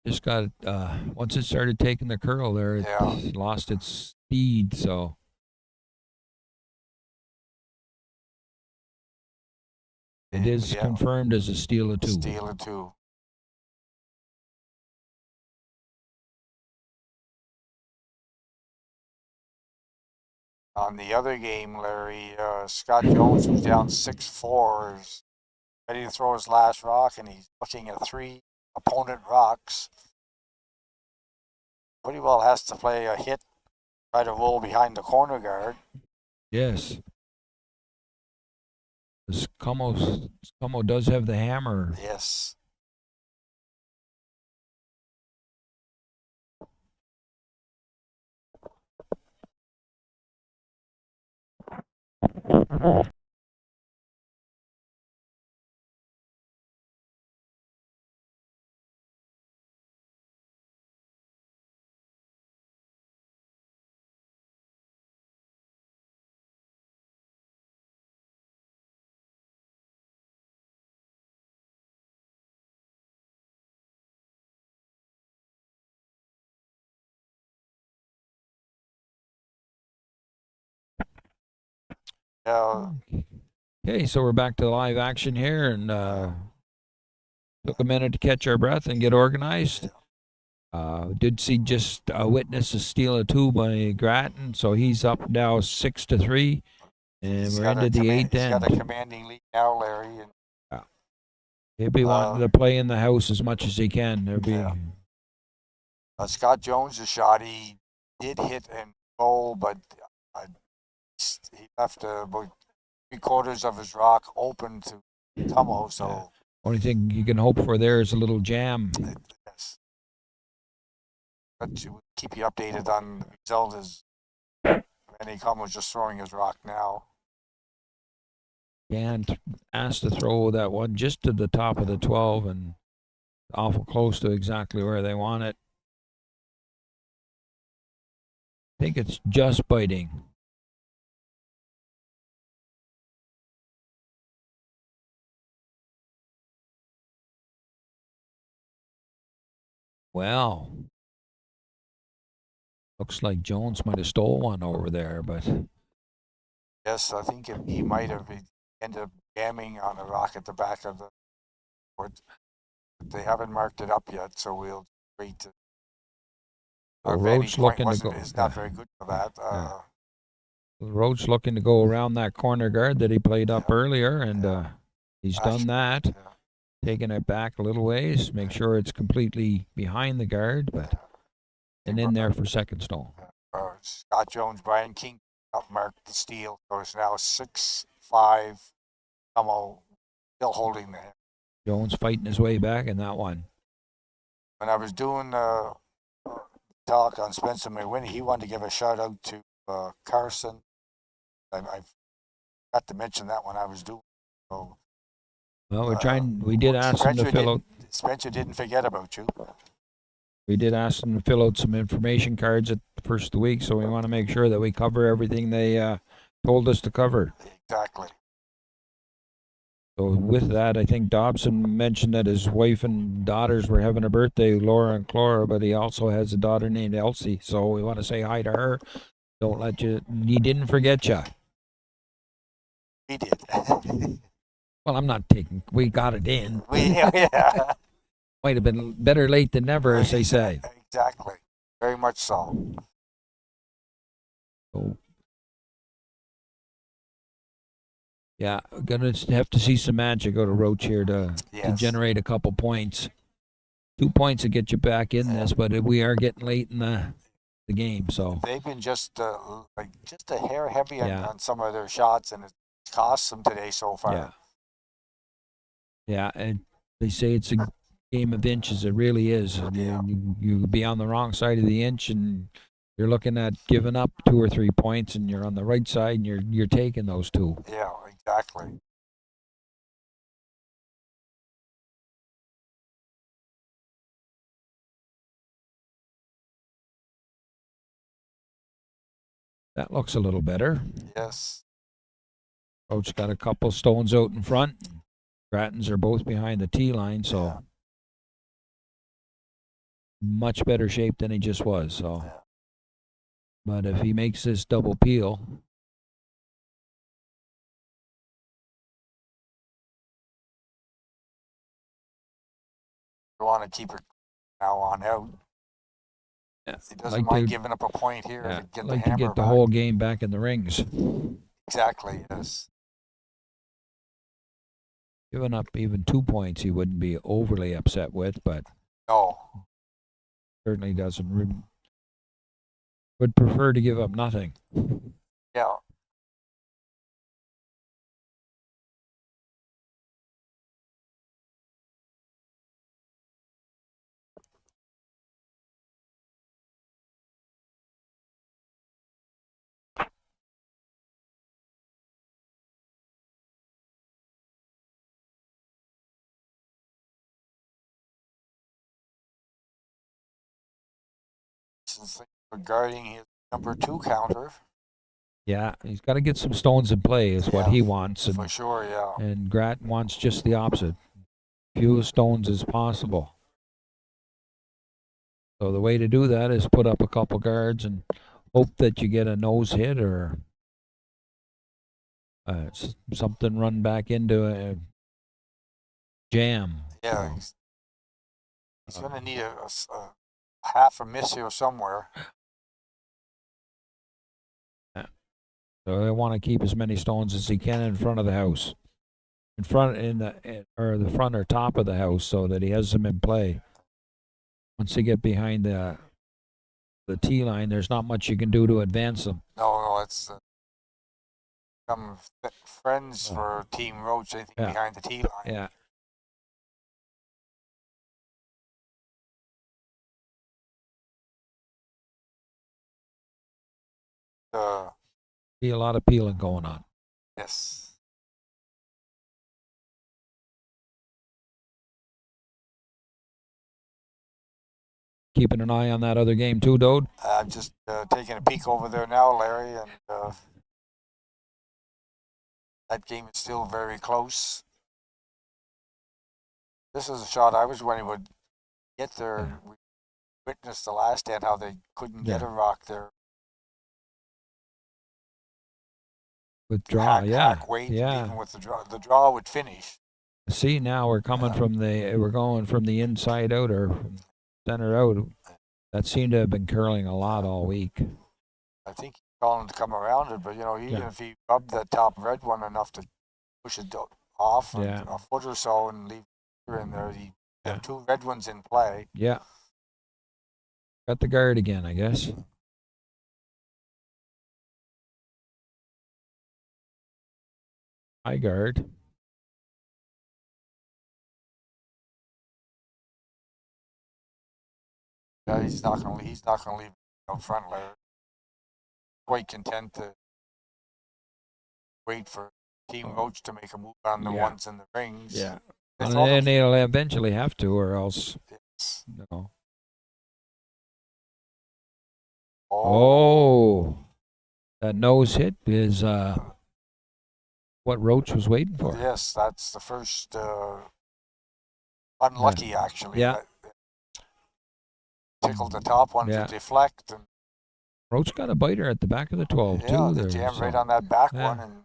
Just got once it started taking the curl there, it lost its speed, so it is confirmed as a steal of 2. Steal of 2. On the other game, Larry, Scott Jones was down 6-4, is ready to throw his last rock, and he's looking at 3 opponent rocks. Pretty well has to play a hit, try to roll behind the corner guard. Yes. Como does have the hammer. Yes. Okay, so we're back to live action here, and took a minute to catch our breath and get organized. Did see just witness a steal of 2 by Grattan, so he's up now 6-3, and we're into the 8th end. He's got a commanding lead now, Larry. And, he'll be wanting to play in the house as much as he can. There'll be. Scott Jones' shot, he did hit and goal, but he left about 3/4 of his rock open to Como. So only thing you can hope for there is a little jam. Yes. But we'll keep you updated on the result as And he was just throwing his rock now. And asked to throw that one just to the top of the 12 and awful close to exactly where they want it. I think it's just biting. Well, looks like Jones might have stole one over there, but Yes, I think he might have ended up jamming on a rock at the back of the board. They haven't marked it up yet, so we'll wait. To, our Roach vantage point looking to go. is not very good for that. Roach looking to go around that corner guard that he played up earlier, and he's done that. Yeah. Taking it back a little ways, make sure it's completely behind the guard, but and in there for second stone. Scott Jones, Brian King marked the steal, so it's now 6-5. Como still holding there. Jones fighting his way back in that one. When I was doing talk on Spencer McWhinney, he wanted to give a shout out to Carson. I got to mention that when I was doing. So, well, we're trying. We did ask him to fill out. Spencer didn't forget about you. We did ask them to fill out some information cards at the first of the week, so we want to make sure that we cover everything they told us to cover. Exactly. So with that, I think Dobson mentioned that his wife and daughters were having a birthday, Laura and Clara, but he also has a daughter named Elsie. So we want to say hi to her. Don't let you. He didn't forget you. We did. Well, I'm not taking. We got it in. Yeah. Might have been better late than never, as they say. Exactly. Very much so. So, yeah, gonna have to see some magic out of Roach here to generate a couple points. 2 points to get you back in this, but we are getting late in the game, so they've been just a hair heavy on some of their shots, and it cost them today so far. Yeah, and they say it's a game of inches. It really is. You be on the wrong side of the inch, and you're looking at giving up 2 or 3 points, and you're on the right side, and you're taking those 2. Yeah, exactly. That looks a little better. Yes. Roach got a couple stones out in front. Grattans are both behind the tee line, so much better shape than he just was. So, but if he makes this double peel, you want to keep it now on out. Yeah, he doesn't mind giving up a point here to get the hammer the whole game back in the rings. Exactly. Yes. Giving up even 2 points, he wouldn't be overly upset with, but no, certainly doesn't. Would prefer to give up nothing. Yeah. Regarding his number 2 counter. Yeah, he's got to get some stones in play is what he wants. For sure, yeah. And Grattan wants just the opposite. Few stones as possible. So the way to do that is put up a couple guards and hope that you get a nose hit or something run back into a jam. Yeah, he's going to need a half a miss here somewhere. So they want to keep as many stones as he can in front of the house, the front or top of the house, so that he has them in play. Once they get behind the tee line, there's not much you can do to advance them. No, it's become friends for Team Roach. Anything behind the tee line. Yeah. Be a lot of peeling going on. Yes. Keeping an eye on that other game too, Dode. I'm just taking a peek over there now, Larry, and that game is still very close. This is a shot I was wondering would get there. Yeah. We witnessed the last end how they couldn't get Yeah. a rock there. Withdraw, yeah. Hack weight, Yeah. even with the draw would finish. See, now we're coming from we're going from the inside out or from center out. That seemed to have been curling a lot all week. I think he's calling to come around it, but you know, even if he rubbed that top red one enough to push it off a foot or so and leave it in there, he have two red ones in play. Yeah. Got the guard again, I guess. High guard. Yeah, he's not gonna leave out front, Larry. Quite content to wait for Team Roach to make a move on the ones in the rings. Yeah. And then they'll eventually have to, or else, you know. Oh, that nose hit is what Roach was waiting for. Yes, that's the first unlucky, actually. Yeah. Tickled the top one to deflect. And Roach got a biter at the back of the 12, too. Yeah, they jammed right on that back one. And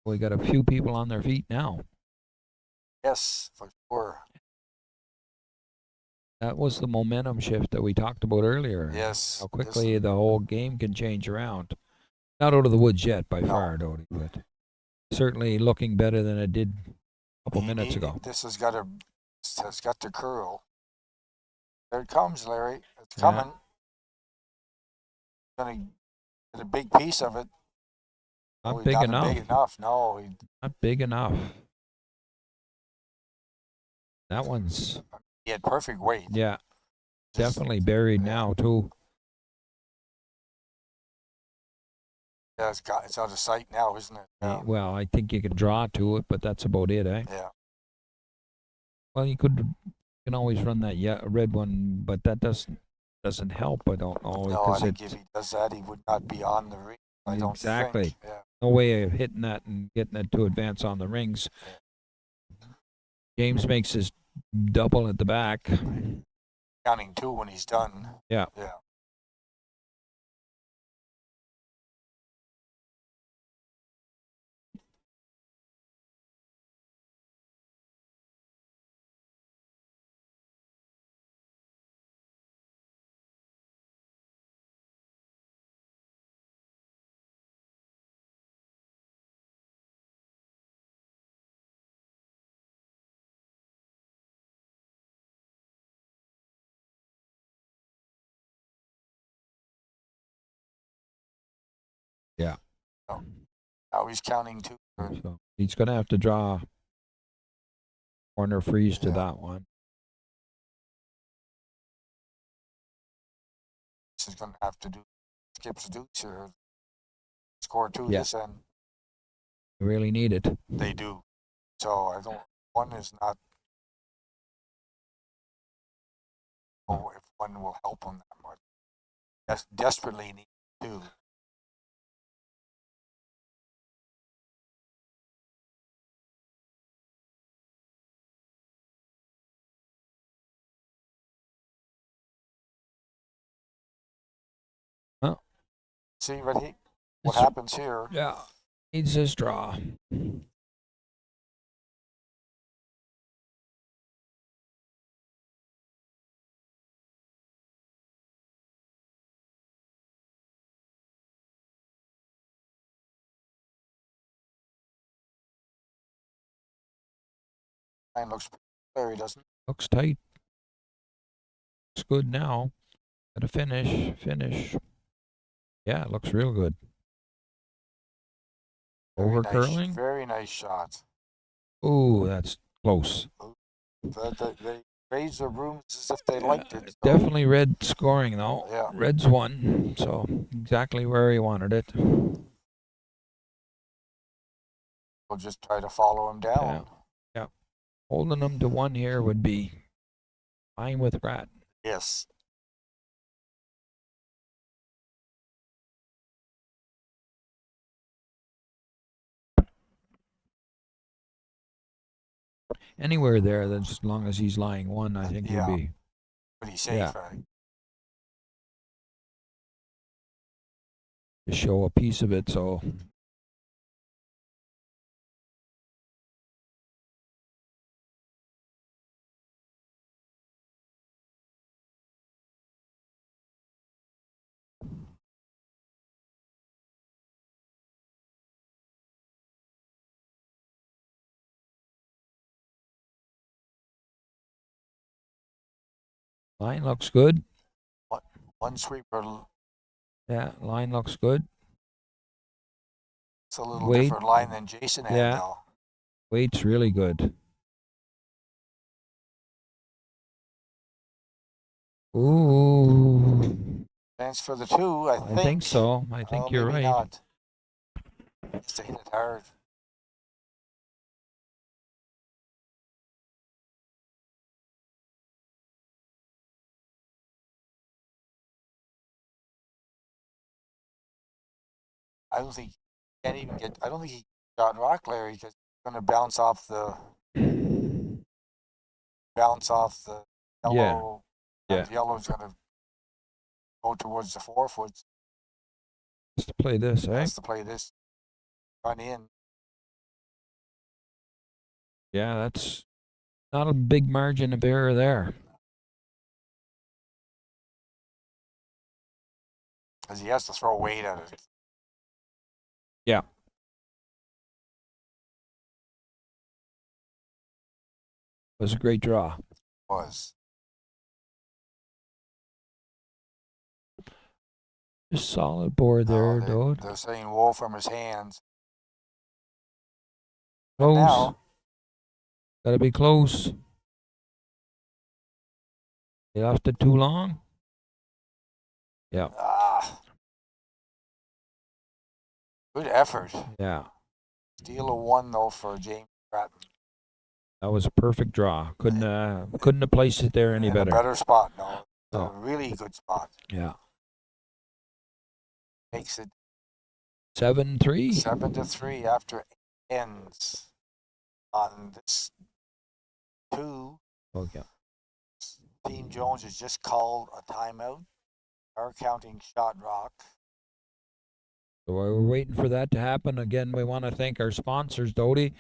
we got a few people on their feet now. Yes, for sure. That was the momentum shift that we talked about earlier. Yes. How quickly the whole game can change around. Not out of the woods yet by far, Dodie, but certainly looking better than it did a couple minutes ago. This has got to curl. There it comes, Larry. It's coming. Going to get a big piece of it. Not big enough. Big enough. No. Not big enough. That one's... He had perfect weight. Yeah. Definitely buried now, too. Yeah, it's out of sight now, isn't it? Yeah. Well, I think you can draw to it, but that's about it, eh? Yeah. Well, you can always run that red one, but that doesn't help. I don't know. No, I think if he does that, he would not be on the ring. I don't think. Yeah. No way of hitting that and getting it to advance on the rings. Yeah. James makes his double at the back. Counting two when he's done. Yeah. Yeah. Yeah. Oh. Now he's counting two. So he's going to have to draw corner freeze to that one. He's going to have to do skips dukes or score two this end. They really need it. They do. So I don't. One is not. Oh, if one will help them that much. Desperately need two. Huh? See what happens here? Yeah, needs his draw. Line looks very, doesn't it? Looks tight. Looks good now. Got to finish. Yeah, it looks real good. Over curling. Very nice shot. Oh, that's close. They raised their rooms as if they liked it. So. Definitely red scoring though. Yeah. Red's won, so exactly where he wanted it. We'll just try to follow him down. Yeah. Yeah. Holding them to one here would be fine with Grattan. Yes. Anywhere there, that's as long as he's lying one, I think he'd be pretty safe. Yeah. Right? to show a piece of it. So line looks good. One sweeper. Yeah, line looks good. It's a little Weight. different line than Jason had, Yeah. though. Weight's really good. Ooh. Chance for the two, I think. I think so. I think you're maybe right. Not. Just to hit it hard. I don't think he can't even get. I don't think he got rock, Larry, because he's going to bounce off the yellow. Yeah. Yellow's going to go towards the 4 foot. Just to play this, eh? Has to play this. Run in. Yeah, that's not a big margin of error there. Because he has to throw weight at it. Yeah. It was a great draw. Was. Just solid board there, No, Dode. they're saying woe from his hands. Close. Now, Gotta be close. He left it too long. Yeah. Good effort. Yeah. Steal a 1 though for James Grattan. That was a perfect draw. Couldn't have placed it there any better. A better spot, no. Oh. A really good spot. Yeah. Makes it 7-3. 7-3 after it ends on this 2. Oh yeah. Team Jones has just called a timeout. Are counting shot rock. So we're waiting for that to happen. Again, we want to thank our sponsors, Dodie,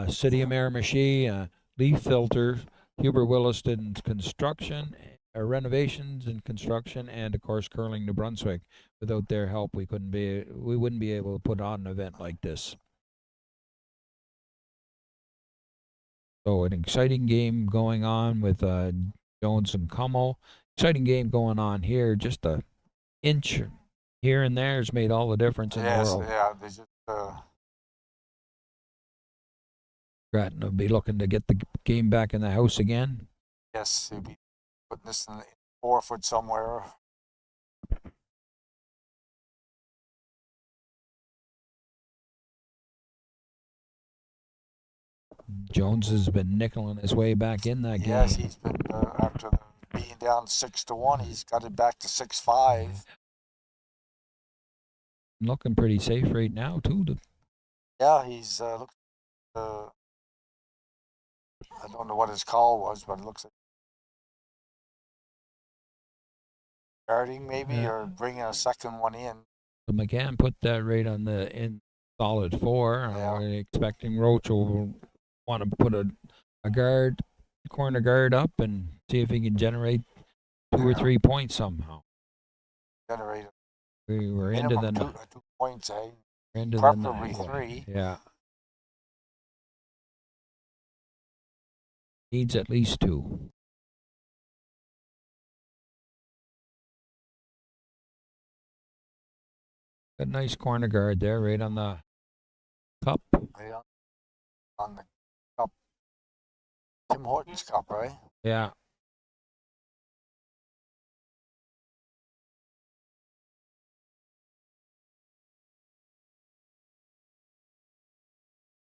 City of Miramichi, Leaf Filters, Huber Williston Construction, Renovations and Construction, and of course Curling New Brunswick. Without their help, we wouldn't be able to put on an event like this. So an exciting game going on with Jones and Como. Exciting game going on here. Just a inch here and there has made all the difference in the world. Yeah, they just. Grattan will be looking to get the game back in the house again. Yes, he'll be putting this in the 4 foot somewhere. Jones has been nickeling his way back in that game. Yes, he's been after being down 6-1, he's got it back to 6-5. Looking pretty safe right now too. Yeah, he's looks. I don't know what his call was, but it looks like guarding maybe or bringing a second one in. So McCann put that right on the in solid 4. Yeah. We're expecting Roach will want to put a corner guard up and see if he can generate 2 or 3 points somehow. Generate. We were into the 2 points, eh? into Preferably the 3. Yeah. Needs at least 2. A nice corner guard there, right on the cup. Right on the cup. Tim Hortons Cup, right? Yeah.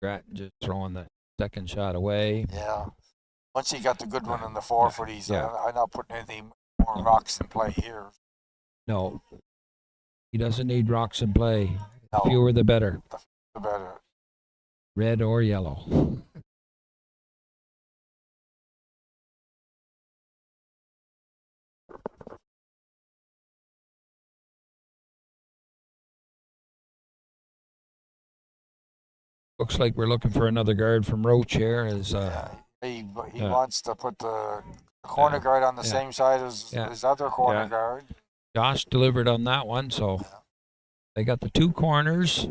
Grattan just throwing the second shot away. Yeah. Once he got the good one in the 4-foot, he's Yeah. I'm not putting anything more rocks in play here. No, he doesn't need rocks in play. No. The fewer the better. The better. Red or yellow. Looks like we're looking for another guard from Roach here. He wants to put the corner guard on the same side as his other corner guard. Josh delivered on that one, so they got the two corners.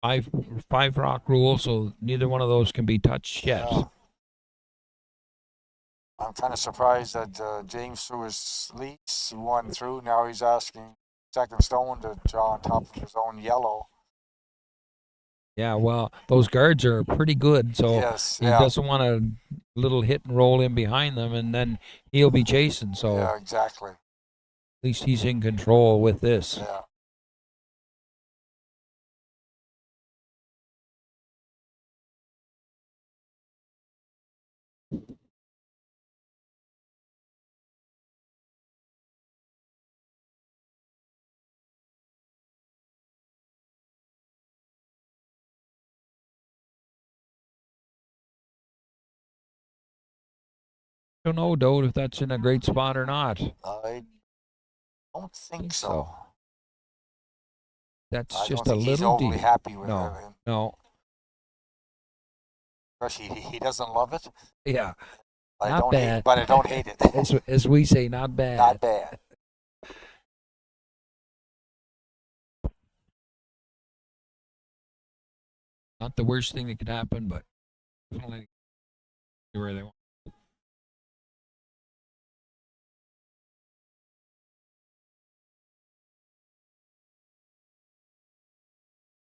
Five rock rule, so neither one of those can be touched yet. I'm kind of surprised that James threw his leaks, one through. Now he's asking second stone to draw on top of his own yellow. Yeah, well, those guards are pretty good, so he doesn't want a little hit and roll in behind them, and then he'll be chasing. So yeah, exactly. At least he's in control with this. Yeah. I don't know, though, if that's in a great spot or not. I don't think so. That's just a little he's overly deep. happy with it. No. He doesn't love it. Yeah. I not don't bad. hate, but I don't hate it. As we say, not bad. Not bad. Not the worst thing that could happen, but definitely where they want.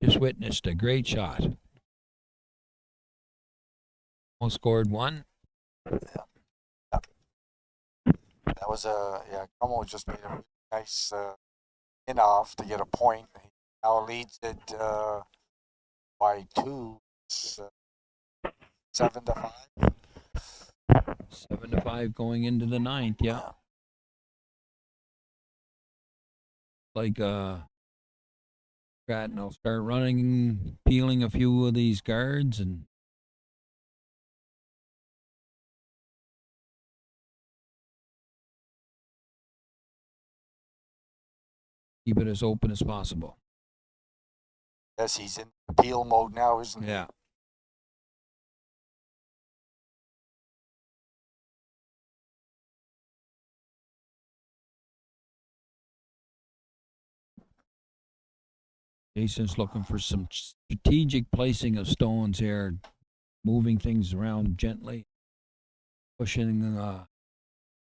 Just witnessed a great shot. Almost scored one. Yeah. That was Como just made a nice in off to get a point. He now leads it by 2, 7-5. 7-5 going into the 9th. Yeah. Like Grattan will start running, peeling a few of these guards, and keep it as open as possible. Yes, he's in appeal mode now, isn't he? Yeah. Jason's looking for some strategic placing of stones here, moving things around gently, pushing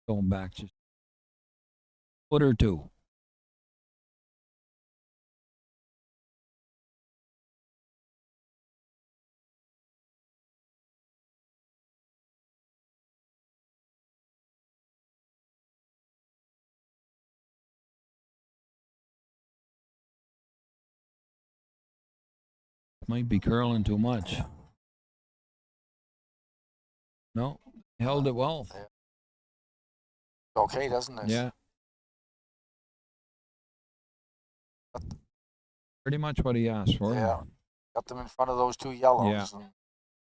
stone back just a foot or two. Might be curling too much. Yeah. No, held it well. Yeah. Okay, doesn't it? Yeah. Pretty much what he asked for. Yeah. Got them in front of those two yellows. Yeah.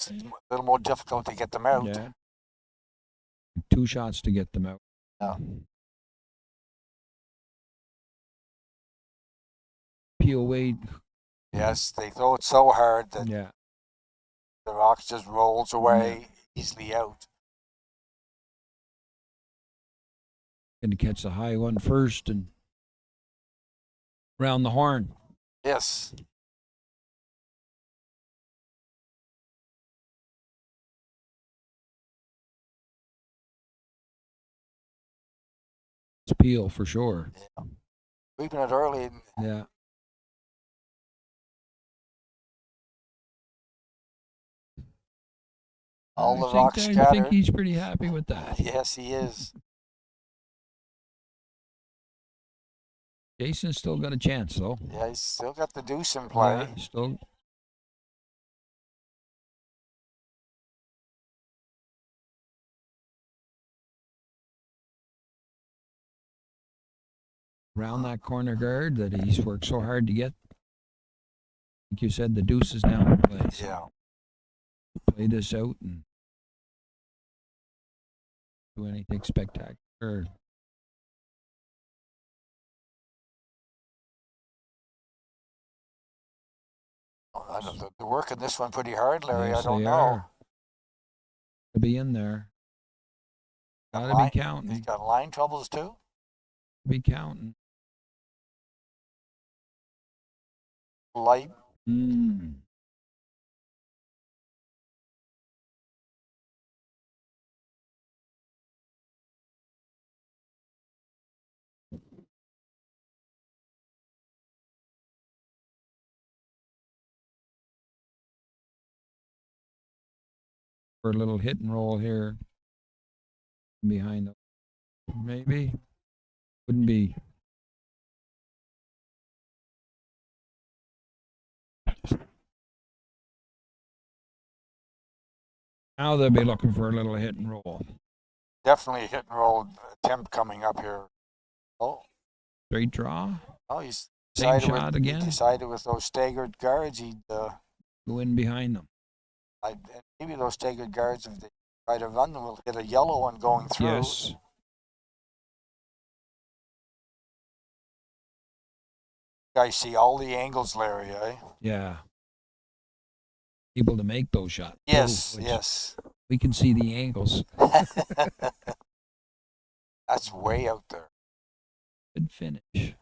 It's a little more difficult to get them out. Yeah. 2 shots to get them out. Yeah. Peel weight. Yes, they throw it so hard that the rock just rolls away easily out. Going to catch the high one first and round the horn. Yes. It's peel for sure. Yeah. Sweeping it early. Yeah. All the rocks I think scattered. he's pretty happy with that. Yes, he is. Jason's still got a chance, though. Yeah, he's still got the deuce in play. Yeah, still. Around that corner guard that he's worked so hard to get. Like you said, the deuce is now in place. Yeah. Play this out and do anything spectacular. I don't know. They're working this one pretty hard, Larry. Yes, I don't they know. are. To be in there. Gotta be counting. He's got line troubles too. Be counting. Light. For a little hit and roll here. Behind them. Maybe. Wouldn't be. Now they'll be looking for a little hit and roll. Definitely a hit and roll attempt coming up here. Oh. Straight draw. Oh, he's Same shot again. He decided with those staggered guards, he'd go in behind them. Maybe those staggered guards, if they try to run them, will hit a yellow one going through. Yes. You guys see all the angles, Larry, eh? Yeah. Able to make those shots. Yes, yes. We can see the angles. That's way out there. Good finish. I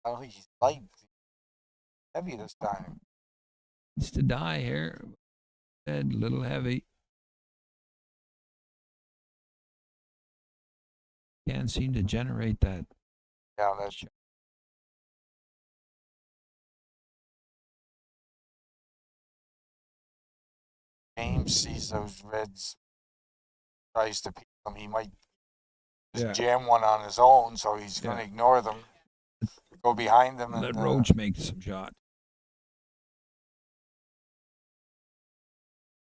don't think he's light. Heavy this time. Needs to die here. A little heavy. Can't seem to generate that. Yeah, that's. James sees those reds, tries to pick them. He might just jam one on his own, so he's going to ignore them, go behind them. Let Roach make some shots.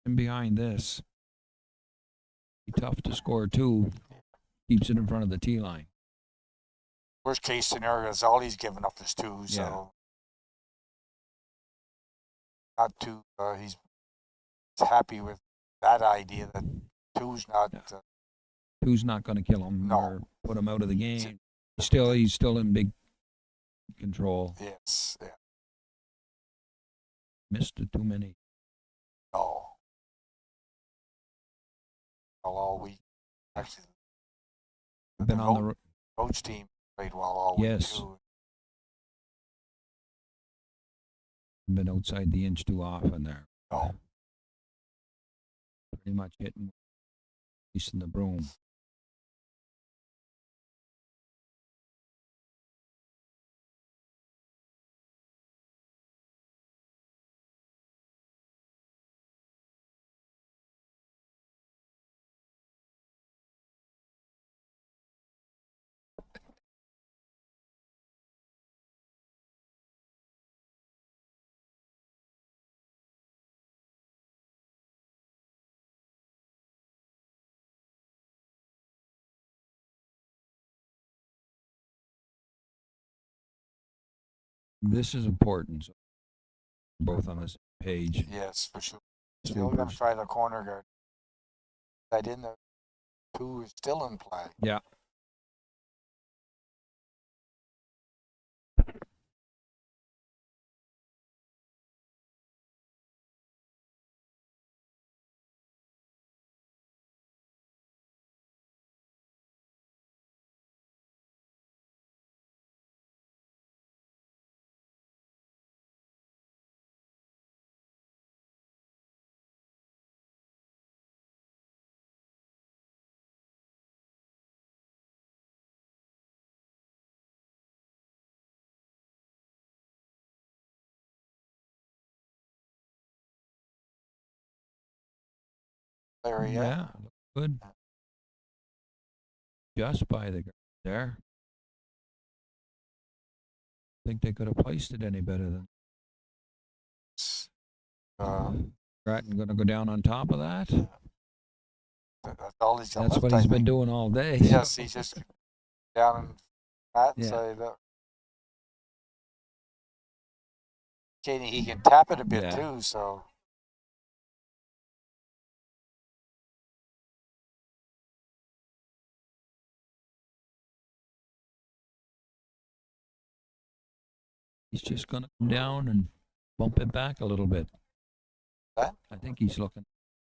And behind this, be tough to score too. Keeps it in front of the tee line. Worst case scenario is all he's given up is two, so not two. He's happy with that idea that two's not. Two's not going to kill him or put him out of the game. He's still in big control. Yes. Yeah. Missed it too many. No. All week. Actually, been on the Roach team played well all week too. Been outside the inch too often there. No. Pretty much hitting the broom. This is important. So both on this page. Yes, for sure. Still going to try the corner guard. That in the two is still in play. Yeah. Larry. Yeah, good. Just by the there. Think they could have placed it any better than Grattan going to go down on top of that. That's all he's got That's left, what I he's been think. doing all day. Yes, so. he's just down and that Yeah. side. He can tap it a bit Yeah. too, so. He's just going to come down and bump it back a little bit. What? I think he's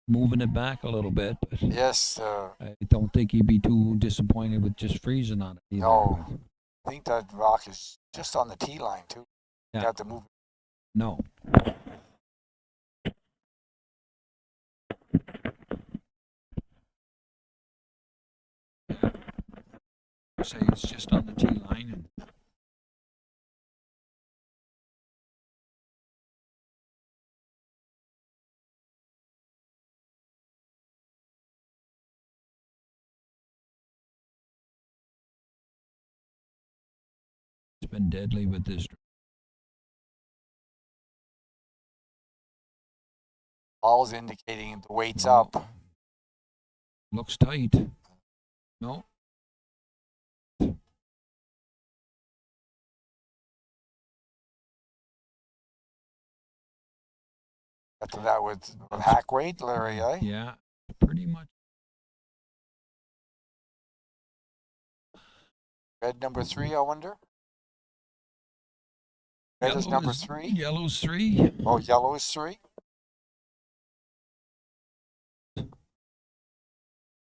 moving it back a little bit. But Yes. I don't think he'd be too disappointed with just freezing on it either. No. I think that rock is just on the tee line too. Yeah. You have to move it. No. Say it's just on the tee line. And it's been deadly with this. Ball's indicating the weight's No. up. Looks tight. No. After that with hack weight, Larry, eh? Yeah, pretty much. Red number 3, I wonder. Red is number 3. Yellow's 3. Oh, yellow is 3.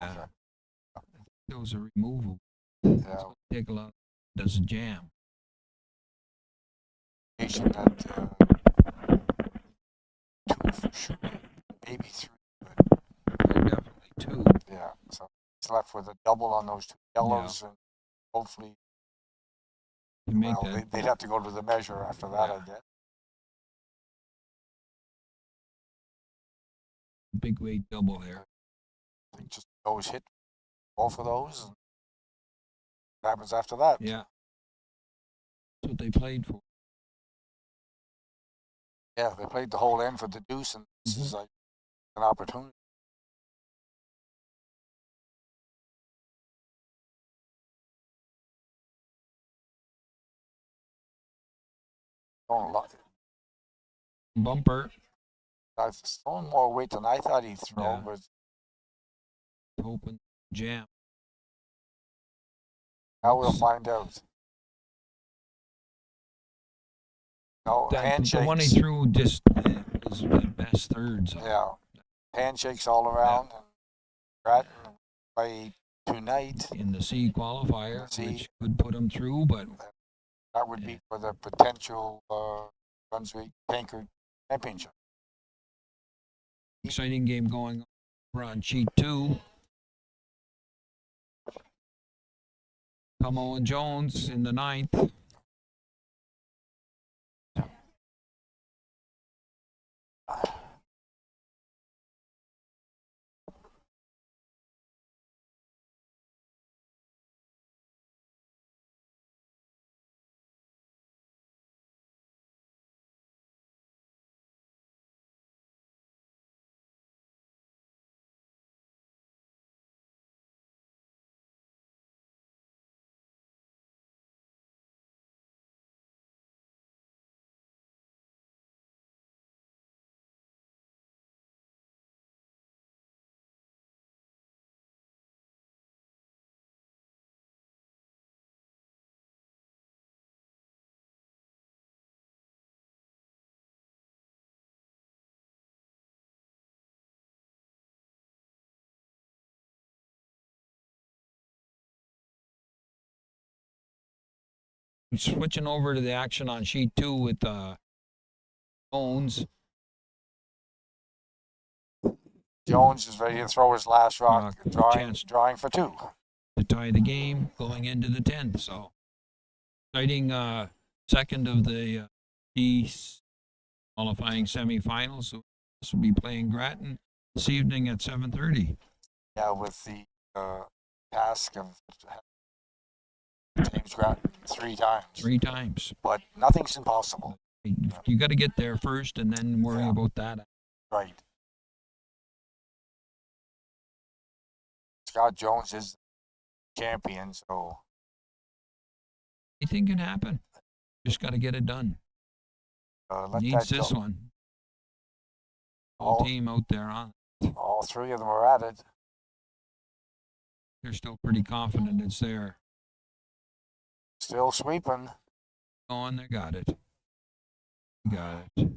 Yeah. Those are removable. Yeah. So take a lot. Does a jam. That 2 for sure, maybe 3. Definitely 2. Yeah, so he's left with a double on those 2 yellows, and hopefully, You make that. they'd have to go to the measure after that, I guess. Big weight double there. I think just those hit both of those, and what happens after that? Yeah. That's what they played for. Yeah, they played the whole end for the deuce, and this is like an opportunity. Bumper. I've thrown more weight than I thought he'd throw, Yeah. but Open jam. now we'll find out. No, handshakes. The one he threw just was the best third. So. Yeah, handshakes all around. Yeah. And Grattan played tonight in the C qualifier, which could put him through, but that would be for the potential Brunswick Tankard Championship. Exciting game going over on sheet 2. Como and Jones in the 9th. Switching over to the action on sheet 2 with Jones. Jones is ready to throw his last rock, drawing for 2. To tie the game going into the 10th. So, exciting second of the East qualifying semifinals. So, this will be playing Grattan this evening at 7:30. Yeah, with the task of James Grattan 3 times. 3 times. But nothing's impossible. You got to get there first and then worry about that. Right. Scott Jones is champion, so Anything can happen. Just got to get it done. let Needs that this go. one. Whole team out there on. All 3 of them are at it. They're still pretty confident it's there. Still sweeping. On, they got it. Got it.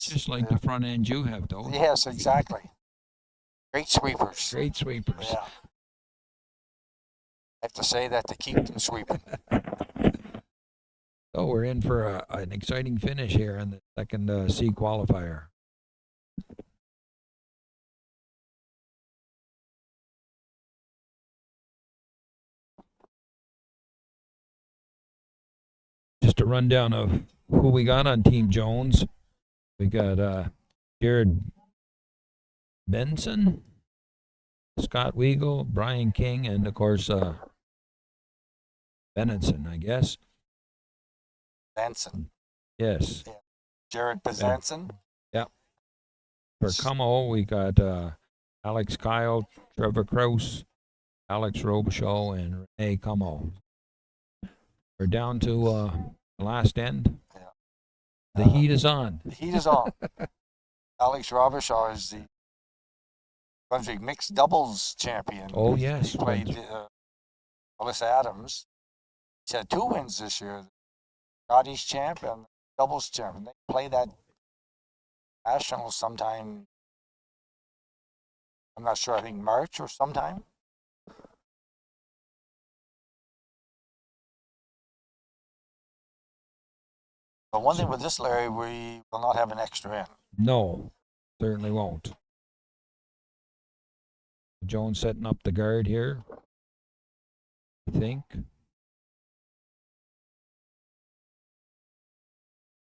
Just like the front end you have, though. Yes, exactly. Great sweepers. Great sweepers. Yeah. I have to say that to keep them sweeping. So we're in for an exciting finish here in the second C qualifier. Just a rundown of who we got on Team Jones. We got Jared Benson, Scott Weigel, Brian King, and of course Benenson, I guess. Benson. Yes. Yeah. Jared Benson. Yep. For Como, we got Alex Kyle, Trevor Krause, Alex Robichaud, and Renee Como. We're down to the last end. Yeah. The heat is on. The heat is on. Alex Robichaud is the Brunswick mixed doubles champion. Oh, yes. He played Melissa Adams. He's had 2 wins this year. Scottish champ and doubles champ. And they play that national sometime. I'm not sure. I think March or sometime. But one thing with this, Larry, we will not have an extra in. No, certainly won't. Jones setting up the guard here, I think.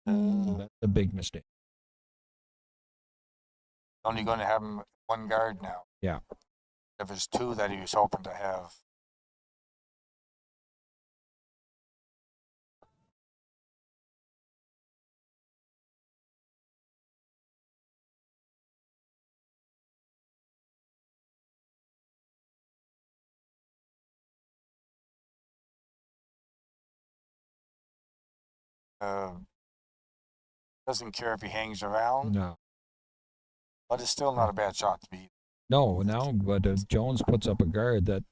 That's a big mistake. Only going to have him 1 guard now. Yeah. If it's 2 that he was hoping to have. Doesn't care if he hangs around. No. But it's still not a bad shot to be. No, but if Jones puts up a guard, that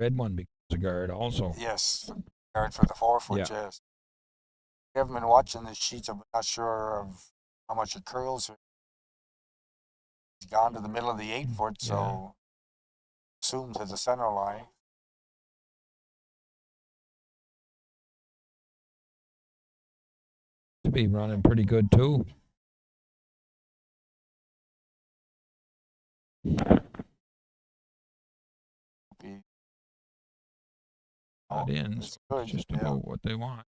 red one becomes a guard also. Yes, guard for the 4-foot chest. We haven't been watching the sheets. I'm not sure of how much it curls. He's gone to the middle of the 8-foot, so assume to the center line. To be running pretty good too. Not in, so it's just about what they want.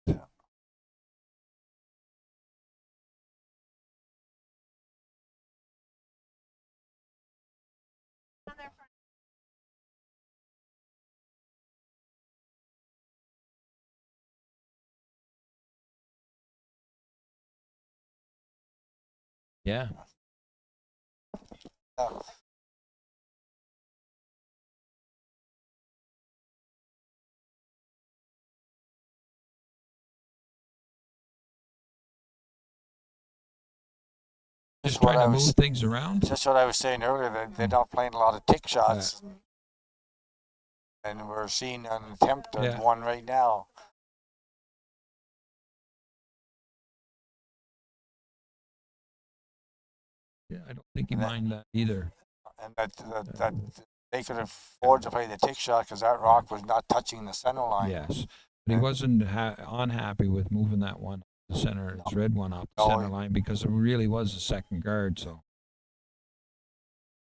Yeah. Yeah. Just trying to move things around. Just what I was saying earlier, that they're not playing a lot of tick shots. And we're seeing an attempt at one right now. Yeah, I don't think he mind that either. And that they could afford to play the tick shot because that rock was not touching the center line. Yes, but he wasn't unhappy with moving that one the center, his red one up the center line, because it really was a second guard. So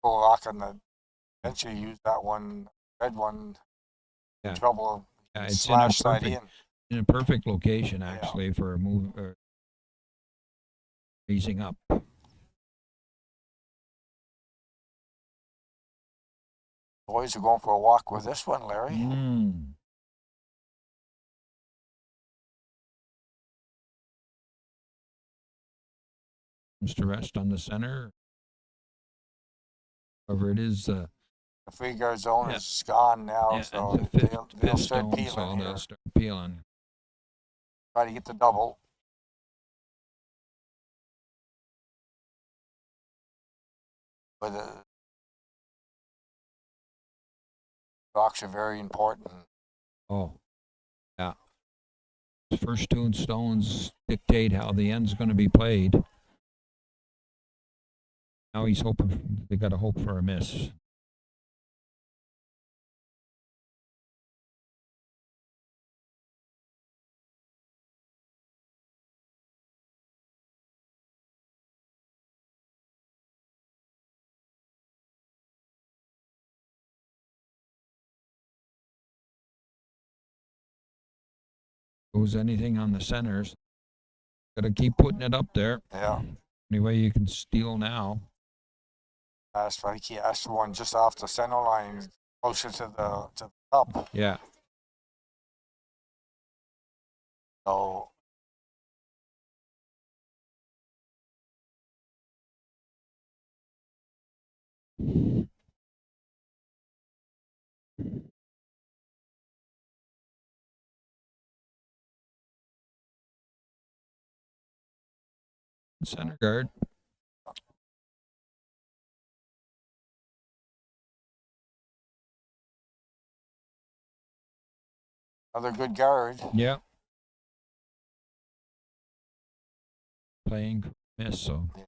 rock on the eventually used that one red one in trouble. Yeah, it's in a perfect location actually for a move raising up. Boys are going for a walk with this one, Larry. Comes to rest on the center. However, it is. The free guard zone Yeah. is gone now, Yeah, so it's a they'll fifth start stone, peeling so here. they'll start peeling. Try to get the double. But the rocks are very important. Oh, yeah. First two stones dictate how the end's going to be played. Now he's hoping, they got to hope for a miss. Goes anything on the centers. Got to keep putting it up there. Yeah. Any way you can steal now. I think he asked for one just off the center line, closer to the top. Yeah. So Center guard. another good guard. Yeah. Playing miss, so. Yeah.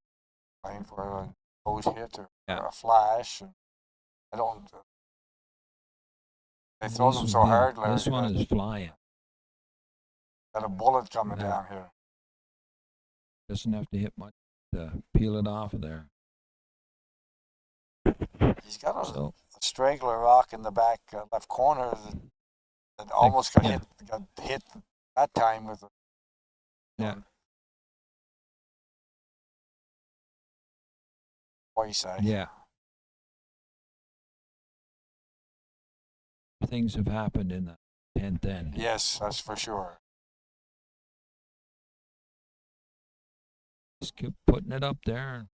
Playing for a nose hit or Yeah. a flash. I don't. They throw them so hard, Larry. This one is flying. Got a bullet coming down here. Doesn't have to hit much to peel it off of there. He's got a straggler rock in the back left corner that almost got hit that time with. Yeah. What side. Yeah. Things have happened in the 10th end. Yes, that's for sure. Just keep putting it up there.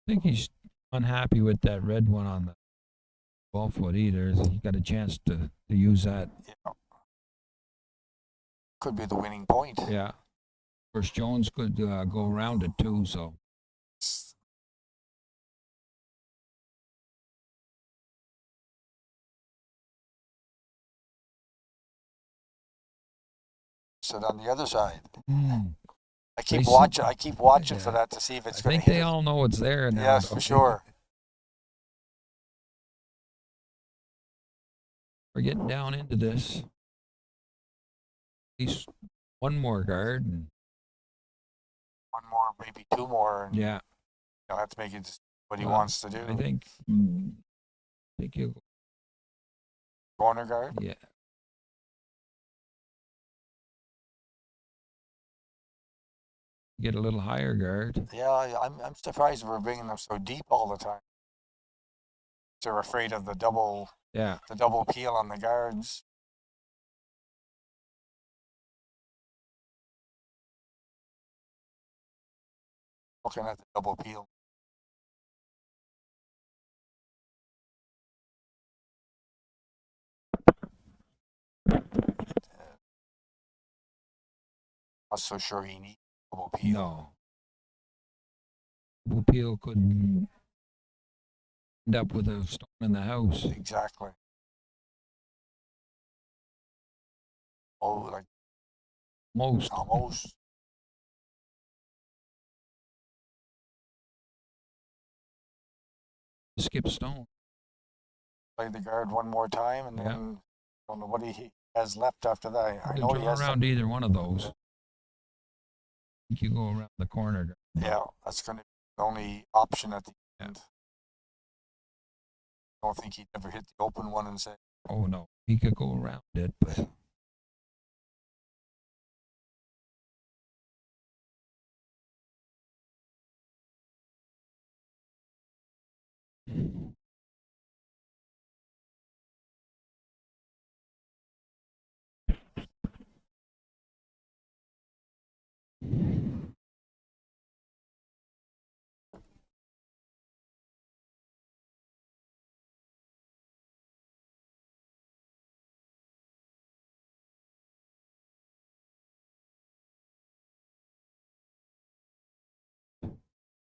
I think he's unhappy with that red one on the 12-foot either. He got a chance to use that. Yeah. Could be the winning point. Yeah. Of course, Jones could go around it too, so. Sit on the other side. Mm. I keep watching for that to see if it's going to hit. I think they all know it's there now. Yes, for sure. We're getting down into this. At least one more guard. And one more, maybe two more. And yeah. He'll have to make it what he wants to do. I think you corner guard. Yeah. Get a little higher guard. Yeah, I'm surprised we're bringing them so deep all the time. They're afraid of the double. Yeah. The double peel on the guards. Looking at the double peel. Not so sure he needs double peel. No. Double peel could end up with a stone in the house. Exactly. Oh, like almost. Skip stone. Play the guard one more time, and then I don't know what he has left after that. I know he has around either one of those. I think you go around the corner. Yeah, that's going to be the only option at the end. I don't think he'd ever hit the open one and say. Oh no, he could go around it, but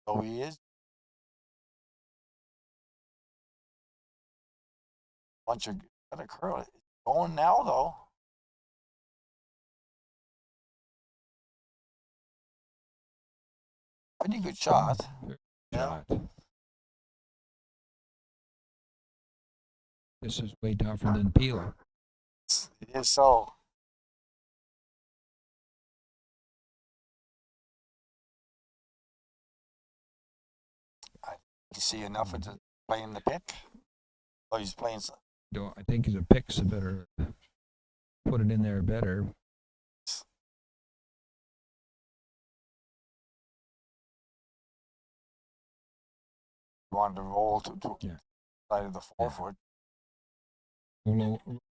So he is. Bunch of got a curl. It's going now though. Pretty good shot. Yeah. Shot. This is way tougher than Peeler. It is so. You see enough of it playing the pick? Oh, he's playing. I think the pick's a better. Put it in there better. Wanted to roll to Yeah. side of the 4-foot.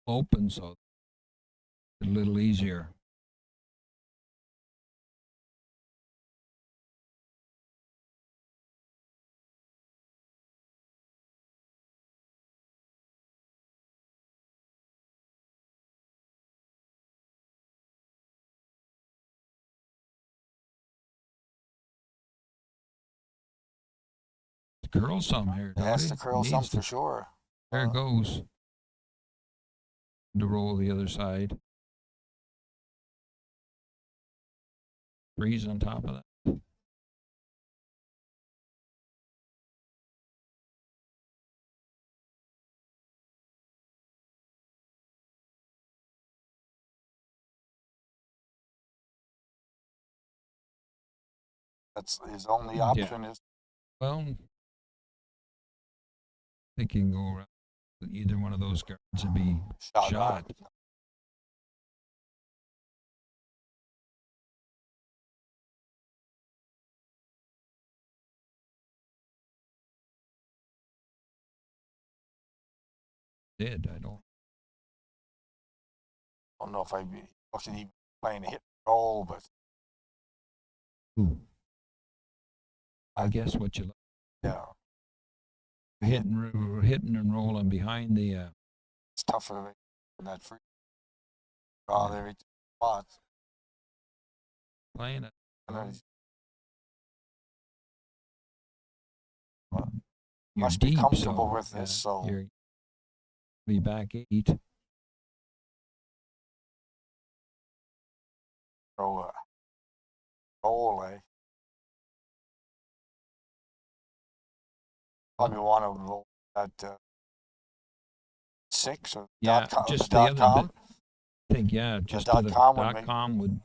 Open, so a little easier. Curl some here. It has It to curl some for sure. There it goes. To roll the other side. Breeze on top of that. That's his only option is. Well, I think you can go around either one of those guards and be shot. I don't know if I'd be looking even playing a hit and roll, but I guess what you like. Yeah. Hitting and rolling behind the. It's tougher than that free. Draw every spot. Playing it. Must deep, be comfortable so, with this, so you're be back 8. Throw a roll, eh? Probably want to roll at 6 or .com, just the the .com. I think just the the .com would.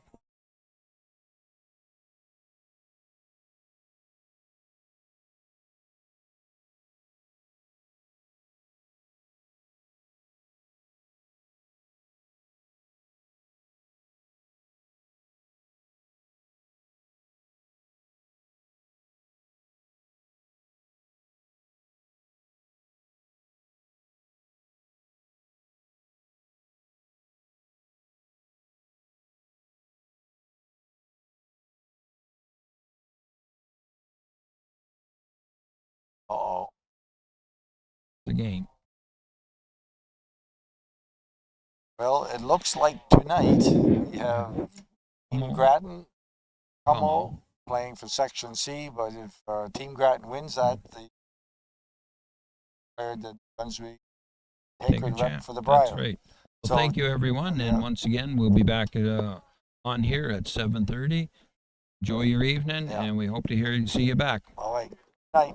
Uh-oh. The game. Well, it looks like tonight we have Team Grattan, Como playing for Section C, but if Team Grattan wins that, they declared that Brunswick Tankard rep for the Briar. That's right. Well, so, thank you, everyone. And once again, we'll be back on here at 7:30. Enjoy your evening, and we hope to see you back. All right. Good night.